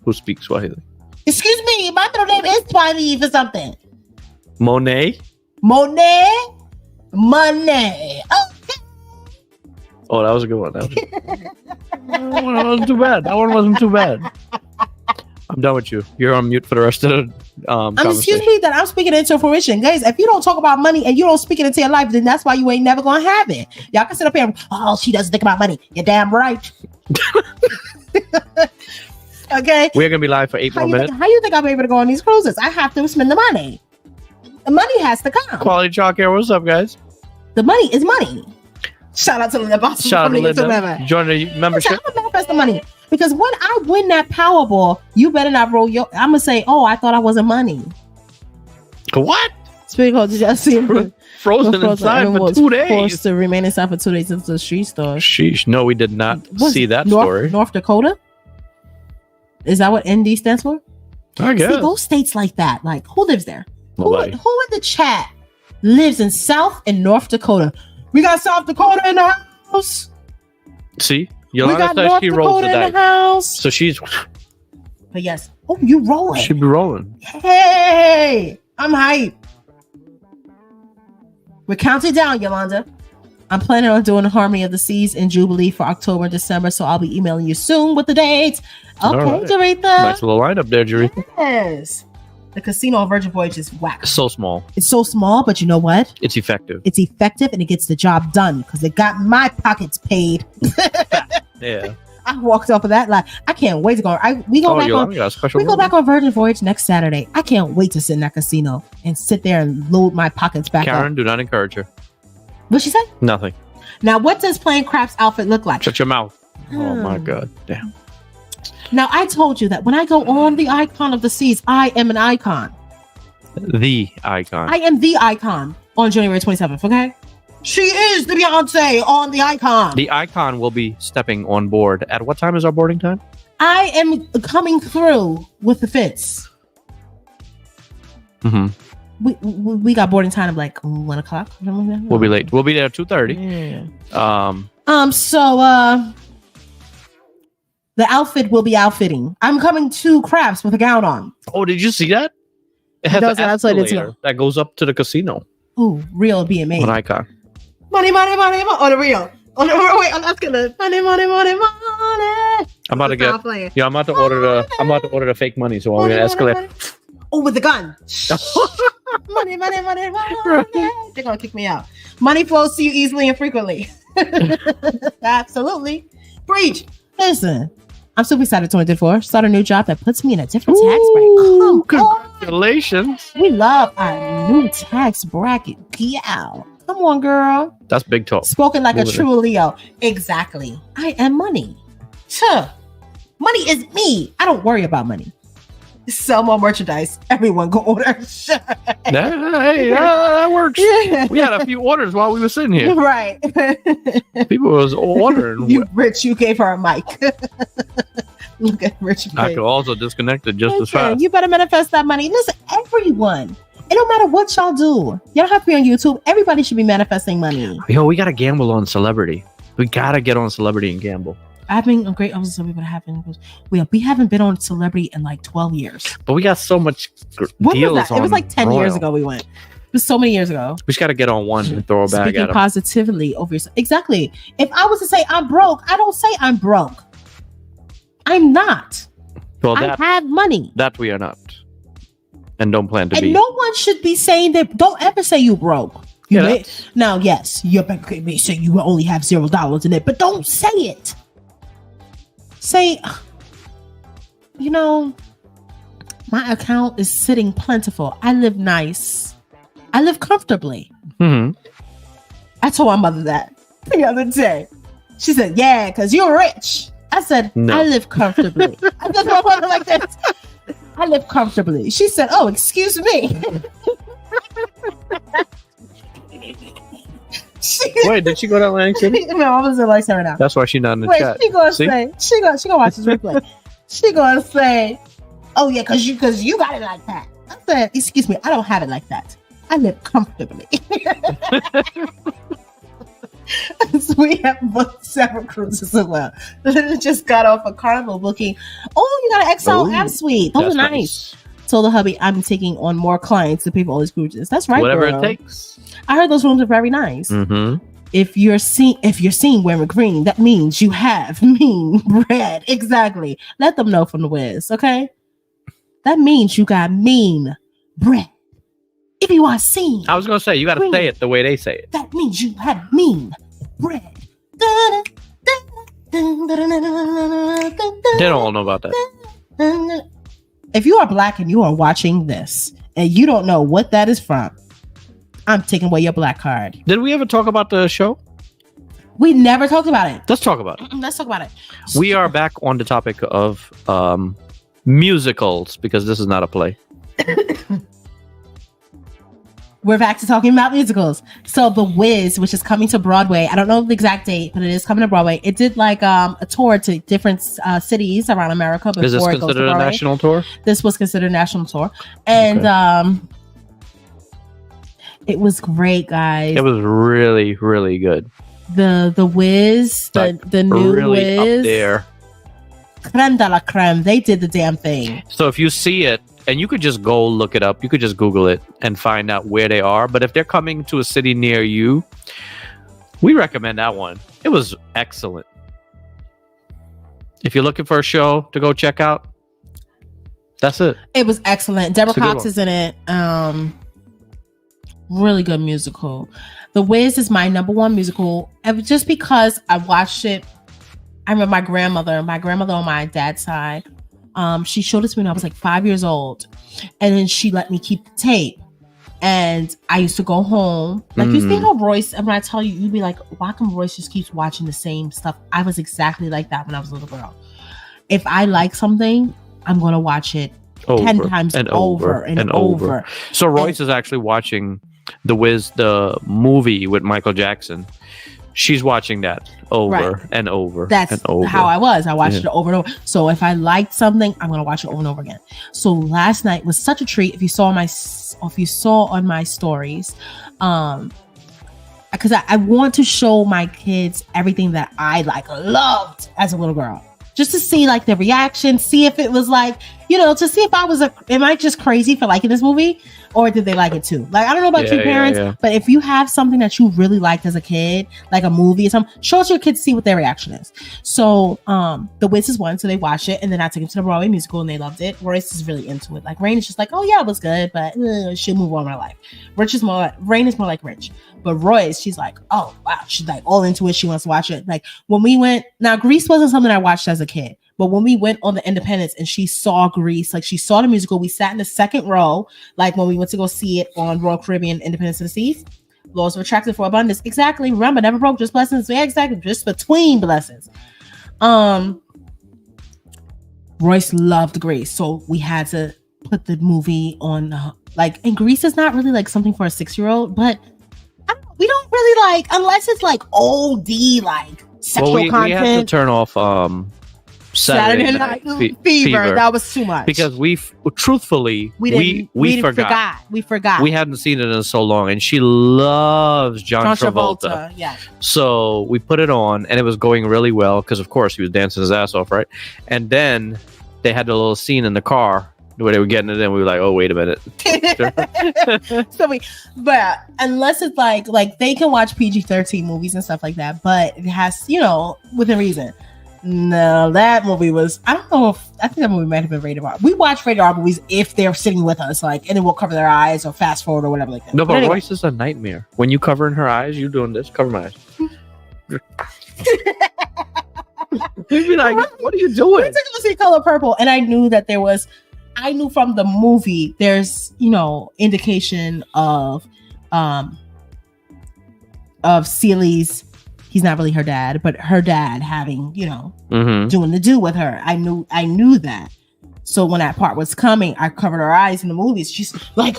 who speak Swahili. Excuse me, my middle name is Swahili for something. Monet? Monet? Money. Okay. Oh, that was a good one. That wasn't too bad. That one wasn't too bad. I'm done with you. You're on mute for the rest of the Excuse me that I'm speaking into fruition. Guys, if you don't talk about money and you don't speak it into your life, then that's why you ain't never gonna have it. Y'all can sit up here and, oh, she doesn't think about money. You're damn right. Okay. We're gonna be live for 8 more minutes. How you think I'm able to go on these cruises? I have to spend the money. The money has to come. Quality Childcare, what's up, guys? The money is money. Shout out to Linda Boston. Shout out to Linda. Join the membership. I'm gonna manifest the money. Because when I win that Powerball, you better not roll your. I'm gonna say, "Oh, I thought I wasn't money." What? Speaking of, did y'all see frozen inside for 2 days? Forced to remain inside for 2 days into the street store. Sheesh! No, we did not see that story. North Dakota. Is that what ND stands for? I guess. See, those states like that. Like, who lives there? Who Nobody. in the chat lives in South and North Dakota? We got South Dakota in the house. See, We got North Dakota in the house. So she's. But yes. Oh, you rolling. She'd be rolling. Hey, I'm hyped. We're counting down, Yolanda. I'm planning on doing Harmony of the Seas and Jubilee for October and December, so I'll be emailing you soon with the dates. Okay, right. Jaretha. Nice little lineup there, Jaretha. Yes. The casino on Virgin Voyage is whack. So small. It's so small, but you know what? It's effective. It's effective and it gets the job done because it got my pockets paid. Yeah. I walked off of that like I can't wait to go. We go back on Virgin Voyage next Saturday. I can't wait to sit in that casino and sit there and load my pockets back Karen, up. do not encourage her. What'd she say? Nothing. Now, what does Plain Craft's outfit look like? Shut your mouth. Oh my God. Damn. Now, I told you that when I go on the Icon of the Seas, I am an icon. The icon. I am the icon on January 27th, okay? She is the Beyonce on the Icon. The icon will be stepping on board. At what time is our boarding time? I am coming through with the fits. Mm-hmm. We got boarding time of like 1 o'clock. We'll be late. We'll be there at 2:30. Yeah. So the outfit will be outfitting. I'm coming to Crafts with a gown on. Oh, did you see that? It has an escalator that goes up to the casino. Ooh, real BMA. An icon. Money. On the real. Wait, I'm not gonna money. I'm about to get. Yeah, I'm about to order the fake money. So I'm gonna escalate. Oh, with the gun. money. They're gonna kick me out. Money flows to you easily and frequently. Absolutely. Preach. Listen, I'm super excited. 2024. Start a new job that puts me in a different tax bracket. Congratulations. We love our new tax bracket. Yeah. Come on, girl. That's big talk. Spoken like a true Leo. Exactly. I am money. Money is me. I don't worry about money. Sell more merchandise. Everyone go order a shirt. That works. Yeah. We had a few orders while we were sitting here. Right. People was ordering. You rich, you gave her a mic. Look at rich. I could also disconnect it just as fast. You better manifest that money. Listen, everyone. It don't matter what y'all do. Y'all have to be on YouTube. Everybody should be manifesting money. Yo, we got to gamble on Celebrity. We got to get on Celebrity and gamble. I've been a great officer. We haven't been on Celebrity in like 12 years. But we got so much deals. Was that? It was like 10 years ago we went. It was so many years ago. We just got to get on one and throw a bag at them. Positively over yourself. Exactly. If I was to say I'm broke, I don't say I'm broke. I'm not. Well, I have money. That we are not. And don't plan to be. And no one should be saying that. Don't ever say you broke. Now, yes, your bank could be saying you only have $0 in it, but don't say it. Say, my account is sitting plentiful. I live nice. I live comfortably. Mm-hmm. I told my mother that the other day. She said, yeah, because you're rich. I said, no. I live comfortably. I told my mother like this. I live comfortably. She said, oh, excuse me. Wait, did she go to Atlantic City? No, I was in like right now. That's why she's not in the chat. She gonna say, she gonna watch this replay. She gonna say, oh yeah, cause you got it like that. I said, excuse me, I don't have it like that. I live comfortably. So we have booked several cruises as well. Just got off a Carnival booking. Oh, you got an XL app suite. Those are nice. Told the hubby I'm taking on more clients to pay for all these cruises. That's right. Whatever it takes. I heard those rooms are very nice. Mm-hmm. If you're seen wearing green, that means you have mean bread. Exactly. Let them know from the Wiz, okay? That means you got mean bread. If you are seen, I was gonna say you got to say it the way they say it. That means you have mean bread. They don't all know about that. If you are black and you are watching this and you don't know what that is from, I'm taking away your black card. Did we ever talk about the show? We never talked about it. Let's talk about it. Let's talk about it. We are back on the topic of musicals because this is not a play. We're back to talking about musicals. So The Wiz, which is coming to Broadway, I don't know the exact date, but it is coming to Broadway. It did like a tour to different cities around America before is this it goes to considered a national tour? This was considered a national tour. And it was great, guys. It was really, really good. The Wiz, the new really Wiz. Up there. Creme de la creme. They did the damn thing. So if you see it, and you could just go look it up. You could just Google it and find out where they are. But if they're coming to a city near you, we recommend that one. It was excellent. If you're looking for a show to go check out, that's it. It was excellent. Deborah Cox is in it. Really good musical. The Wiz is my number one musical. Just because I watched it. I remember my grandmother on my dad's side. She showed it to me when I was like 5 years old, and then she let me keep the tape. And I used to go home, like you see how Royce. And when I tell you, you'd be like, "Why come Royce just keeps watching the same stuff?" I was exactly like that when I was a little girl. if I like something, I'm gonna watch it 10 times and over and over. So Royce is actually watching The Wiz, the movie with Michael Jackson. She's watching that over and over. That's and over. how I was. I watched it over and over. So if I liked something, I'm gonna watch it over and over again. So last night was such a treat. If you saw on my stories, because I want to show my kids everything that I loved as a little girl. Just to see like the reaction, see if it was like, to see if am I just crazy for liking this movie, or did they like it too? Like, I don't know about you parents, but if you have something that you really liked as a kid, like a movie or something, show it to your kids, see what their reaction is. So, The Wiz is one, so they watched it, and then I took them to the Broadway musical, and they loved it. Royce is really into it. Like, Rain is just like, oh yeah, it was good, but she'll move on in my life. Rain is more like Rich. But Royce, she's like, oh wow, she's like all into it. She wants to watch it. Like when we went, now Grease wasn't something I watched as a kid, but when we went on the Independence and she saw Grease, like she saw the musical, we sat in the second row, like when we went to go see it on Royal Caribbean Independence of the Seas. Laws of Attraction for Abundance. Exactly. Remember, never broke, just blessings. Yeah, exactly. Just between blessings. Royce loved Grease, so we had to put the movie on. And Grease is not really like something for a 6-year-old, but we don't really like, unless it's like OD, like sexual content. We have to turn off Saturday Night Fever. That was too much. Because we forgot. We forgot. We hadn't seen it in so long, and she loves John Travolta. Yeah. So we put it on, and it was going really well because, of course, he was dancing his ass off, right? And then they had a little scene in the car where they were getting it in. We were like, oh, wait a minute. But unless it's like they can watch PG-13 movies and stuff like that, but it has, within reason. No, that movie was, I think that movie might have been rated R. We watch rated R movies if they're sitting with us, like, and it will cover their eyes or fast forward or whatever like that. No, but anyway. Royce is a nightmare. When you covering her eyes, you doing this, cover my eyes. You'd be like, what are you doing? We took to see Color Purple, and I knew from the movie there's indication of Celie's, he's not really her dad, but her dad having doing the do with her. I knew that. So when that part was coming, I covered her eyes in the movies. She's like,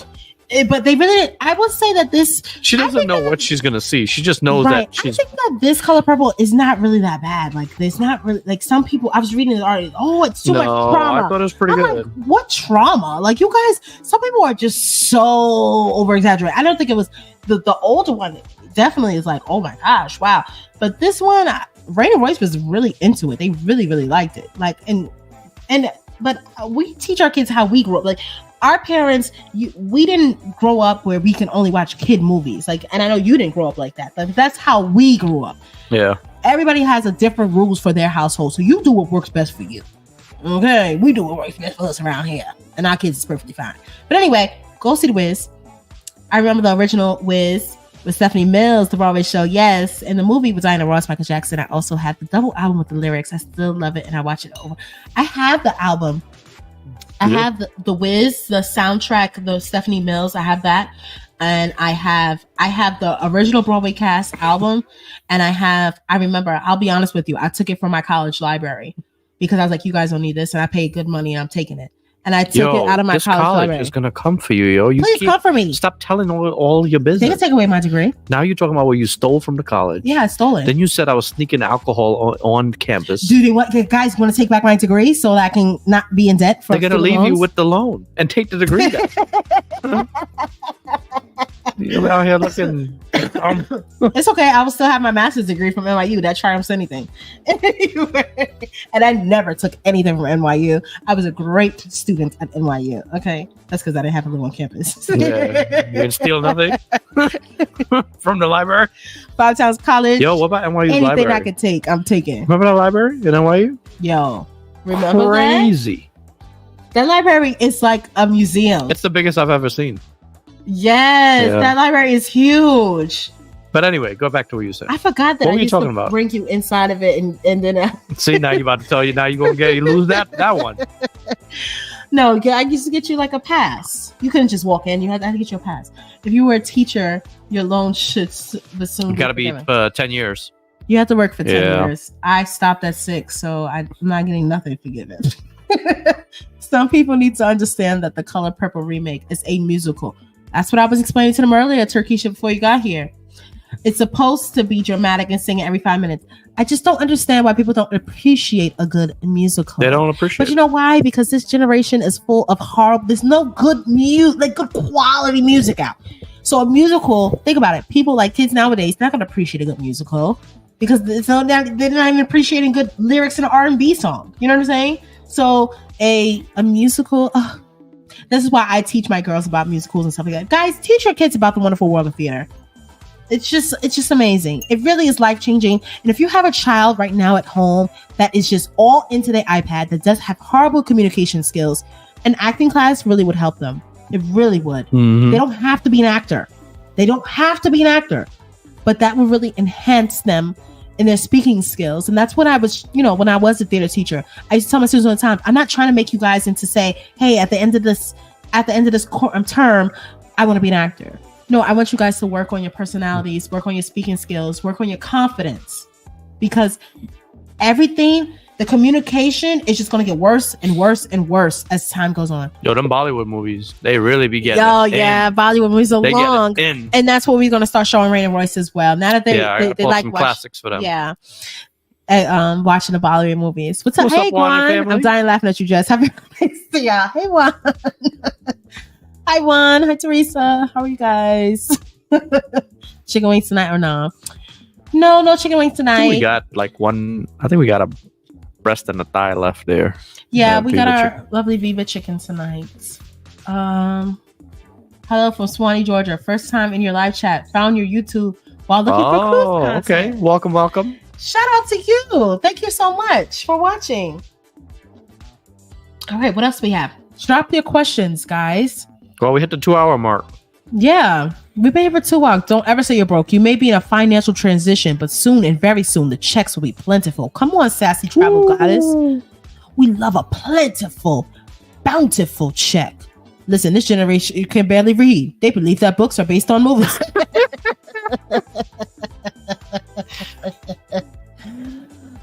but they really, I will say that she doesn't know what she's gonna see. She just knows that she's. I think that this Color Purple is not really that bad. Like, there's not really, like, some people, I was reading the article, it's too much trauma. I thought it was pretty good. Like, what trauma? Like, you guys, some people are just so over exaggerated. I don't think it was the older one. Definitely is like, oh my gosh, wow. But this one, Rain and Royce was really into it. They really, really liked it. Like, but we teach our kids how we grew up. Like, our parents, we didn't grow up where we can only watch kid movies. Like, and I know you didn't grow up like that, but that's how we grew up. Yeah. Everybody has a different rules for their household, so you do what works best for you. Okay, we do what works best for us around here, and our kids is perfectly fine. But anyway, go see The Wiz. I remember the original Wiz with Stephanie Mills, the Broadway show, yes. And the movie with Diana Ross, Michael Jackson. I also have the double album with the lyrics. I still love it, and I watch it over. I have the album. I have the Wiz, the soundtrack, the Stephanie Mills. I have that, and I have the original Broadway cast album, and I remember, I'll be honest with you, I took it from my college library because I was like, you guys don't need this, and I paid good money, and I'm taking it. And I took it out of my college library. Is going to come for you, yo. Please come for me. Stop telling all your business. They can take away my degree. Now you're talking about what you stole from the college. Yeah, I stole it. Then you said I was sneaking alcohol on campus. Do they guys want to take back my degree so that I can not be in debt for They're going to leave you with the loan and take the degree back. You're out here looking. It's okay. I will still have my master's degree from NYU. That triumphs anything. And I never took anything from NYU. I was a great student at NYU. Okay, that's because I didn't have to live on campus. Yeah. You didn't steal nothing from the library. 5 Towns College. Yo, what about NYU's library? Anything I could take, I'm taking. Remember that library in NYU? Yo, remember crazy. That library is like a museum. It's the biggest I've ever seen. Yes, that library is huge. But anyway, go back to what you said. I forgot that. What were you talking about? Bring you inside of it, and then see, now you're about to tell you. Now you're gonna lose that one. No, I used to get you like a pass. You couldn't just walk in. You had to get you a pass. If you were a teacher, your loan should soon. You got to be 10 years. You have to work for 10 Yeah. years. I stopped at 6, so I'm not getting nothing forgiven. Some people need to understand that the Color Purple remake is a musical. That's what I was explaining to them earlier, Turkisha, before you got here. It's supposed to be dramatic and sing every 5 minutes. I just don't understand why people don't appreciate a good musical. They don't appreciate But you know why? Because this generation is full of horrible. There's no good music, like good quality music out. So a musical, think about it. People like kids nowadays, they're not going to appreciate a good musical because they're not even appreciating good lyrics in an R&B song. You know what I'm saying? So a musical. This is why I teach my girls about musicals and stuff like that. Guys, teach your kids about the wonderful world of theater. It's just amazing. It really is life-changing. And if you have a child right now at home that is just all into their iPad, that does have horrible communication skills, an acting class really would help them. It really would. Mm-hmm. They don't have to be an actor. But that will really enhance them in their speaking skills. And that's what I was, when I was a theater teacher, I used to tell my students all the time, I'm not trying to make you guys into say, hey, at the end of this term, I want to be an actor. No, I want you guys to work on your personalities, work on your speaking skills, work on your confidence, because everything, the communication is just going to get worse and worse and worse as time goes on. Yo, them Bollywood movies, they really be getting Bollywood movies are long. And that's what we're going to start showing Rain and Royce as well. Now that they like some classics for them. Yeah. Watching the Bollywood movies. What's up? Hey, Juan. I'm dying laughing at you, Jess. Happy birthday to y'all. Hey, Juan. Hi, Juan. Hi, Teresa. How are you guys? Chicken wings tonight or no? No chicken wings tonight. I think we got a breast and a thigh left there. Yeah, we got our lovely Viva chicken tonight. Hello from Swanee, Georgia. First time in your live chat. Found your YouTube while looking for cruise content. Okay. Welcome. Shout out to you. Thank you so much for watching. All right, what else we have? Drop your questions, guys. Well, we hit the 2-hour mark. Yeah, we've been here for 2 hours. Don't ever say you're broke. You may be in a financial transition, but soon and very soon, the checks will be plentiful. Come on, sassy travel goddess. We love a plentiful, bountiful check. Listen, this generation, you can barely read. They believe that books are based on movies.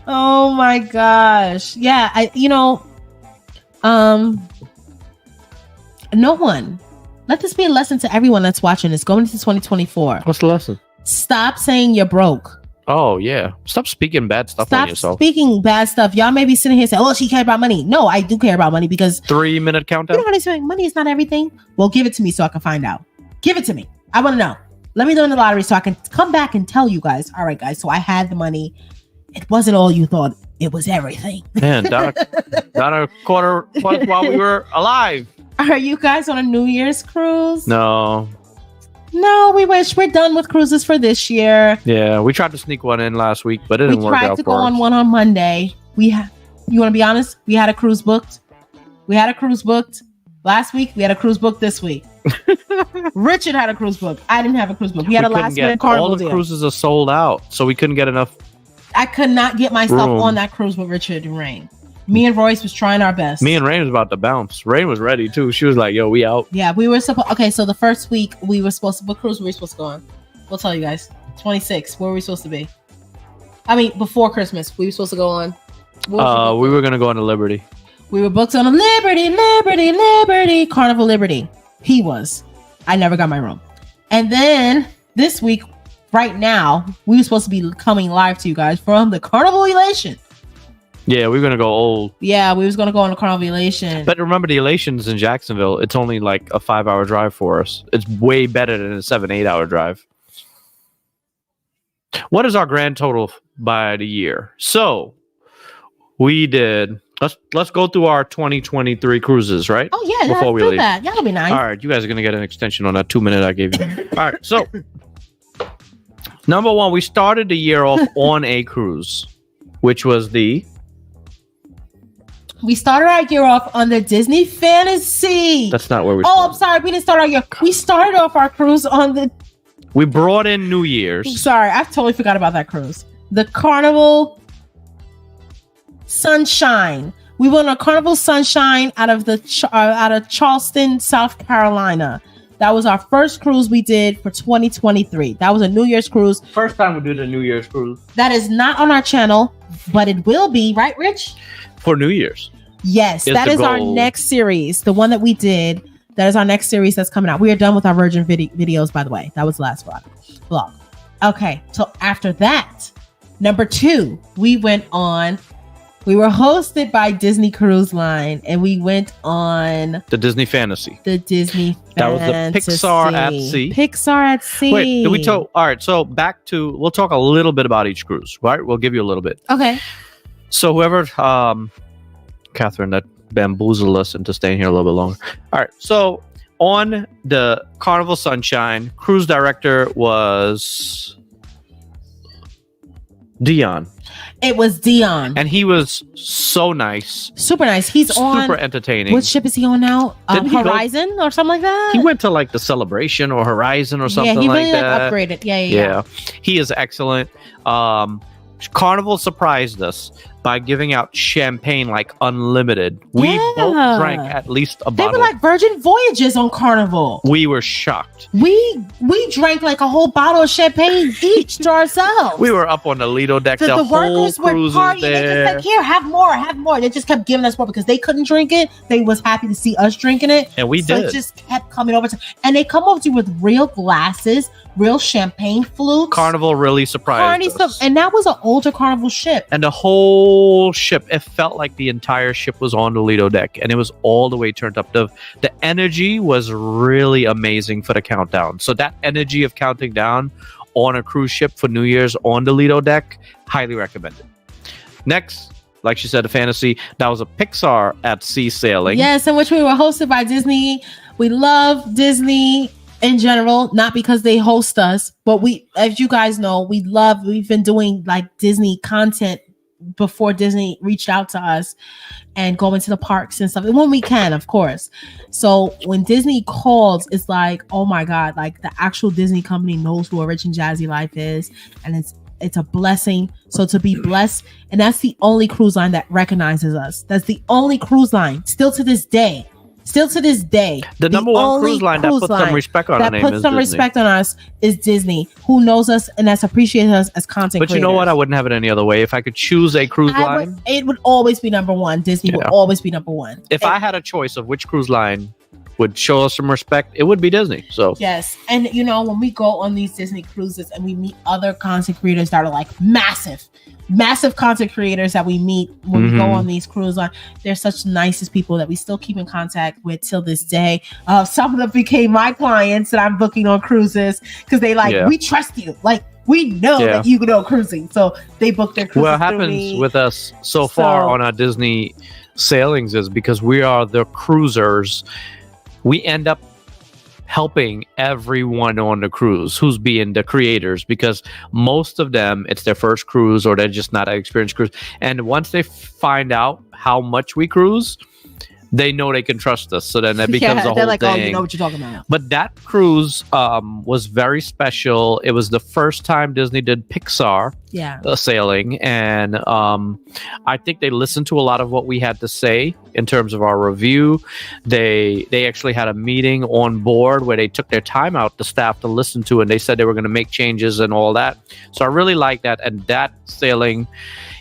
Oh my gosh. Yeah, no one. Let this be a lesson to everyone that's watching this going into 2024. What's the lesson? Stop saying you're broke. Oh, yeah. Stop speaking bad stuff on yourself. Stop speaking bad stuff. Y'all may be sitting here saying, oh, she cared about money. No, I do care about money because 3-minute countdown. You know what I'm saying? Money is not everything. Well, give it to me so I can find out. Give it to me. I want to know. Let me win the lottery so I can come back and tell you guys. All right, guys. So I had the money. It wasn't all you thought. It was everything. Man, down a quarter while we were alive. Are you guys on a New Year's cruise? No, we wish. We're done with cruises for this year. Yeah, we tried to sneak one in last week, but it didn't work out. We tried to go on one on Monday. You want to be honest? We had a cruise booked. Last week. We had a cruise booked this week. Richard had a cruise booked. I didn't have a cruise booked. We had a last minute Carnival all the deal. Cruises are sold out, so we couldn't get enough. I could not get myself on that cruise with Richard and Rain. Me and Royce was trying our best. Me and Rain was about to bounce. Rain was ready too. She was like, yo, we out. Yeah, we were supposed. Okay, so the first week we were supposed to. What cruise were we supposed to go on? We'll tell you guys. 26. Where were we supposed to be? I mean, before Christmas, we were supposed to go on. We were gonna go on to Liberty. We were booked on a Liberty, Carnival Liberty. He was. I never got my room. And then this week, right now, we were supposed to be coming live to you guys from the Carnival Elation. Yeah, we were gonna go old. Yeah, we was gonna go on the Carnival Elation. But remember, the Elation's in Jacksonville. It's only like a 5-hour drive for us. It's way better than a 7-8 hour drive. What is our grand total by the year? So we did. Let's go through our 2023 cruises, right? Oh yeah, before we leave. That. That'll be nice. All right, you guys are gonna get an extension on that 2 minute I gave you. All right, so number one, we started the year off on a cruise, which was We started our year off on the Disney Fantasy. That's not where we started. I'm sorry. We didn't start our year. We started off our cruise on the... We brought in New Year's. Sorry, I totally forgot about that cruise. The Carnival Sunshine. We went on a Carnival Sunshine out of Charleston, South Carolina. That was our first cruise we did for 2023. That was a New Year's cruise. First time we did a New Year's cruise. That is not on our channel, but it will be, right, Rich? For New Year's. Yes, that is our next series. The one that we did, that is our next series that's coming out. We are done with our Virgin videos, by the way. That was the last vlog. Okay, so after that, number 2, we were hosted by Disney Cruise Line, and we went on the Disney Fantasy. That was the Pixar at Sea. Pixar at Sea. Wait, did we talk? All right, so we'll talk a little bit about each cruise, right? We'll give you a little bit. Okay. So whoever, Catherine, that bamboozled us into staying here a little bit longer. All right, so on the Carnival Sunshine, cruise director was Dion. It was Dion. And he was so nice. Super nice. He's super entertaining. What ship is he on now? Horizon or something like that? He went to like the Celebration or Horizon or something like that. Yeah, he really upgraded. Yeah. He is excellent. Carnival surprised us by giving out champagne like unlimited. We both drank at least a bottle. They were like Virgin Voyages on Carnival. We were shocked. We drank like a whole bottle of champagne each to ourselves. We were up on the Lido deck. The whole workers were partying. There. They just like, here, have more. They just kept giving us more because they couldn't drink it. They was happy to see us drinking it. And we did. It just kept coming over and they come over to you with real glasses, real champagne flutes. Carnival really surprised us. And that was an older Carnival ship. And the whole ship, it felt like the entire ship was on the Lido deck, and it was all the way turned up. The energy was really amazing for the countdown. So that energy of counting down on a cruise ship for New Year's on the Lido deck, highly recommended. Next, like she said, a fantasy. That was a Pixar at Sea sailing. Yes, in which we were hosted by Disney. We love Disney in general, not because they host us, but as you guys know, we've been doing like Disney content before Disney reached out to us and going to the parks and stuff. And when we can, of course. So when Disney calls, it's like, oh my God, like the actual Disney company knows who a Rich and Jazzy Life is. And it's a blessing. So to be blessed, and that's the only cruise line that recognizes us. That's the only cruise line still to this day. The number one cruise line that puts some respect on our name is Disney. That puts some respect on us is Disney, who knows us and that's appreciated us as content creators. But you know what? I wouldn't have it any other way. If I could choose a cruise line, it would always be number one. Disney would always be number one. If I had a choice of which cruise line would show us some respect, it would be Disney. So yes, and when we go on these Disney cruises and we meet other content creators that are like massive content creators that we meet when we go on these cruise lines, they're such nicest people that we still keep in contact with till this day. Some of them became my clients that I'm booking on cruises because they we trust you, like we know that you know cruising, so they book their cruises. What happens with us so far on our Disney sailings is because we are the cruisers, we end up helping everyone on the cruise who's being the creators, because most of them, it's their first cruise or they're just not an experienced cruise. And once they find out how much we cruise, they know they can trust us. So then that becomes a whole like, thing. Oh, you know what you're talking about. But that cruise was very special. It was the first time Disney did Pixar sailing. And I think they listened to a lot of what we had to say in terms of our review. They actually had a meeting on board where they took their time out, the staff, to listen to, and they said they were going to make changes and all that. So I really like that. And that sailing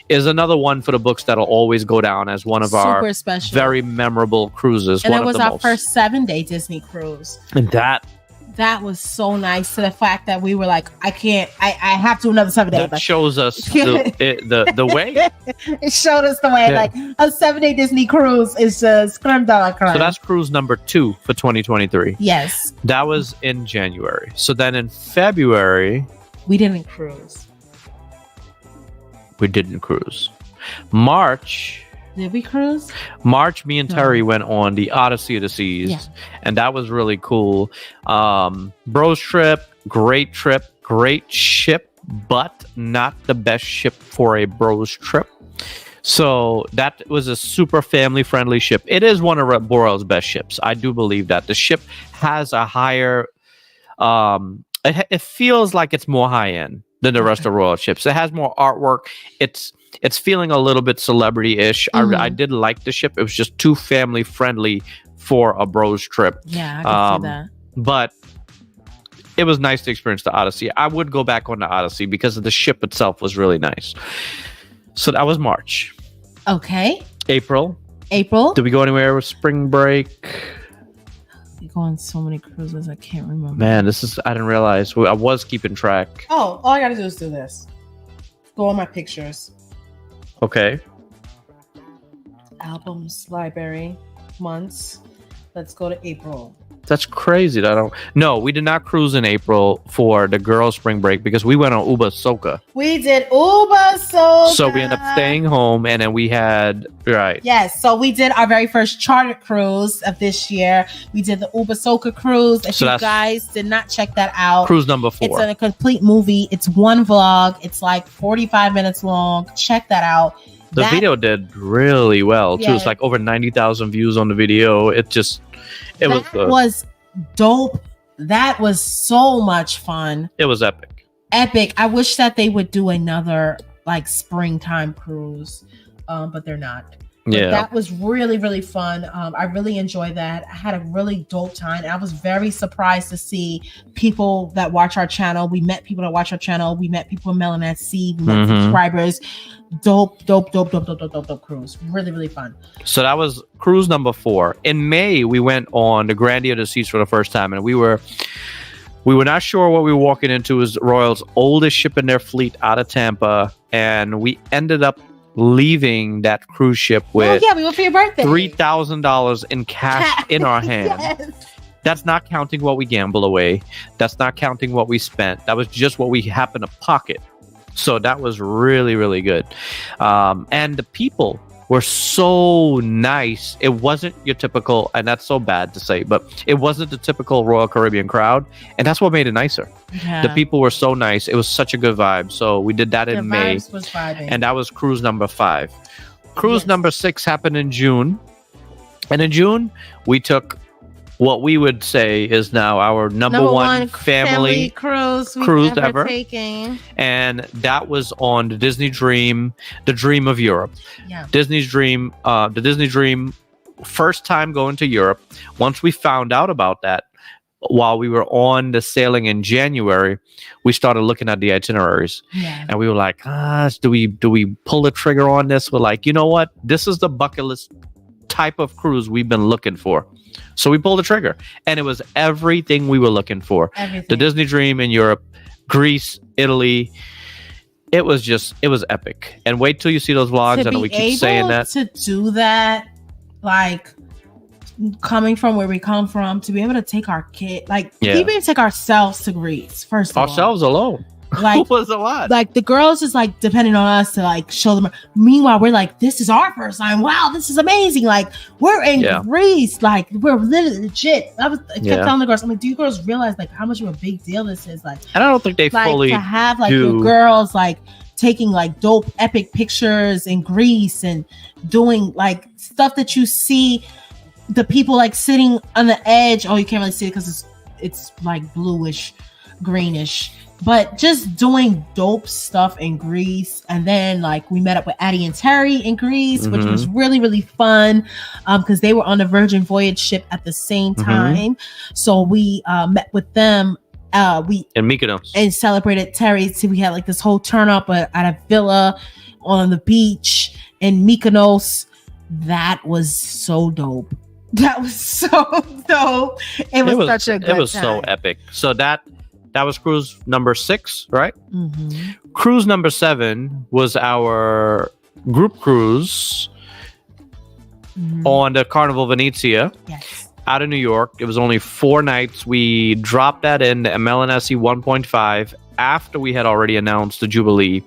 is another one for the books that'll always go down as one of our very memorable cruises. And it was our first 7-day Disney cruise. And that was so nice, to the fact that we were like, I have to do another 7 days. That shows us the way. It showed us the way. Like a 7-day Disney cruise is just creme de la creme. So that's cruise number 2 for 2023. Yes. That was in January. So then in February, we didn't cruise. We didn't cruise. March. Did we cruise? March, me and Terry went on the Odyssey of the Seas, and that was really cool. Bros trip, great ship, but not the best ship for a bros trip. So that was a super family-friendly ship. It is one of Borel's best ships. I do believe that. The ship has a higher... It feels like it's more high-end than the rest of Royal ships. It has more artwork. It's feeling a little bit celebrity-ish. I did like the ship. It was just too family-friendly for a bros trip. Yeah, I can see that. but it was nice to experience the Odyssey. I would go back on the Odyssey because the ship itself was really nice. So that was March. Okay. April. April. Did we go anywhere with spring break? We go on so many cruises, I can't remember. Man, I didn't realize. I was keeping track. Oh, all I gotta do is do this. Go on my pictures. Okay. Albums, library, months. Let's go to April. That's crazy. No, we did not cruise in April for the girls' spring break because we went on Uba Soka. We did Uba Soka. So we ended up staying home, and then we had Yes, so we did our very first charter cruise of this year. We did the Uba Soka cruise. If you guys did not check that out, cruise number 4. It's a complete movie. It's one vlog. It's like 45 minutes long. Check that out. The video did really well too. Yeah. It's like over 90,000 views on the video. It was dope. That was so much fun. It was epic. I wish that they would do another like springtime cruise, but they're not. But that was really, really fun. I really enjoyed that. I had a really dope time. I was very surprised to see people that watch our channel. We met people that watch our channel. We met people in Melanet C. We met subscribers. Dope cruise. Really, really fun. So that was cruise number 4. In May, we went on the Grandeur of the Seas for the first time, and we were not sure what we were walking into. It was Royal's oldest ship in their fleet out of Tampa, and we ended up leaving that cruise ship with we went for your birthday. $3,000 in cash in our hand. Yes. That's not counting what we gamble away. That's not counting what we spent. That was just what we happened to pocket. So that was really, really good. And the people were so nice. It wasn't your typical, and that's so bad to say, but it wasn't the typical Royal Caribbean crowd. And that's what made it nicer. Yeah. The people were so nice. It was such a good vibe. So we did that in May. Vibes was vibing. And that was cruise number 5. Cruise number 6 happened in June. And in June, we took what we would say is now our number one family cruise ever. Taking. And that was on the Disney Dream, the Dream of Europe. Yeah. Disney's Dream, the Disney Dream, first time going to Europe. Once we found out about that, while we were on the sailing in January, we started looking at the itineraries. Yeah. And we were like, do we pull the trigger on this? We're like, you know what? This is the bucket list type of cruise we've been looking for. So we pulled the trigger, and it was everything we were looking for. Everything. The Disney Dream in Europe, Greece, Italy. It was epic. And wait till you see those vlogs. I know we keep saying that. To do that, like coming from where we come from, to be able to take our kid, to be able to take ourselves to Greece, first of all. Ourselves alone. Like, was a lot. Like the girls is like depending on us to like show them. Meanwhile, we're like, this is our first time. Wow, this is amazing. Like we're in Greece. Like we're literally legit. I kept telling the girls, I'm like, do you girls realize like how much of a big deal this is? Like, and I don't think they fully to have like your girls like taking like dope epic pictures in Greece and doing like stuff that you see the people like sitting on the edge. Oh, you can't really see it because it's like bluish, greenish. But just doing dope stuff in Greece. And then like we met up with Addie and Terry in Greece, which was really, really fun because they were on the Virgin Voyage ship at the same time. So we met with them. We in Mykonos and celebrated Terry. So we had like this whole turn up at a villa on the beach in Mykonos. That was so dope. That was so dope. It was such a good time. It was so epic. So that was cruise number 6, right? Cruise number 7 was our group cruise on the Carnival Venezia out of New York. It was only 4 nights. We dropped that in the MLNSE 1.5 after we had already announced the Jubilee.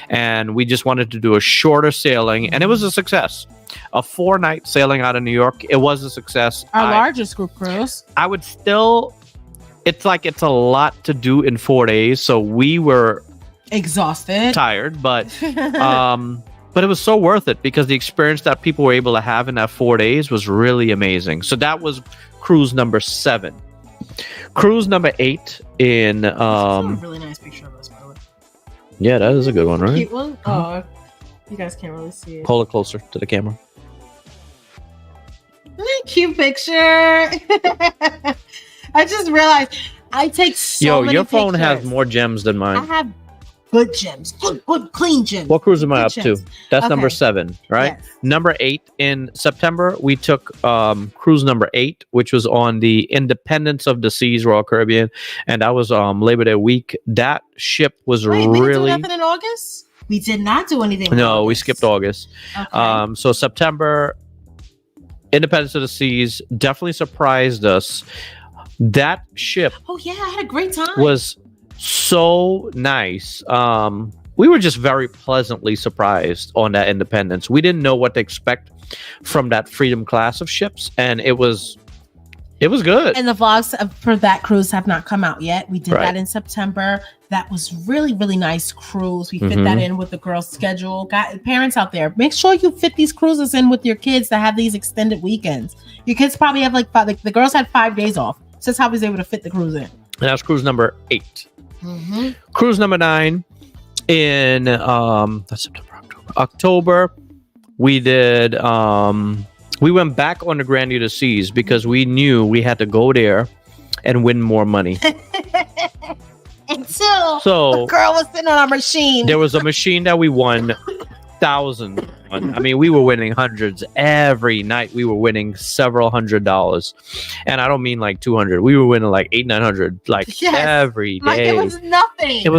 And we just wanted to do a shorter sailing. And it was a success. A 4-night sailing out of New York. It was a success. Our largest group cruise. I would still... It's a lot to do in 4 days, so we were exhausted, tired, but it was so worth it because the experience that people were able to have in that 4 days was really amazing. So that was cruise number 7. Cruise number 8 in That's a really nice picture of us, by the way. Yeah, that is a good one, right? Cute one. Oh, you guys can't really see it. Pull it closer to the camera. Cute picture. I just realized I take so many your phone has pictures. more gems than I mine. have good gems, good clean gems. What cruise am I Good up gems. to? That's Okay. number 7, right? Yes. Number 8 in September, we took cruise number 8, which was on the Independence of the Seas Royal Caribbean, and that was Labor Day week. That ship was Wait, we didn't do really nothing in August? We did not do anything in no, we August. skipped August. Okay. So September, Independence of the Seas definitely surprised us. That ship Oh yeah, I had a great time. was so nice. We were just very pleasantly surprised on that Independence. We didn't know what to expect from that Freedom class of ships, and it was good. And the vlogs for that cruise have not come out yet. We did Right. that in September. That was really, really nice cruise. We fit Mhm. that in with the girls' schedule. Got parents out there, make sure you fit these cruises in with your kids that have these extended weekends. Your kids probably have like the girls had 5 days off. So that's how I was able to fit the cruise in. And that's cruise number 8. Mm-hmm. Cruise number 9 in that's September, October. We did we went back on the Grandeur Seas because we knew we had to go there and win more money. Until So the girl was sitting on our machine. there was a machine that we won thousands on. I mean, we were winning hundreds every night. We were winning several $100s, and I don't mean like 200. We were winning like 800-900 like Yes. every Like day. it was nothing. It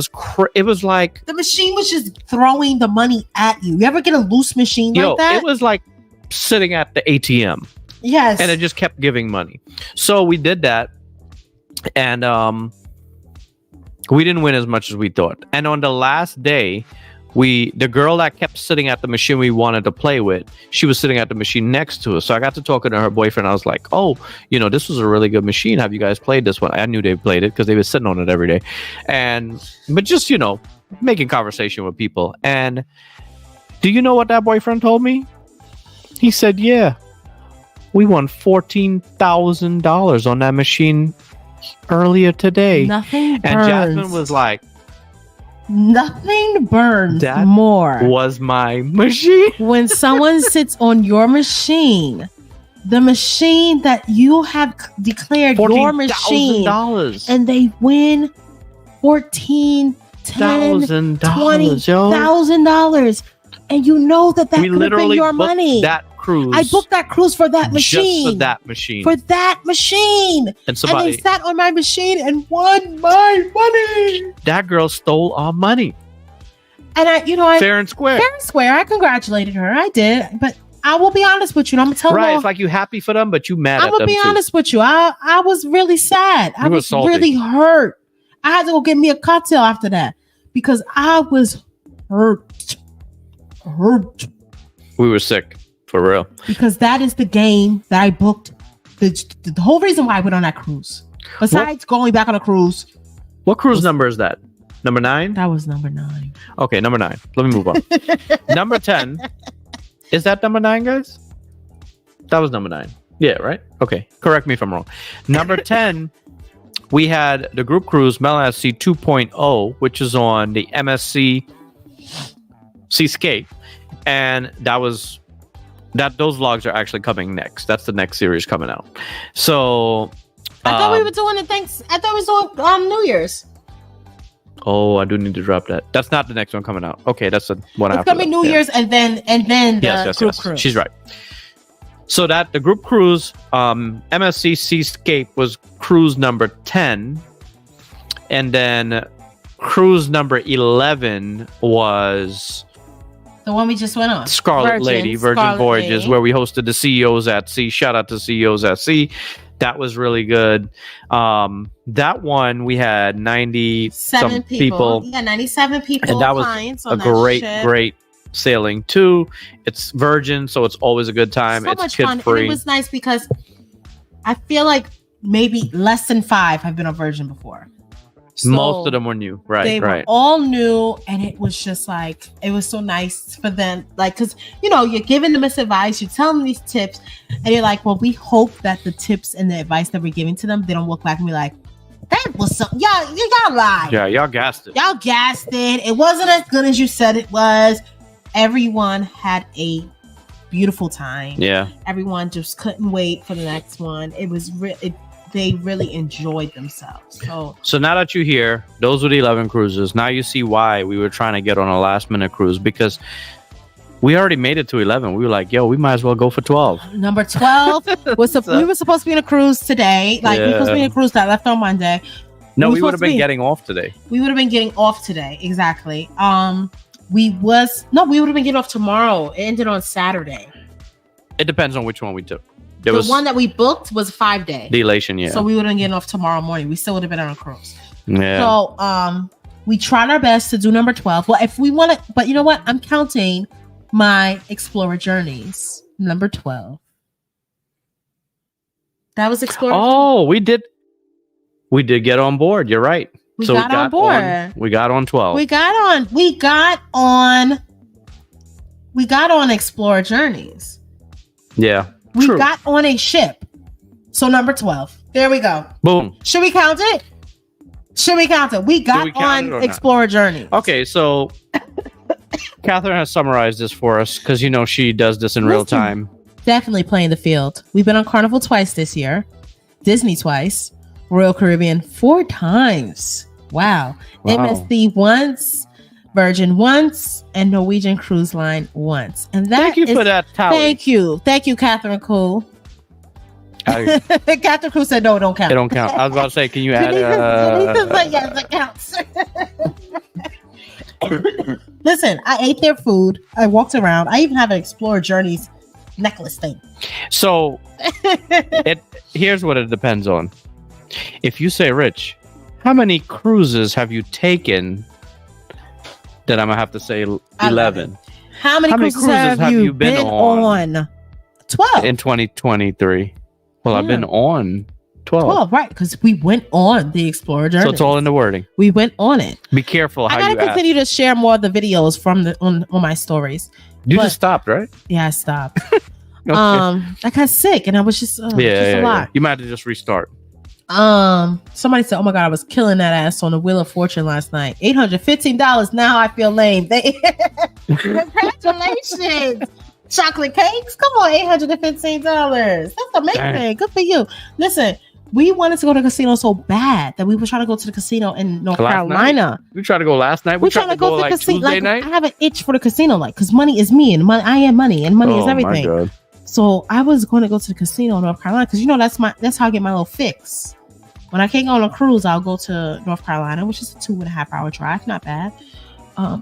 was like The machine was just throwing the money at you. You ever get a loose machine yo, like that? it was like sitting at the ATM, Yes. and it just kept giving money. So we did that, and we didn't win as much as we thought. And on the last day, the girl that kept sitting at the machine we wanted to play with, she was sitting at the machine next to us. So I got to talking to her boyfriend. I was like, oh, this was a really good machine. Have you guys played this one? I knew they played it because they were sitting on it every day. But just, making conversation with people. And do you know what that boyfriend told me? He said, yeah, we won $14,000 on that machine earlier today. Nothing burns. And Jasmine was like, nothing burns That more was my machine. when someone sits on your machine, the machine that you have declared your machine, $14,000. and they win $14,000, $10,000, $20,000, and you know that We could have been literally your booked money. that cruise. I booked that cruise for that machine. Just for that machine. For that machine. and And somebody, they sat on my machine and won my money. that girl stole our money. And I Fair and square. fair and square, I congratulated her. I did. But I will be honest with you. And I'm going to tell Right. you. It's like you happy for them, but you mad I'm at going them to be too. honest with you. I was really sad. I You were was salty. really hurt. I had to go get me a cocktail after that because I was hurt. We were sick. For real. Because that is the game that I booked. The whole reason why I went on that cruise. Besides going back on a cruise. What cruise number is that? Number 9? That was number 9. Okay, number 9. Let me move on. Number 10. Is that number 9, guys? That was number 9. Yeah, right? Okay. Correct me if I'm wrong. Number 10, we had the group cruise MSC 2.0, which is on the MSC Seascape. And those vlogs are actually coming next. That's the next series coming out. So I thought we were doing it. I thought we was doing New Year's. Oh, I do need to drop that. That's not the next one coming out. Okay, that's the one after. It's gonna be New Year's and then the group cruise. She's right. So that the group cruise, MSC Seascape was cruise number 10, and then cruise number 11 was the one we just went on. Virgin Voyages, Lady. where we hosted the CEOs at Sea. Shout out to CEOs at Sea. That was really good. That one we had 97 people. Yeah, 97 people. And that was a great sailing too. It's Virgin, so it's always a good time. So it's much kid fun. free. And it was nice because I feel like maybe less than 5 have been on Virgin before. So most of them were new, right? They were all new, and it was just like it was so nice for them, like because you're giving them this advice, you're telling them these tips, and you're like, well, we hope that the tips and the advice that we're giving to them, they don't look back and be like, that was so y'all lied. Yeah, y'all gassed it. Y'all gassed it. It wasn't as good as you said it was. Everyone had a beautiful time. Yeah. Everyone just couldn't wait for the next one. It was they really enjoyed themselves. So now that you're here, those were the 11 cruises. Now you see why we were trying to get on a last minute cruise, because we already made it to 11. We were like, yo, we might as well go for 12. Number 12 was we were supposed to be in a cruise today. Like, we were supposed to be in a cruise that left on Monday. No, we would have been getting off today. We would have been getting off today. Exactly. We would have been getting off tomorrow. It ended on Saturday. It depends on which one we took. The one that we booked was 5-day. The Elation, yeah. So we would have been getting off tomorrow morning. We still would have been on a cruise. Yeah. So we tried our best to do number 12. Well, if we want to, but you know what? I'm counting my Explorer Journeys. Number 12. That was Explorer. Oh, we did get on board. You're right. We got on board. We got on 12. We got on Explorer Journeys. Yeah. We got on a ship. So number 12. There we go. Boom. Should we count it? We got on Explorer Journey. Okay, so Catherine has summarized this for us because she does this in real time. Definitely playing the field. We've been on Carnival twice this year, Disney twice, Royal Caribbean 4 times. Wow. MSC once, Virgin once, and Norwegian Cruise Line once. And thank you for that tally. Thank you, Catherine Cool. Catherine Cool said, no, it don't count. It don't count. I was about to say, can you add yes, it counts. Listen, I ate their food. I walked around. I even have an Explorer Journeys necklace thing. So here's what it depends on. If you say, Rich, how many cruises have you taken? Then I'm gonna have to say 11. How many cruises have you been on? 12 in 2023. Well, I've been on 12, right? Because we went on the Explorer Journey. So it's all in the wording. We went on it. Be careful how you I gotta continue to share more of the videos from on my stories. You just stopped, right? Yeah, I stopped. Okay. I got sick and I was just just a lot. You might have to just restart. Somebody said, oh my god, I was killing that ass on the Wheel of Fortune last night. $815. Now I feel lame. Congratulations. Chocolate cakes, come on. $815. That's amazing. Dang. Good for you. Listen, we wanted to go to the casino so bad that we were trying to go to the casino in North Carolina. We tried to go last night. We tried to go like casino Tuesday night. I have an itch for the casino, because money is me, and I am money, and money is everything. My God. So I was going to go to the casino in North Carolina because that's how I get my little fix. When I can't go on a cruise, I'll go to North Carolina, which is a 2.5 hour drive. Not bad.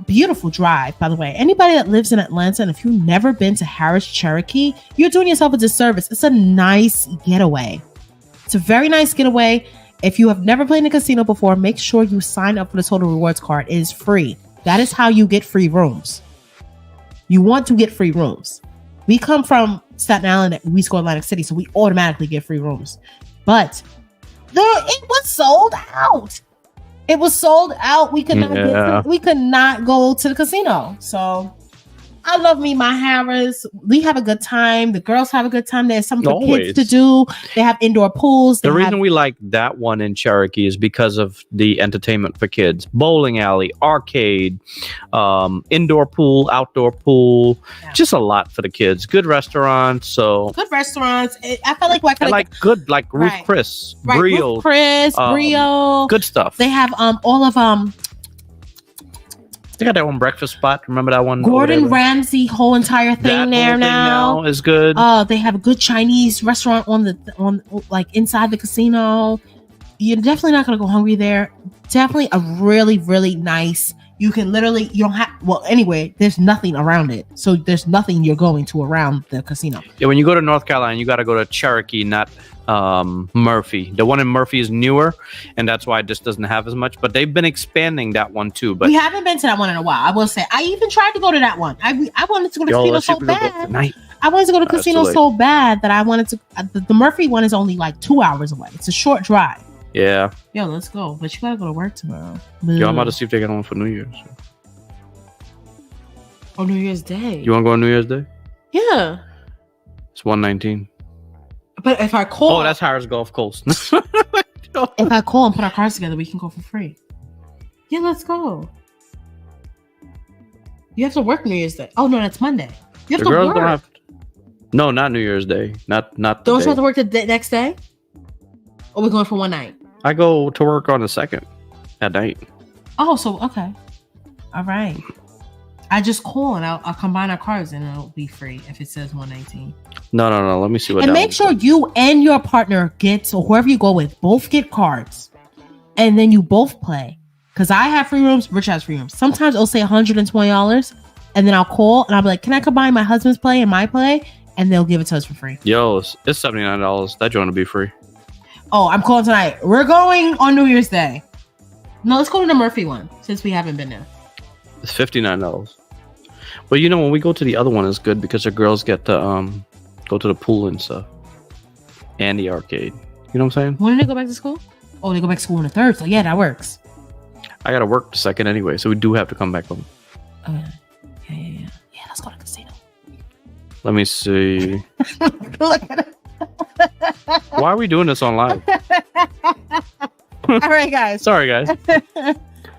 Beautiful drive, by the way. Anybody that lives in Atlanta, and if you've never been to Harris Cherokee, you're doing yourself a disservice. It's a nice getaway. It's a very nice getaway. If you have never played in a casino before, make sure you sign up for the Total Rewards card. It is free. That is how you get free rooms. You want to get free rooms. We come from Staten Island, we go to Atlantic City, so we automatically get free rooms. But it was sold out. It was sold out. We could not go to the casino. So I love me my Harris. We have a good time. The girls have a good time. There's something for kids to do. They have indoor pools. The reason we like that one in Cherokee is because of the entertainment for kids. Bowling alley, arcade, indoor pool, outdoor pool. Yeah. Just a lot for the kids. Good restaurants. Good restaurants. I felt like good Ruth Chris, Brio. Ruth Chris, Brio. Good stuff. They have all of They got their own breakfast spot. Remember that one? Gordon Ramsay whole entire thing there now is good. They have a good Chinese restaurant on inside the casino. You're definitely not gonna go hungry there. Definitely a really, really nice. You don't have. Well, anyway, there's nothing around it, so there's nothing you're going to around the casino. Yeah, when you go to North Carolina, you got to go to Cherokee, not Murphy. The one in Murphy is newer, and that's why it just doesn't have as much. But they've been expanding that one too. But we haven't been to that one in a while. I will say, I even tried to go to that one. I wanted to go to the casino so bad. I wanted to go to the casino so bad that I wanted to. The Murphy one is only like 2 hours away. It's a short drive. Yeah. Yo, let's go. But you gotta go to work tomorrow. Yo, I'm about to see if they get on for New Year's. Oh, New Year's Day. You want to go on New Year's Day? Yeah. It's 119. But if I call... Oh, that's Harris Gulf Coast. If I call and put our cars together, we can go for free. Yeah, let's go. You have to work New Year's Day. Oh, no, that's Monday. You have to work. Don't have... No, not New Year's Day. Not Don't you have to work the next day? Or we're going for one night? I go to work on the 2nd at night. Oh, so okay. All right. I just call and I'll combine our cards and it'll be free if it says 119. No. Let me see what. And make sure you and your partner gets, or whoever you go with, both get cards, and then you both play. Because I have free rooms, Rich has free rooms. Sometimes it'll say $120, and then I'll call and I'll be like, "Can I combine my husband's play and my play?" And they'll give it to us for free. Yo, it's $79. That joint will be free. Oh, I'm calling tonight. We're going on New Year's Day. No, let's go to the Murphy one since we haven't been there. It's $59. But you know, when we go to the other one, it's good because the girls get to go to the pool and stuff, and the arcade. You know what I'm saying? When do they go back to school? Oh, they go back to school on the 3rd. So yeah, that works. I gotta work the 2nd anyway, so we do have to come back home. Oh yeah. Yeah, let's go to the casino. Let me see. Look at it. Why are we doing this on live? All right, guys. Sorry, guys.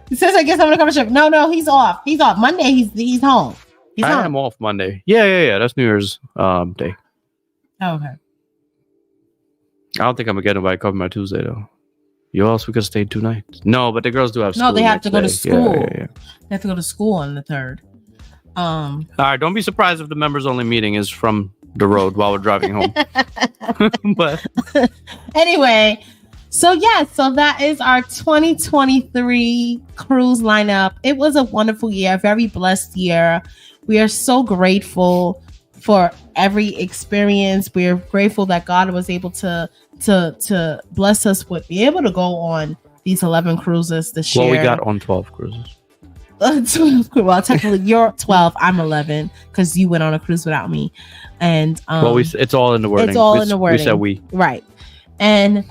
He says, I guess I'm gonna come to ship. No, he's off. He's off. Monday, he's home. I am off Monday. Yeah. That's New Year's Day. Oh, okay. I don't think I'm gonna get nobody covering my Tuesday though. You else we could stay 2 nights. No, but the girls do have school. No, they have to go to school. Yeah. They have to go to school on the 3rd. All right, don't be surprised if the members only meeting is from the road while we're driving home. But anyway, so that is our 2023 cruise lineup. It was a wonderful year, very blessed year. We are so grateful for every experience. We're grateful that God was able to bless us with being able to go on these 11 cruises this year. Well, we got on 12 cruises. 12, well, technically you're 12. I'm 11 because you went on a cruise without me. And it's all in the wording. It's all in the wording. We said we. Right. And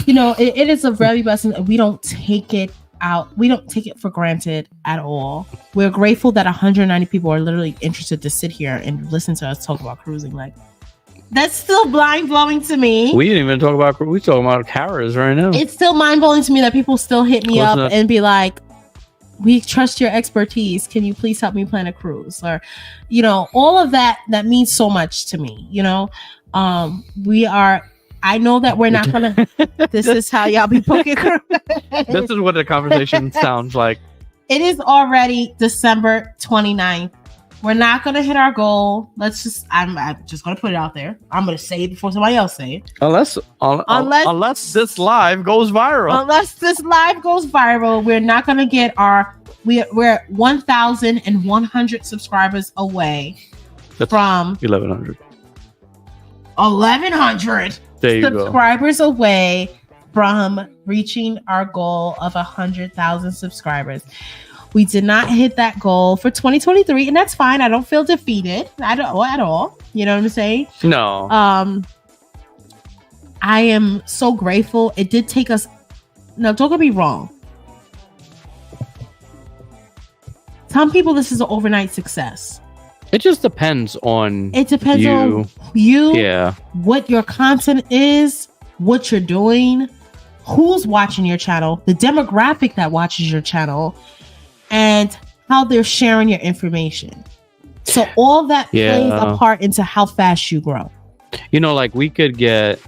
you know, it is a very blessing. We don't take it out. We don't take it for granted at all. We're grateful that 190 people are literally interested to sit here and listen to us talk about cruising. Like, that's still mind blowing to me. We didn't even talk about. We're talking about Harris right now. It's still mind blowing to me that people still hit me up and be like, "We trust your expertise. Can you please help me plan a cruise?" Or, you know, all of that means so much to me. You know, I know that we're not gonna. This is how y'all be booking cruise. This is what the conversation sounds like. It is already December 29th. We're not gonna hit our goal. I'm just gonna put it out there. I'm gonna say it before somebody else say it. Unless this live goes viral. Unless this live goes viral, we're not gonna get we're 1,100 subscribers away. That's from 1,100. 1,100 subscribers away from reaching our goal of 100,000 subscribers. We did not hit that goal for 2023, and that's fine. I don't feel defeated at all. You know what I'm saying? No. I am so grateful. It did take us. No, don't get me wrong. Some people, this is an overnight success. It just depends on. It depends on you. Yeah. What your content is, what you're doing, who's watching your channel, the demographic that watches your channel, and how they're sharing your information. So all that plays a part into how fast you grow. You know, like we could get.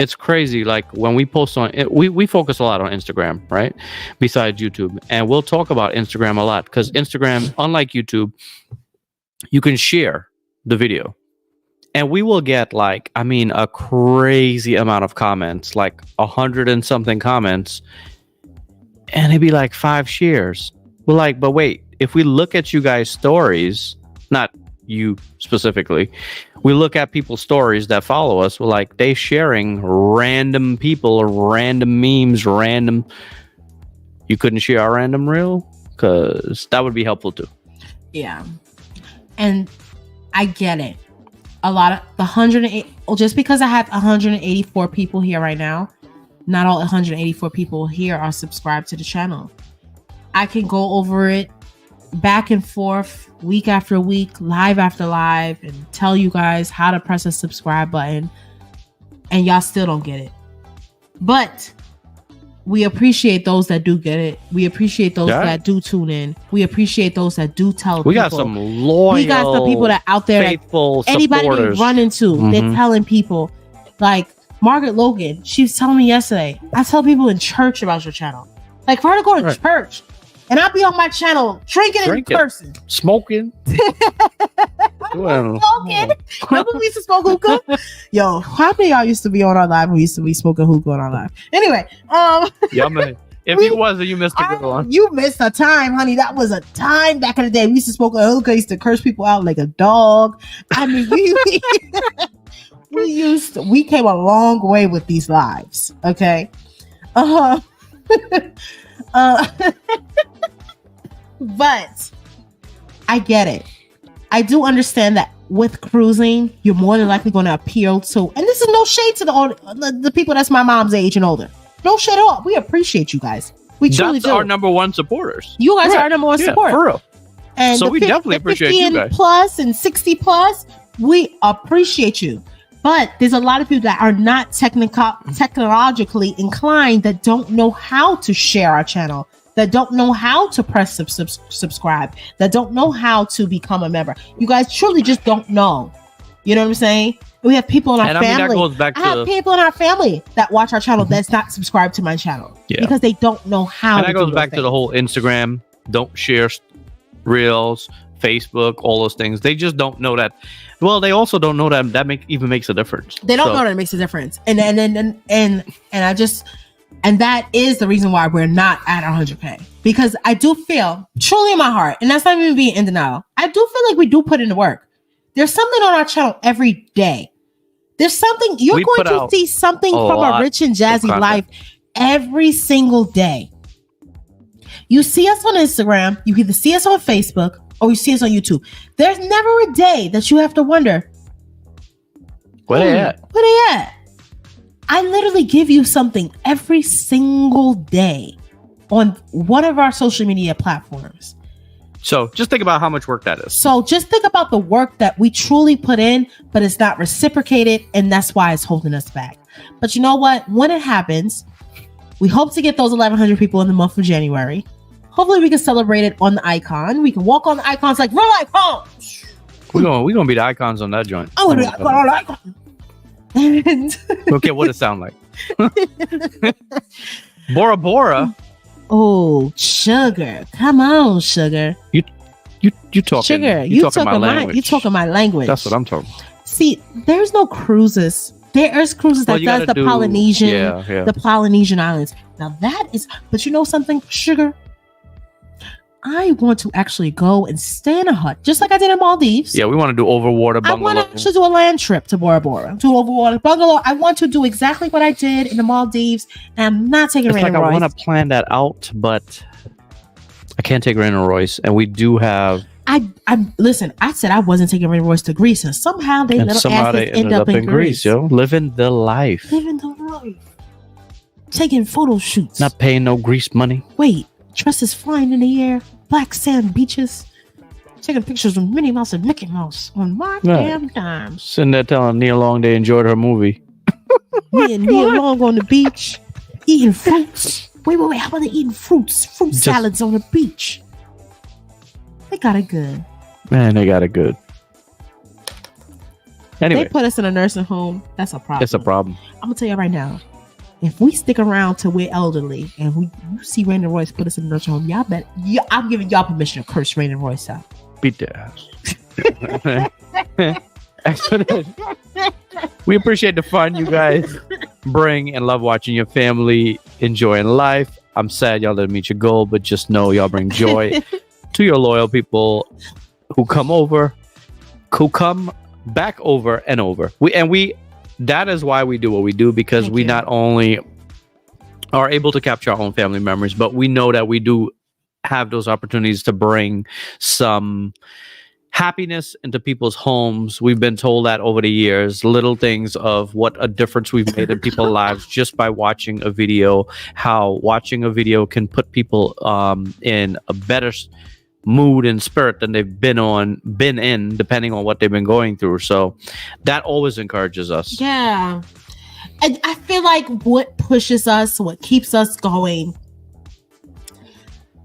It's crazy. Like when we post on it, we focus a lot on Instagram, right? Besides YouTube. And we'll talk about Instagram a lot because Instagram, unlike YouTube, you can share the video. And we will get a crazy amount of comments, like 100 and something comments. And it'd be like 5 shares. We're like, but wait, if we look at you guys' stories, not you specifically, we look at people's stories that follow us, we're like, they sharing random people, random memes, random. You couldn't share our random reel? Because that would be helpful too. Yeah. And I get it. A lot of the 108, just because I have 184 people here right now, not all 184 people here are subscribed to the channel. I can go over it back and forth, week after week, live after live, and tell you guys how to press a subscribe button, and y'all still don't get it. But we appreciate those that do get it. We appreciate those that do tune in. We appreciate those that do tell people. We got some loyal, we got some people that out there, faithful anybody we run into, they're telling people. Like Margaret Logan, she was telling me yesterday, I tell people in church about your channel. Like, for her to go to church, and I'll be on my channel drinking and cursing. Smoking. Smoking. Remember we used to smoke hookah? Yo, how many of y'all used to be on our live? We used to be smoking hookah on our live. Anyway, if you wasn't, you missed a good one. You missed a time, honey. That was a time back in the day. We used to smoke a hookah. Used to curse people out like a dog. I mean, we came a long way with these lives. Okay. But I get it. I do understand that with cruising, you're more than likely going to appeal to, and this is no shade to the people that's my mom's age and older. No shade at all. We appreciate you guys. We truly do. That's our number one supporters. You guys are our number one supporters. For reil. And so we definitely appreciate you guys. 50 plus and 60 plus, we appreciate you. But there's a lot of people that are not technologically inclined, that don't know how to share our channel, that don't know how to press subscribe, that don't know how to become a member. You guys truly just don't know. You know what I'm saying? We have people in our family. That goes back I have people in our family that watch our channel that's not subscribed to my channel because they don't know how. And that goes back to the whole Instagram, don't share reels, Facebook, all those things. They just don't know that. Well, they also don't know that even makes a difference. They don't know that it makes a difference, and that is the reason why we're not at 100K, because I do feel truly in my heart, and that's not even being in denial. I do feel like we do put in the work. There's something on our channel every day. There's something you're going to see something from a rich and jazzy life every single day. You see us on Instagram, you either see us on Facebook, or you see us on YouTube. There's never a day that you have to wonder, where they at? I literally give you something every single day on one of our social media platforms. So just think about how much work that is. So just think about the work that we truly put in, but it's not reciprocated, and that's why it's holding us back. But you know what? When it happens, we hope to get those 1,100 people in the month of January. Hopefully we can celebrate it on the icon. We can walk on the icons like real icons. We're gonna be the icons on that joint. I'm gonna be the icon. Okay, what it sound like? Bora Bora. Oh, sugar! Come on, sugar. You talking? Sugar, you talking my language. You talking my language. That's what I'm talking. See, there's no cruises. There's cruises that does the Polynesian, the Polynesian islands. Now that is, but you know something, sugar. I want to actually go and stay in a hut, just like I did in Maldives. Yeah, we want to do overwater bungalow. I want to actually do a land trip to Bora Bora, do overwater bungalow. I want to do exactly what I did in the Maldives, and I'm not taking Rain and Royce. I want to plan that out, but I can't take Rain and Royce, and we do have. Listen. I said I wasn't taking Rain and Royce to Greece, and somehow they ended up in Greece. Yo, living the life. Taking photo shoots. Not paying no Greece money. Wait, dresses flying in the air. Black sand beaches, taking pictures of Minnie Mouse and Mickey Mouse on my damn dime. Sitting there telling Nia Long they enjoyed her movie. Me and Nia Long on the beach, eating fruits. Wait, how about they eating fruits? Fruit salads on the beach. They got it good. Man, they got it good. Anyway. They put us in a nursing home. That's a problem. It's a problem. I'm going to tell you right now. If we stick around till we're elderly and you see Rain and Royce put us in the nursing home, y'all bet. I'm giving y'all permission to curse Rain and Royce out. Beat their ass. We appreciate the fun you guys bring and love watching your family enjoying life. I'm sad y'all didn't meet your goal, but just know y'all bring joy to your loyal people who come back over and over. That is why we do what we do, because we not only are able to capture our own family memories, but we know that we do have those opportunities to bring some happiness into people's homes. We've been told that over the years, little things of what a difference we've made in people's lives just by watching a video, how watching a video can put people in a better mood and spirit than they've been in, depending on what they've been going through. So that always encourages us. Yeah. And I feel like what pushes us, what keeps us going,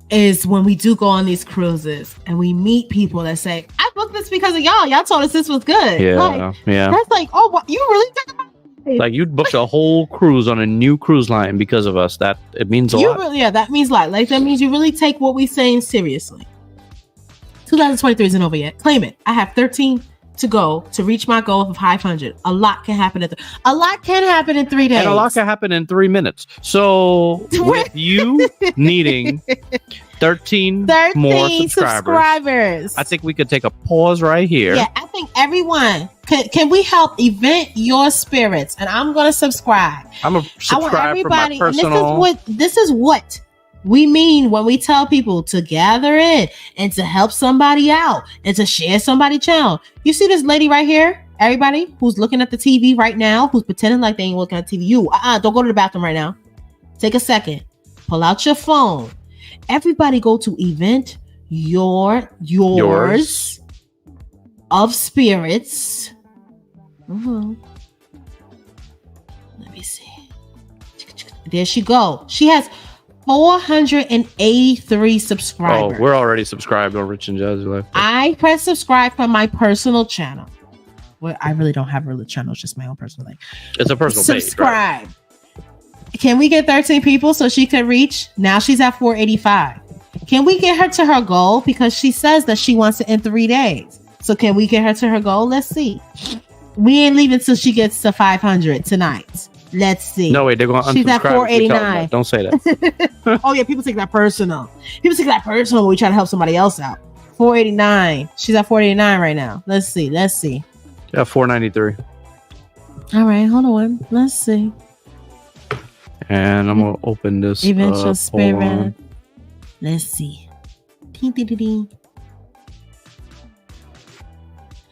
is when we do go on these cruises and we meet people that say, I booked this because of y'all told us this was good. Yeah. That's like, oh, what, you really think about it? Like you booked a whole cruise on a new cruise line because of us. That it means a lot. Really, yeah, that means a lot. Like that means you really take what we're saying seriously. 2023 isn't over yet. Claim it. I have 13 to go to reach my goal of 500. A lot can happen in 3 days. And a lot can happen in 3 minutes. So with you needing 13 more subscribers, I think we could take a pause right here. Yeah, I think everyone can we help event your spirits? And I'm gonna subscribe. I'm a subscribe for my personal. This is what we mean when we tell people to gather in and to help somebody out and to share somebody's channel. You see this lady right here? Everybody who's looking at the TV right now, who's pretending like they ain't looking at TV. Don't go to the bathroom right now. Take a second. Pull out your phone. Everybody go to event yours of spirits. Let me see. There she go. She has 483 subscribers. Oh, we're already subscribed on Rich and Jazzy Life. I press subscribe from my personal channel. Well, I really don't have a real channel. It's just my own personal thing. It's a personal page. Subscribe. Right? Can we get 13 people so she can reach? Now she's at 485. Can we get her to her goal? Because she says that she wants it in 3 days. So can we get her to her goal? Let's see. We ain't leaving till she gets to 500 tonight. Let's see. No, wait, they're going to unsubscribe. She's at 489. Don't say that. Oh, yeah, people take that personal. People take that personal when we try to help somebody else out. 489. She's at 489 right now. Let's see. Yeah, 493. All right, hold on. Let's see. And I'm going to open this Eventual Spirit. Let's see. Ding, ding, ding, ding.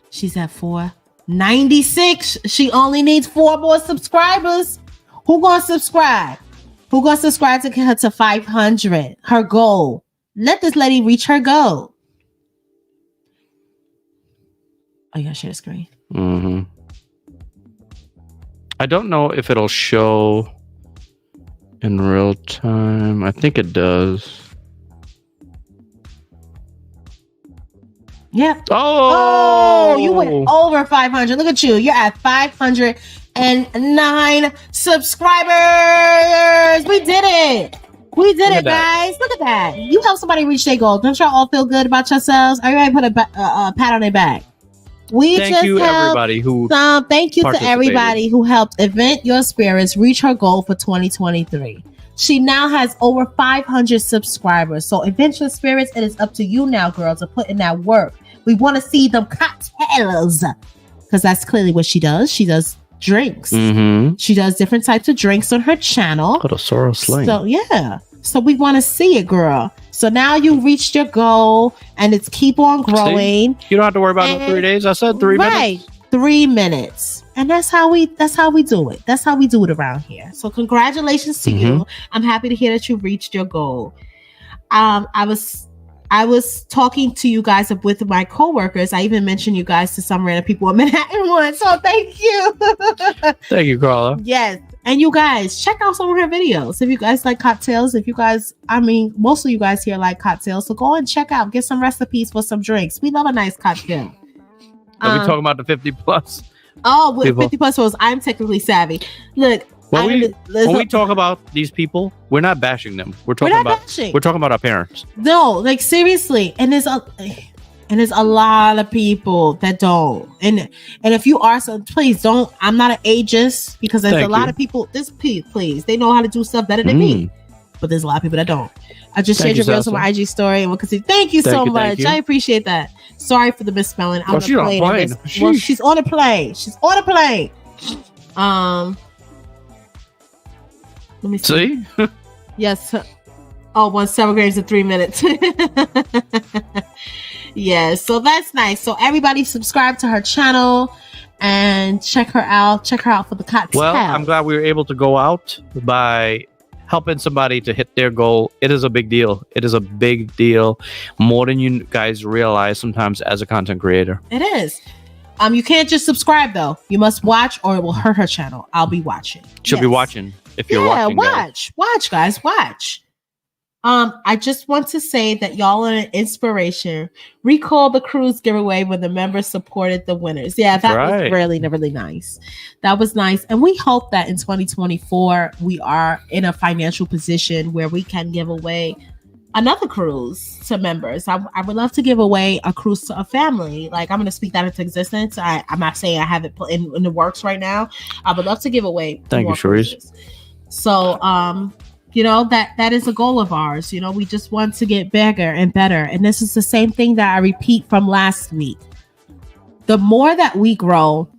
She's at 496. She only needs 4 more subscribers. Who gonna subscribe? Who gonna subscribe to get her to 500? Her goal. Let this lady reach her goal. Oh, you gotta share the screen. Mm-hmm. I don't know if it'll show in real time. I think it does. Yeah. Oh, you went over 500. Look at you. You're at 509 subscribers. We did it. We did it, guys. Look at that. You help somebody reach their goal. Don't y'all all feel good about yourselves? Everybody put a pat on their back. Thank you to everybody who helped Event Your Spirits reach her goal for 2023. She now has over 500 subscribers. So Event Your Spirits, it is up to you now, girls, to put in that work. We want to see them cocktails because that's clearly what she does. She does drinks. Mm-hmm. She does different types of drinks on her channel. What a sorrow sling. So yeah. So we want to see it, girl. So now you reached your goal and it's keep on growing. See? You don't have to worry about it in 3 days. I said 3 minutes. Right. 3 minutes. And that's how we do it. That's how we do it around here. So congratulations to you. I'm happy to hear that you reached your goal. I was talking to you guys with my coworkers. I even mentioned you guys to some random people in Manhattan once. So thank you. Thank you, Carla. Yes. And you guys, check out some of her videos. If you guys like cocktails, most of you guys here like cocktails. So go and check out, get some recipes for some drinks. We love a nice cocktail. Are we talking about the 50 plus? Oh, with 50 plus rules, I'm technically savvy. Look, when we talk about these people, we're not bashing them. We're talking about our parents. No, like seriously. And there's a lot of people that don't. And if you are, so please don't. I'm not an ageist because there's a lot of people. Please, they know how to do stuff better than me. But there's a lot of people that don't. I just shared your reels on my IG story and we'll continue. Thank you so much. I appreciate that. Sorry for the misspelling. She's on a plane. Well, she's on a plane. Let me see. Yes. Oh, 1 grams in 3 minutes. Yes. So that's nice. So everybody subscribe to her channel and check her out. Check her out for the cocktail. Well, I'm glad we were able to go out by helping somebody to hit their goal. It is a big deal. It is a big deal. More than you guys realize sometimes as a content creator. It is. You can't just subscribe though. You must watch or it will hurt her channel. I'll be watching. She'll be watching if you're watching. Watch, guys, watch. I just want to say that y'all are an inspiration. Recall the cruise giveaway when the members supported the winners. Yeah, that was really, really nice. That was nice. And we hope that in 2024, we are in a financial position where we can give away another cruise to members. I would love to give away a cruise to a family. Like, I'm going to speak that into existence. I'm not saying I have it put in the works right now. I would love to give away. Thank you, Sharice. So, you know, that is a goal of ours. You know, we just want to get bigger and better. And this is the same thing that I repeat from last week. The more that we grow,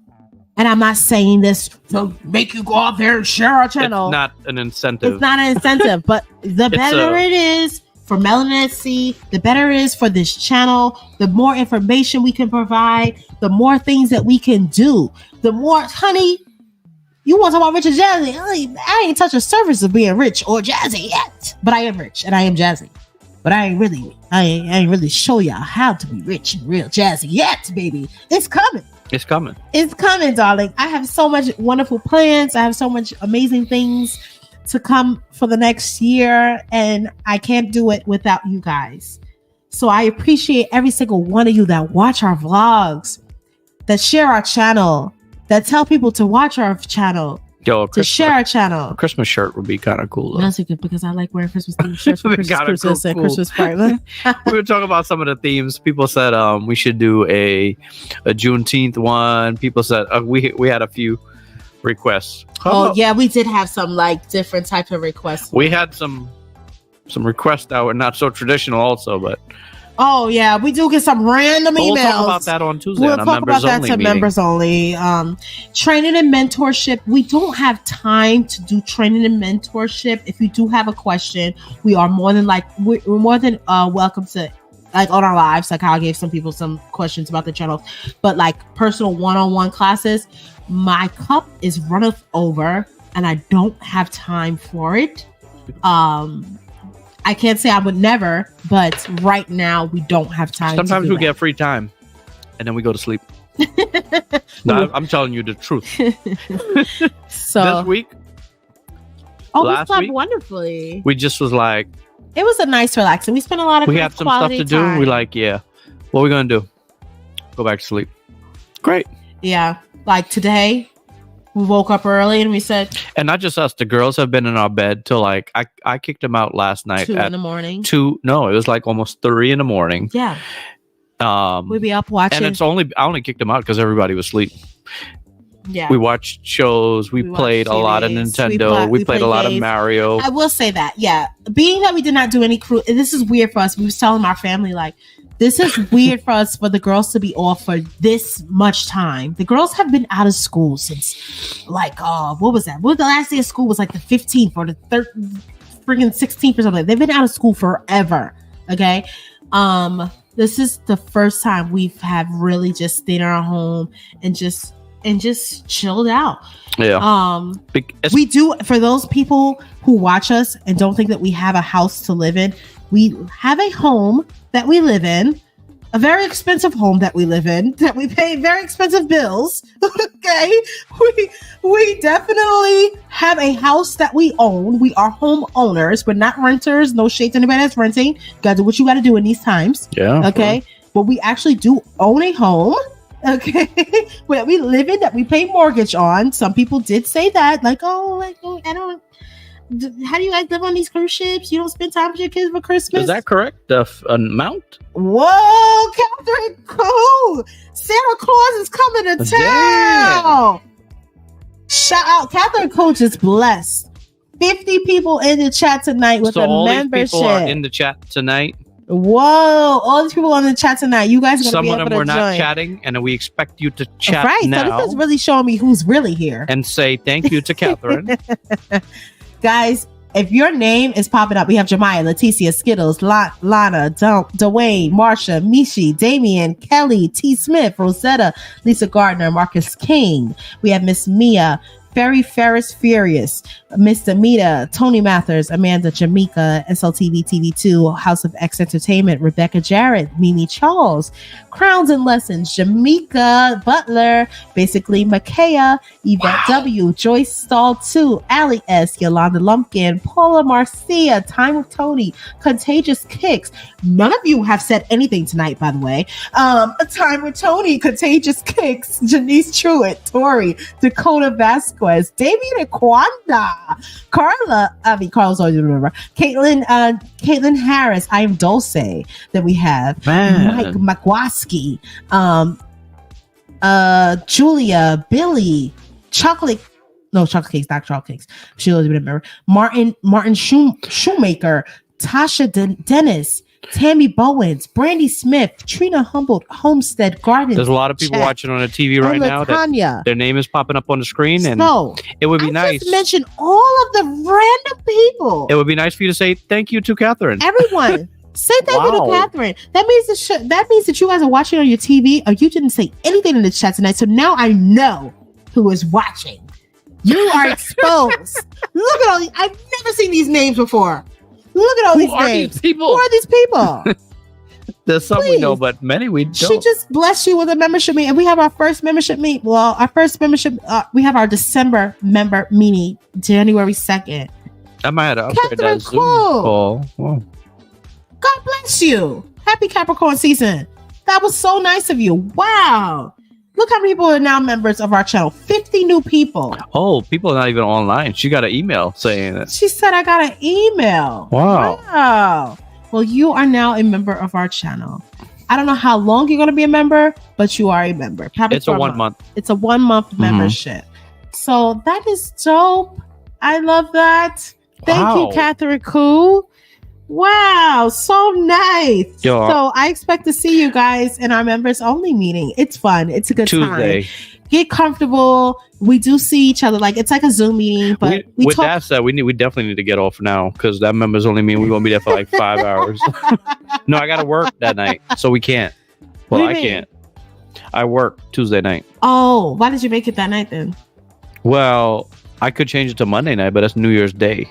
and I'm not saying this to make you go out there and share our channel. It's not an incentive. It's not an incentive, but the better it is for Melanin SC, the better it is for this channel. The more information we can provide, the more things that we can do. The more, honey, you want to talk about rich and jazzy? I ain't touched the surface of being rich or jazzy yet, but I am rich and I am jazzy. But I ain't really show y'all how to be rich and real jazzy yet, baby. It's coming. It's coming. It's coming, darling. I have so much wonderful plans. I have so much amazing things to come for the next year, and I can't do it without you guys. So I appreciate every single one of you that watch our vlogs, that share our channel, that tell people to watch our channel, to share our channel. A Christmas shirt would be kind of cool, though. That's good, because I like wearing Christmas themed shirts for Christmas and Christmas party. We were talking about some of the themes. People said we should do a Juneteenth one. People said we had a few requests. Yeah, we did have some like different types of requests. We had some requests that were not so traditional, also, but. Oh yeah, we do get some random emails. We'll talk about that on Tuesday. We'll talk about that to members only. Training and mentorship. We don't have time to do training and mentorship. If you do have a question, we are more than welcome to, like, on our lives. Like, I gave some people some questions about the channel, but like personal one-on-one classes, my cup is runneth over, and I don't have time for it. I can't say I would never, but right now we don't have time. Sometimes we get free time and then we go to sleep. No, I'm telling you the truth. So this week, we slept wonderfully. We just was like, it was a nice relaxing. We spent a lot of we have some stuff to do. We like, yeah, what are we gonna do? Go back to sleep. Great. Yeah, like today. We woke up early and we said, and not just us, the girls have been in our bed till like I kicked them out last night 2 in the morning. No, it was like almost 3 in the morning. Yeah. We'd be up watching, and I only kicked them out because everybody was asleep. Yeah. We watched shows. We played a lot of Nintendo. We played a lot of Mario. I will say that, yeah. Being that we did not do any cruise, this is weird for us. We was telling our family, like, this is weird for us, for the girls to be off for this much time. The girls have been out of school since, like, what was that? The last day of school was like the 15th or the freaking 16th or something. They've been out of school forever. Okay. This is the first time we've have really just stayed in our home and just chilled out. Yeah. We do, for those people who watch us and don't think that we have a house to live in, we have a home that we live in, a very expensive home that we live in, that we pay very expensive bills. Okay. We definitely have a house that we own. We are home owners. We're not renters. No shade to anybody that's renting. You gotta do what you gotta do in these times. Yeah. Okay. But we actually do own a home. Okay. Where we live in, that we pay mortgage on. Some people did say that, like, I don't. How do you guys live on these cruise ships? You don't spend time with your kids for Christmas? Is that correct? The amount? Whoa, Catherine Cole! Santa Claus is coming to town! Shout out, Catherine Cole just blessed 50 people in the chat tonight with a membership. These people are in the chat tonight. Whoa, all these people on the chat tonight. You guys are going to be able to join. Some of them were not chatting, and we expect you to chat now. So this is really showing me who's really here. And say thank you to Catherine. Guys, if your name is popping up, we have Jemiah, Leticia, Skittles, Lana, Dwayne, Marsha, Mishi, Damian, Kelly, T. Smith, Rosetta, Lisa Gardner, Marcus King. We have Miss Mia, Ferris Furious, Mr. Mita, Tony Mathers, Amanda Jamaica, SLTV TV2, House of X Entertainment, Rebecca Jarrett, Mimi Charles, Crowns and Lessons, Jamaica Butler, basically Makaya, Yvette W, Joyce Stahl 2, Ali S, Yolanda Lumpkin, Paula Marcia, Time of Tony, Contagious Kicks. None of you have said anything tonight, by the way. Time with Tony, Contagious Kicks, Janice Truitt, Tori, Dakota Vasquez, Damien Aquanda, Carla's always remember, Caitlin Harris, I Am Dulce, that we have, Mike McWaski, Julia, Billy, Chocolate Cakes, not Chocolate Cakes, she doesn't remember, Martin Shoemaker, Tasha Dennis, Tammy Bowens, Brandy Smith, Trina Humboldt, Homestead Garden. There's a lot of people watching on the TV right now that their name is popping up on the screen, and it would be nice. Just mention all of the random people. It would be nice for you to say thank you to Catherine. Everyone, say thank you to Catherine. That means that you guys are watching on your TV, or you didn't say anything in the chat tonight. So now I know who is watching. You are exposed. Look at all these. I've never seen these names before. Look at all these names. Who are these people? There's some we know, but many we don't. She just blessed you with a membership meeting, and we have our first membership meet. Well, our first membership, we have our December member meeting, January 2nd. I might have upgraded that Zoom call. Whoa. God bless you. Happy Capricorn season. That was so nice of you. Wow. Look how many people are now members of our channel. 50 new people. Oh, people are not even online. She got an email saying that. She said, I got an email. Wow. Well, you are now a member of our channel. I don't know how long you're going to be a member, but you are a member. Probably it's a 1 month. It's a 1 month membership. So that is dope. I love that. Thank you, Catherine Koo. Wow, so nice. Yo, so I expect to see you guys in our members only meeting. It's fun. It's a good Tuesday. time. Get comfortable. We do see each other. Like, it's like a Zoom meeting, but with that said, we definitely need to get off now, because that members only meeting we're gonna be there for like 5 hours. No, I gotta work that night, so we can't. Well, I can't. I work Tuesday night. Oh, why did you make it that night then? Well, I could change it to Monday night, but that's New Year's Day.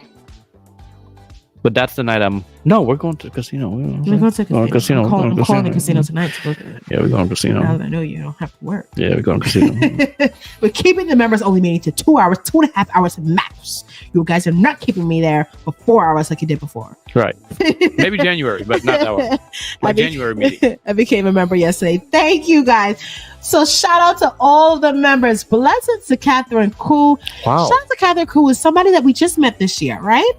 But that's the night we're going to the casino. We're going to the casino. I'm calling the casino tonight. Yeah, we're going to the casino. Now that I know you don't have to work. Yeah, we're going to the casino. We're keeping the members only meeting to 2 hours, 2.5 hours max. You guys are not keeping me there for 4 hours like you did before. Right. Maybe January, but not that one. My January meeting. I became a member yesterday. Thank you guys. So shout out to all of the members. Blessings to Catherine Koo. Wow. Shout out to Catherine Koo, is somebody that we just met this year, right?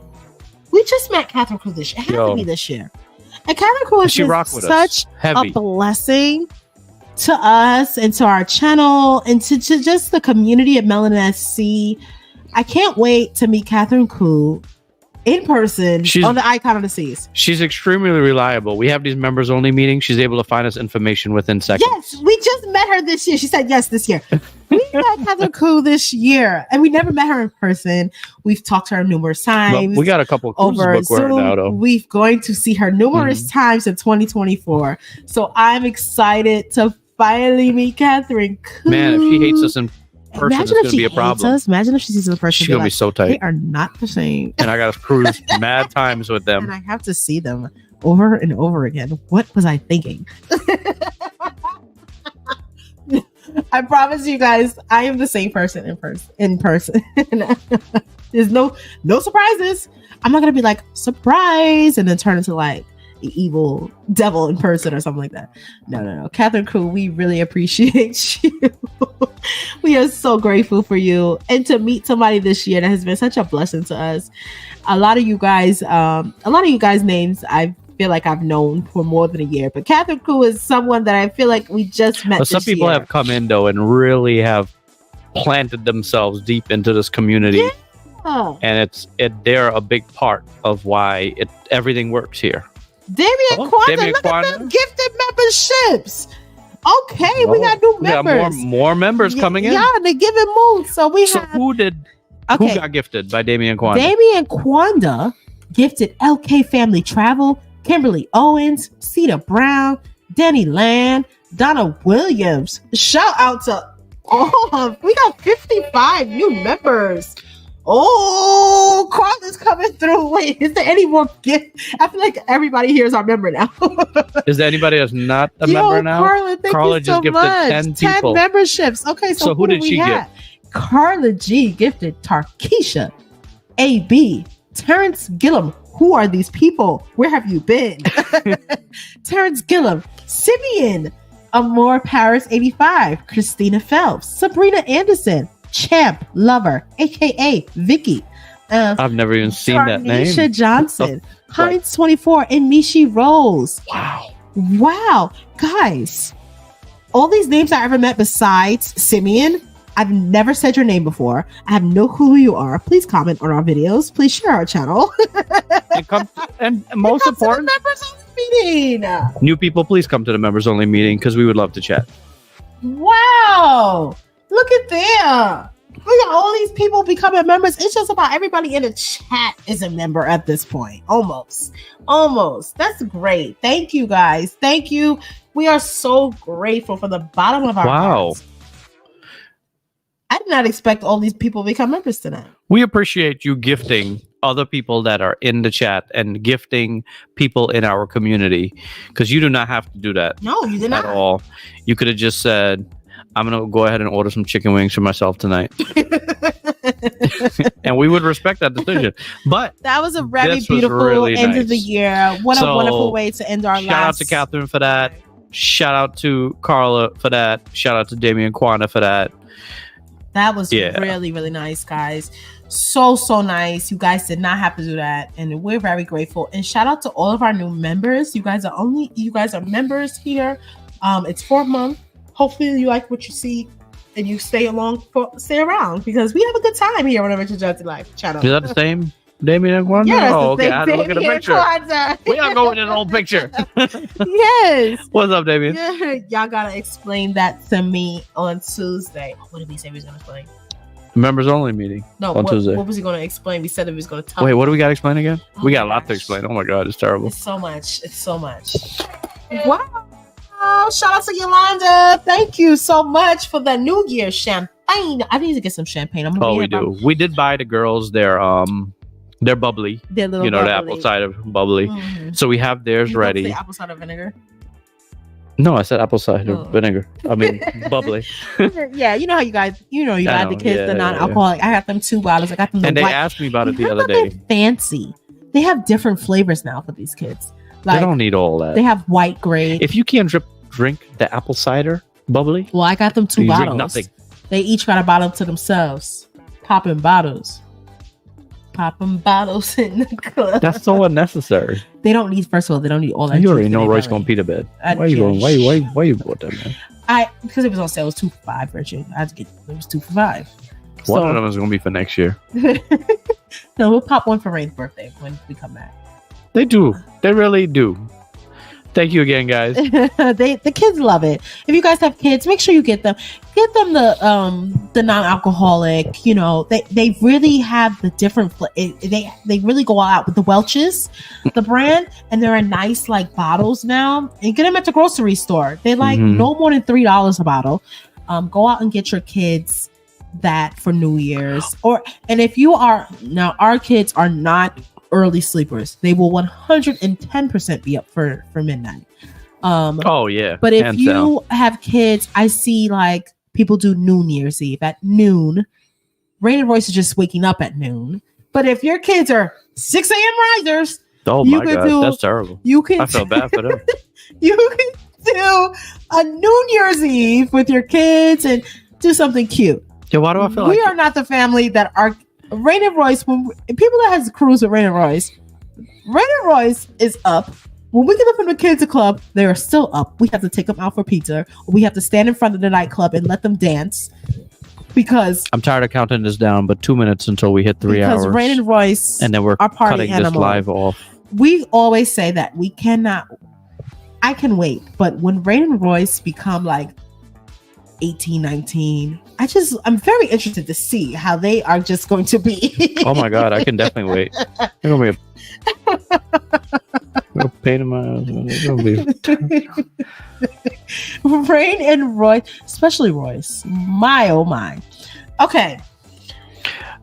We just met Catherine Koo this year. It had to be this year. And Catherine Koo has been such a blessing to us and to our channel and to just the community of Melanin SC. I can't wait to meet Catherine Koo in person on the Icon of the Seas. She's extremely reliable. We have these members only meetings. She's able to find us information within seconds. Yes, we just met her this year. She said yes this year. We met Catherine Koo this year, and we never met her in person. We've talked to her numerous times. Well, we got a couple of over Zoom. Now, though. We're going to see her numerous times in 2024. So I'm excited to finally meet Catherine Koo. Man, if she hates us in person, it's going to be a problem. Imagine if she sees us in person. She's going to be so tight. They are not the same. And I got to cruise mad times with them. And I have to see them over and over again. What was I thinking? I promise you guys, I am the same person in person. There's no surprises. I'm not gonna be like surprise and then turn into like the evil devil in person or something like that. No. Catherine Koo, we really appreciate you. We are so grateful for you, and to meet somebody this year that has been such a blessing to us. A lot of you guys names I feel like I've known for more than a year, but Catherine Koo is someone that I feel like we just met. Some people have come in though and really have planted themselves deep into this community, and they're a big part of why everything works here. Damian Kwanda, look at them gifted memberships. Okay, we got new members. More members coming in. Yeah, they're giving moves. So who got gifted by Damian Kwanda? Damian Kwanda gifted LK Family Travel, Kimberly Owens, Cedar Brown, Denny Land, Donna Williams. Shout out to off. We got 55 new members. Oh, Carla's coming through. Wait, is there any more gift? I feel like everybody here is our member now. Is there anybody that's not a member now? Carla just gifted 10 people. 10 memberships. Okay, so who did she get? Carla G gifted Tarkeisha, AB, Terrence Gillum. Who are these people? Where have you been? Terrence Gillum, Simeon, Amore Paris 85, Christina Phelps, Sabrina Anderson, Champ Lover, aka Vicky. I've never even seen that name. Tarnisha Johnson, Heinz 24, and Mishi Rose. Wow, guys! All these names I ever met besides Simeon, I've never said your name before. I have no clue who you are. Please comment on our videos. Please share our channel. and most important, members only meeting. New people, please come to the members only meeting because we would love to chat. Wow! Look at there. We got all these people becoming members. It's just about everybody in the chat is a member at this point. Almost. That's great. Thank you, guys. Thank you. We are so grateful from the bottom of our hearts. I did not expect all these people to become members tonight. We appreciate you gifting other people that are in the chat and gifting people in our community because you do not have to do that. No, you did not. At all. You could have just said, I'm going to go ahead and order some chicken wings for myself tonight. And we would respect that decision. But that was a very beautiful really end of the year. What a wonderful way to end our last. Shout out to Catherine for that. Shout out to Carla for that. Shout out to Damian Quana for that. That was really, really nice, guys. So nice. You guys did not have to do that. And we're very grateful. And shout out to all of our new members. You guys are members here. It's 4 months. Hopefully you like what you see and you stay around because we have a good time here on the Richard Johnson Life channel. Is that the same Damien and Wanda? Yeah, oh, okay. I had to look at the picture. We gotta go with an old picture. Yes. What's up, Damien? Yeah, y'all gotta explain that to me on Tuesday. What did we say we was gonna explain? Members only meeting. No, on Tuesday. What was he gonna explain? We said that he was gonna tell. Wait, what do we gotta explain again? We got a lot to explain. Oh my god, it's terrible. It's so much. Wow. Shout out to Yolanda. Thank you so much for the New Year champagne. I need to get some champagne. We do. We did buy the girls their bubbly. Their little the apple cider bubbly. Mm-hmm. So we have theirs ready. Say apple cider vinegar? No, I said apple cider vinegar. I mean bubbly. Yeah, you know how you guys, got the kids the non-alcoholic. I got them 2 bottles. I got them. And they asked me about it the other day. Fancy. They have different flavors now for these kids. They don't need all that. They have white grape. If you can't drink the apple cider bubbly, well, I got them 2 bottles. Drink nothing. They each got a bottle to themselves. Popping bottles in the club. That's so unnecessary. They don't need. First of all, they don't need all that. You already know Roy's gonna pee to bed. Why you going? Why you bought that, man? Because it was on sale. It was 2 for $5, Richard. I had to get. It was 2 for $5. One of them is gonna be for next year. No, we'll pop one for Rain's birthday when we come back. They do. They really do. Thank you again, guys. The kids love it. If you guys have kids, make sure you get them the non-alcoholic. They really have the different. They really go all out with the Welch's, the brand, and they're in nice like bottles now. And get them at the grocery store. They're like no more than $3 a bottle. Go out and get your kids that for New Year's. And if you are now, our kids are not early sleepers. They will 110% be up for midnight. But if you have kids, I see like people do New Year's Eve at noon. Rain and Royce is just waking up at noon. But if your kids are 6 a.m. risers, my god, that's terrible. I feel bad for them. You can do a New Year's Eve with your kids and do something cute. Yeah, why do I feel we are not the family that are Rain and Royce? When people that has a cruise with Rain and Royce is up. When we get up from the kids club, they are still up. We have to take them out for pizza. Or we have to stand in front of the nightclub and let them dance. Because I'm tired of counting this down, but 2 minutes until we hit 3 hours. Because Rain and Royce, and then we're cutting this live off. We always say that we cannot. I can wait, but when Rain and Royce become like 18, 19, I'm very interested to see how they are just going to be. Oh my god, I can definitely wait. We're A pain in my ass. It's gonna be Rain and Royce, especially Royce. My oh my. Okay.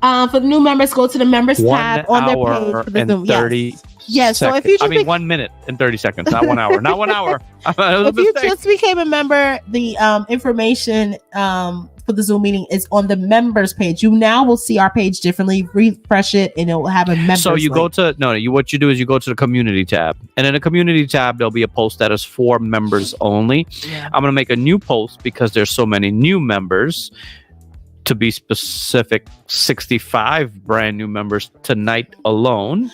For the new members, go to the members 1 tab on their page hour for the and Zoom. 30 Yes. So if seconds. you just 1 minute and 30 seconds, not 1 hour. Not 1 hour. if you just became a member, the information for the Zoom meeting is on the members page. You now will see our page differently. Refresh it, and it will have a members. So you link. go to what you do is you go to the community tab, and in the community tab there'll be a post that is for members only. Yeah. I'm gonna make a new post because there's so many new members. To be specific, 65 brand new members tonight alone.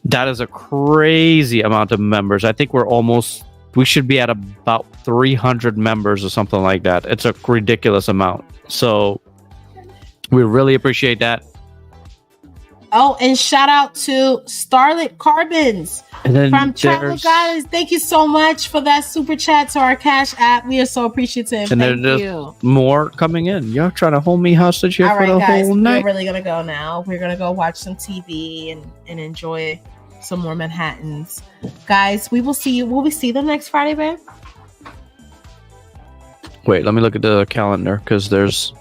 That is a crazy amount of members. I think we should be at about 300 members or something like that. It's a ridiculous amount. So we really appreciate that. Oh, and shout out to Starlit Carbons from Travel Guidance. Thank you so much for that super chat to our Cash App. We are so appreciative. And Thank there's you. More coming in. Y'all trying to hold me hostage here All for right, the guys, whole night. we're really gonna go now. We're gonna go watch some TV and enjoy some more Manhattans. Guys, we will see you. Will we see them next Friday, babe? Wait, let me look at the calendar because there's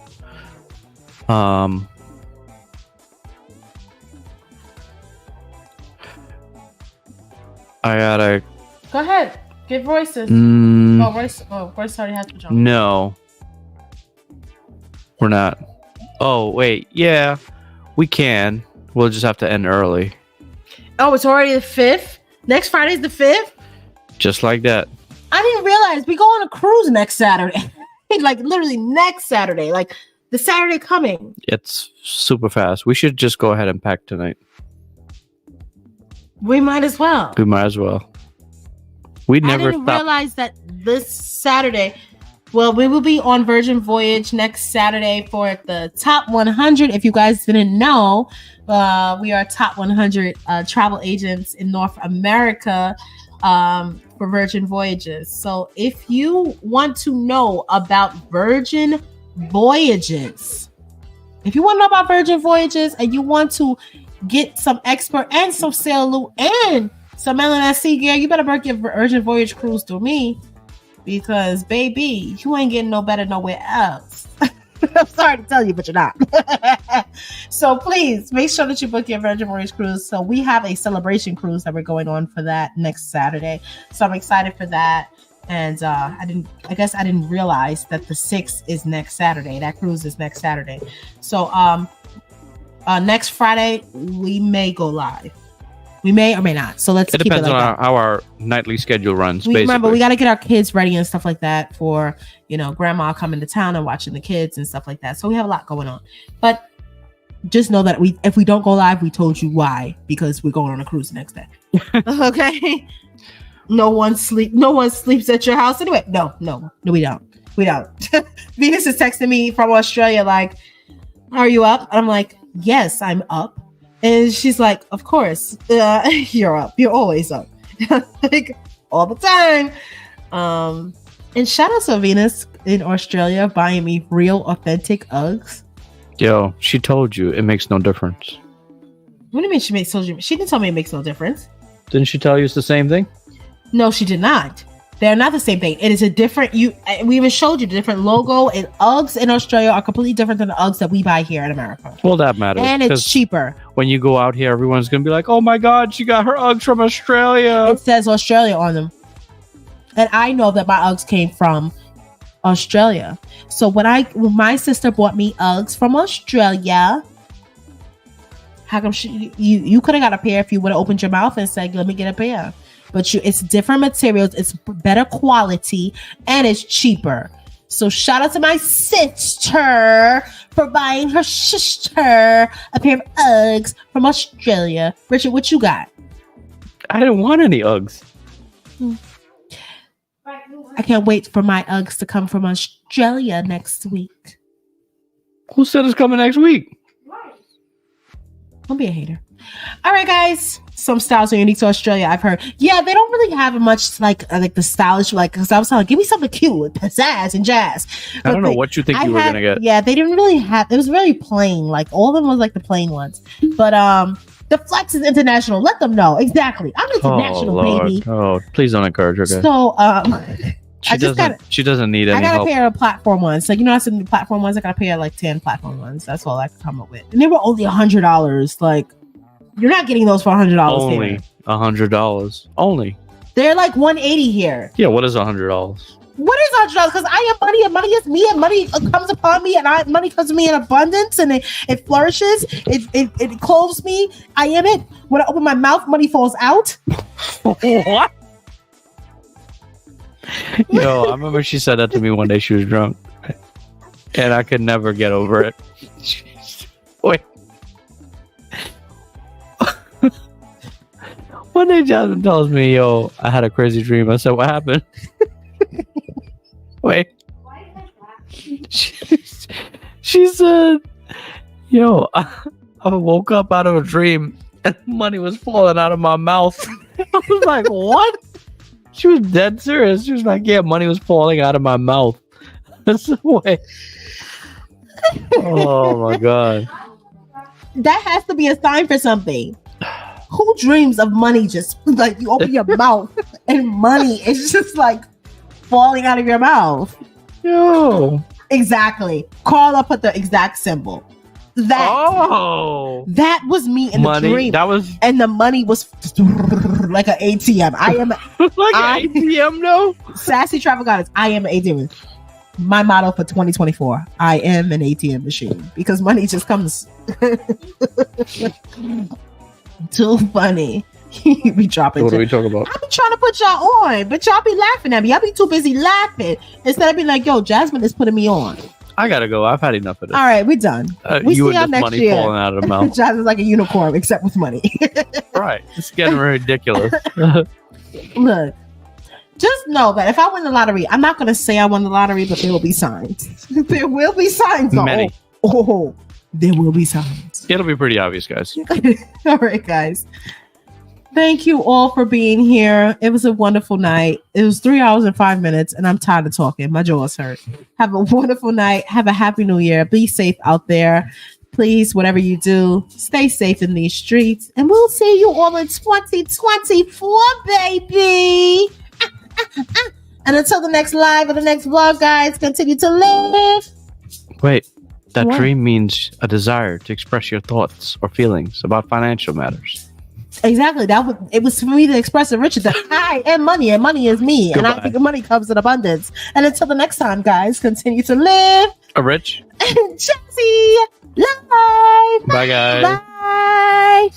I gotta Go ahead. Give voices. Royce already has to jump. No. We're not. Oh, wait. Yeah, we can. We'll just have to end early. Oh, it's already the 5th? Next Friday's the 5th? Just like that. I didn't realize we go on a cruise next Saturday. Like literally next Saturday. Like the Saturday coming. It's super fast. We should just go ahead and pack tonight. We might as well. We might as well. We never I didn't stop. realize that this Saturday. Well, we will be on Virgin Voyage next Saturday for the top 100. If you guys didn't know, we are top 100 travel agents in North America for Virgin Voyages. So if you want to know about Virgin Voyages, and you want to get some expert and some sailor and some LNSC gear, you better book your Virgin Voyage cruise through me, because baby, you ain't getting no better nowhere else. I'm sorry to tell you, but you're not. So please make sure that you book your Virgin Voyage cruise. So we have a celebration cruise that we're going on for that next Saturday. So I'm excited for that. And I didn't realize that the 6th is next Saturday. That cruise is next Saturday. So next Friday we may go live. We may or may not. So let's keep it like that. It depends on how our nightly schedule runs. Remember, we got to get our kids ready and stuff like that for, grandma coming to town and watching the kids and stuff like that. So we have a lot going on. But just know that if we don't go live, we told you why, because we're going on a cruise the next day. Okay. No one sleeps at your house anyway. No, we don't. Venus is texting me from Australia like, are you up? And I'm like, yes, I'm up. And she's like, of course, you're up. You're always up. Like all the time. And shout out to Venus in Australia buying me real authentic Uggs. Yo, she told you it makes no difference. What do you mean she didn't tell me it makes no difference. Didn't she tell you it's the same thing? No, she did not. They're not the same thing. It is a different. We even showed you the different logo. And Uggs in Australia are completely different than the Uggs that we buy here in America. Well, that matters. And it's cheaper. When you go out here, everyone's gonna be like, "Oh my God, she got her Uggs from Australia." It says Australia on them, and I know that my Uggs came from Australia. So when my sister bought me Uggs from Australia, how come you could have got a pair if you would have opened your mouth and said, "Let me get a pair." But it's different materials, it's better quality, and it's cheaper. So shout out to my sister for buying her sister a pair of Uggs from Australia. Richard, what you got? I didn't want any Uggs. I can't wait for my Uggs to come from Australia next week. Who said it's coming next week? Don't be a hater. All right, guys. Some styles are unique to Australia, I've heard. Yeah, they don't really have much like the stylish, because I was telling, give me something cute with pizzazz and jazz. I don't know what you think you were gonna get. Yeah, they didn't really have. It was really plain. Like all of them was like the plain ones. But The flex is international. Let them know. Exactly. I'm international, baby. Oh, please don't encourage her, guys. So, she doesn't need any I gotta help. pay her a platform ones. Like, I said the platform ones, I gotta pay her like 10 platform ones. That's all I could come up with. And they were only $100. Like, you're not getting those for $100 Only here. $100. Only. They're like $180 here. Yeah, what is $100? What is $100? Because I am money, and money is me, and money comes upon me, and money comes to me in abundance, and it flourishes. It clothes me. I am it. When I open my mouth, money falls out. What? Yo, I remember she said that to me one day. She was drunk, and I could never get over it. Wait. One day Jasmine tells me, yo, I had a crazy dream. I said, what happened? Wait. She said, yo, I woke up out of a dream and money was falling out of my mouth. I was like, what? She was dead serious. She was like, yeah, money was falling out of my mouth. That's the way. Oh my God. That has to be a sign for something. Who dreams of money just like you open your mouth and money is just like falling out of your mouth? Yo. Exactly. Carla put the exact symbol. That was me in money, the dream. That was, and the money was like an ATM. I am like an ATM, no? Sassy Travel Goddess. I am an ATM. My motto for 2024: I am an ATM machine because money just comes. Too funny. We dropping. What are we talking about? I be trying to put y'all on, but y'all be laughing at me. I be too busy laughing instead of being like, "Yo, Jasmine is putting me on." I gotta go. I've had enough of this. All right, we done. We you see y'all and this next money year. falling out of the mouth. Jasmine's like a unicorn, except with money. Right. It's getting ridiculous. Look, just know that if I win the lottery, I'm not going to say I won the lottery, but there will be signs. There will be signs. Many. There will be signs. It'll be pretty obvious, guys. All right, guys. Thank you all for being here. It was a wonderful night. It was 3 hours and 5 minutes, and I'm tired of talking. My jaw's hurt. Have a wonderful night. Have a happy new year. Be safe out there. Please, whatever you do, stay safe in these streets. And we'll see you all in 2024, baby. And until the next live or the next vlog, guys, continue to live. Wait, that dream means a desire to express your thoughts or feelings about financial matters. Exactly. It was for me to express to Richard that I am money and money is me. Goodbye. And I think money comes in abundance. And until the next time, guys, continue to live. Rich. Jesse, live. Bye, guys. Bye.